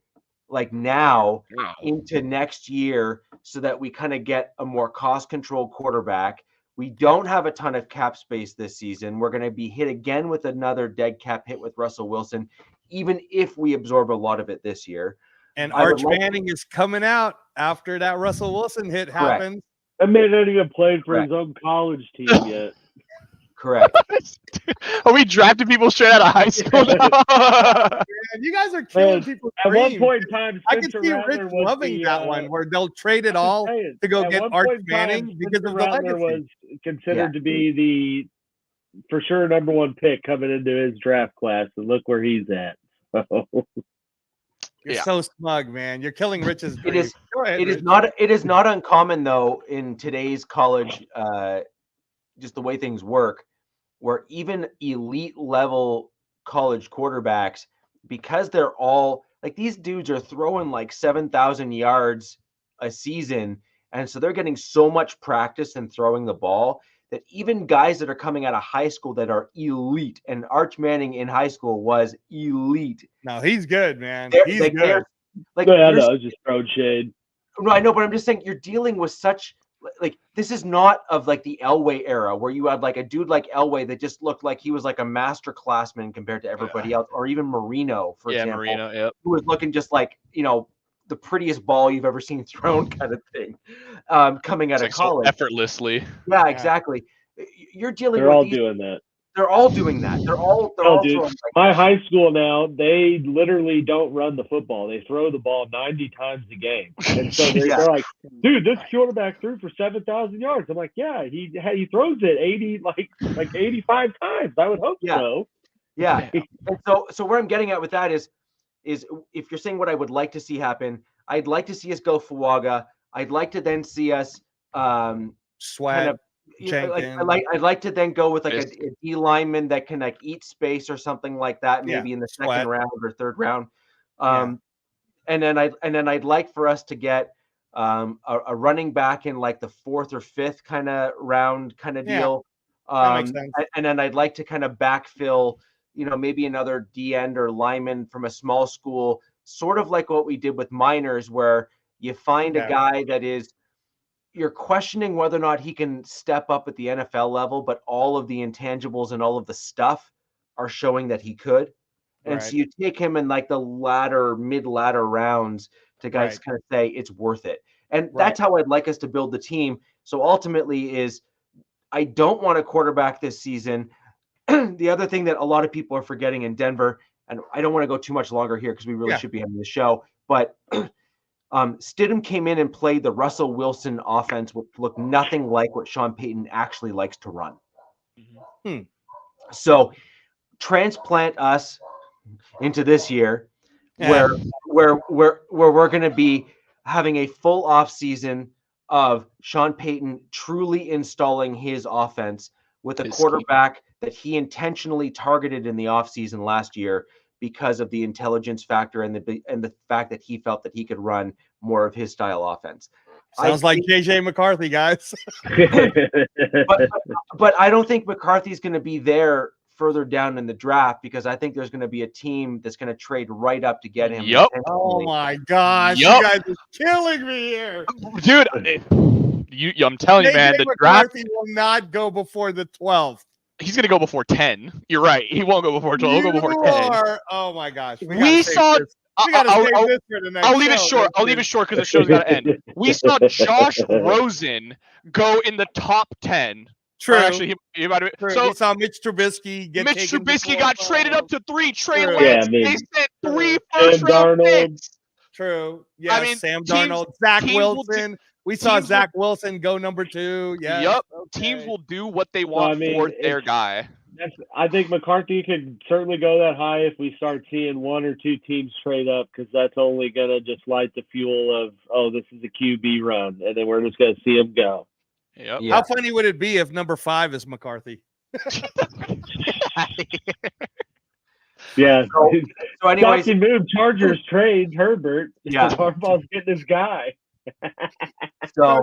like now, into next year, so that we kind of get a more cost-controlled quarterback. We don't have a ton of cap space this season. We're going to be hit again with another dead cap hit with Russell Wilson, even if we absorb a lot lot of it this year. And Arch Manning is coming out after that Russell Wilson hit happened. That man hasn't even played for his own college team yet. Correct. Are we drafting people straight out of high school now? Man, you guys are killing people's At dreams. one point in time, I can see Rich loving that one where they'll trade it all to go get Arch Manning because of the legacy. Was considered to be the for sure number 1 pick coming into his draft class, and look where he's at. You're so smug, man. You're killing Rich's dreams. It is not uncommon though in today's college, just the way things work, where even elite level college quarterbacks, because they're all like these dudes are throwing like 7,000 yards a season, and so they're getting so much practice in throwing the ball that even guys that are coming out of high school that are elite, and Arch Manning in high school was elite. No, he's good, man. He's good. I know, I was just throwing shade. No, I know, but I'm just saying you're dealing with such like this is not of like the Elway era where you had like a dude like Elway that just looked like he was like a master classman compared to everybody else, or even Marino, for example, Marino, yep. who was looking just like, the prettiest ball you've ever seen thrown kind of thing, coming out of college. So effortlessly. Yeah, exactly. You're dealing They're with all these. doing that. They're all doing that. They're all dude, throwing like my that. high school now, they literally don't run the football. They throw the ball 90 times a game. And so they're like, dude, this quarterback threw for 7,000 yards. I'm like, yeah, he throws it 85 times. I would hope so. Yeah. And so where I'm getting at with that is if you're saying what I would like to see happen, I'd like to see us go Fuaga. I'd like to then see us Sweat. I'd like to then go with like a D lineman that can like eat space or something like that, maybe in the second round or third round. And then I'd like for us to get a running back in like the fourth or fifth kind of round kind of deal. That makes sense. And then I'd like to kind of backfill, maybe another D end or lineman from a small school, sort of like what we did with Miners, where you find a guy that you're questioning whether or not he can step up at the NFL level, but all of the intangibles and all of the stuff are showing that he could. And so you take him in like the mid-ladder rounds to guys kind of say it's worth it. And that's how I'd like us to build the team. So ultimately I don't want a quarterback this season. The other thing that a lot of people are forgetting in Denver, and I don't want to go too much longer here because we really should be having the show, but Stidham came in and played the Russell Wilson offense, which looked nothing like what Sean Payton actually likes to run. So transplant us into this year where we're going to be having a full off season of Sean Payton truly installing his offense with a quarterback that he intentionally targeted in the offseason last year because of the intelligence factor and the fact that he felt that he could run more of his style offense. Sounds like JJ McCarthy, guys. but I don't think McCarthy's going to be there further down in the draft because I think there's going to be a team that's going to trade right up to get him. Yep. Oh my gosh, you guys are killing me here, dude. I'm telling you, man, the McCarthy will not go before the 12th. He's going to go before 10. You're right. He won't go before 12. He'll go before 10. Oh my gosh. We saw. I'll leave it short. I'll leave it short because the show's got to end. We saw Josh Rosen go in the top 10. True. Actually, he might have been. So we saw Mitch Trubisky get Mitch Trubisky got traded up to 3. Trey True. Lance. They sent 3 first-round picks. True. Yeah. I mean, Sam Darnold, Zach Wilson. We saw Zach Wilson go number 2. Yeah. Yep. Okay. Teams will do what they want for their guy. I think McCarthy could certainly go that high if we start seeing 1 or 2 teams trade up, because that's only going to just light the fuel of, oh, this is a QB run, and then we're just going to see him go. Yep. How funny would it be if number 5 is McCarthy? Yeah. So anyways, move Chargers trade Herbert. Yeah. Harbaugh's getting this guy. So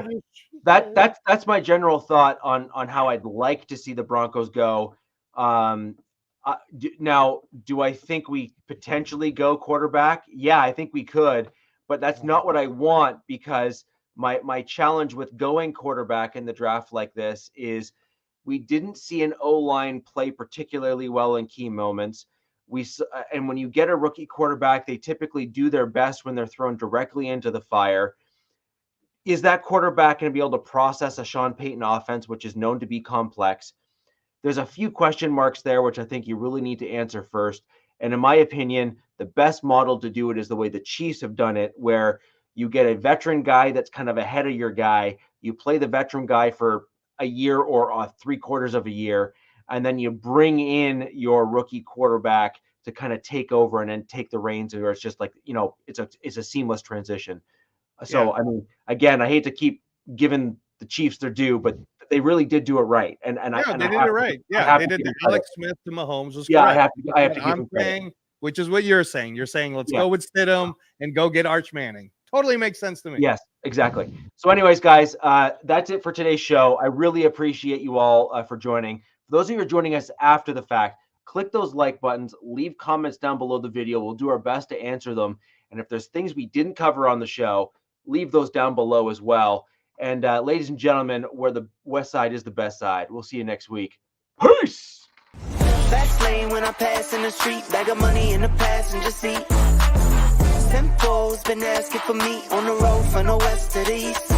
that's my general thought on how I'd like to see the Broncos go. Now, do I think we potentially go quarterback? Yeah, I think we could, but that's not what I want, because my challenge with going quarterback in the draft like this is we didn't see an O-line play particularly well in key moments. And when you get a rookie quarterback, they typically do their best when they're thrown directly into the fire. Is that quarterback going to be able to process a Sean Payton offense, which is known to be complex? There's a few question marks there, which I think you really need to answer first. And in my opinion, the best model to do it is the way the Chiefs have done it, where you get a veteran guy that's kind of ahead of your guy. You play the veteran guy for a year or 3/4 of a year, and then you bring in your rookie quarterback to kind of take over and then take the reins, or it's just like, it's a seamless transition. So, I mean, again, I hate to keep giving the Chiefs their due, but they really did do it right. And they did it right. Yeah, they did. Alex Smith to Mahomes was correct. I have to give him credit. Which is what you're saying. You're saying, let's go with Stidham and go get Arch Manning. Totally makes sense to me. Yes, exactly. So anyways, guys, that's it for today's show. I really appreciate you all for joining. For those of you who are joining us after the fact, click those like buttons, leave comments down below the video. We'll do our best to answer them. And if there's things we didn't cover on the show, leave those down below as well. And ladies and gentlemen, where the West Side is the best side. We'll see you next week. Peace. Fast lane when I pass in the street, bag of money in the passenger seat. Simcoe's been asking for me on the road from the west to the east.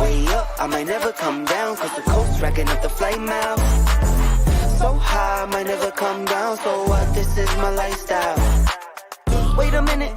Way up, I might never come down, cause the coast racking up the flight miles. So high, I might never come down, so what, this is my lifestyle. Wait a minute.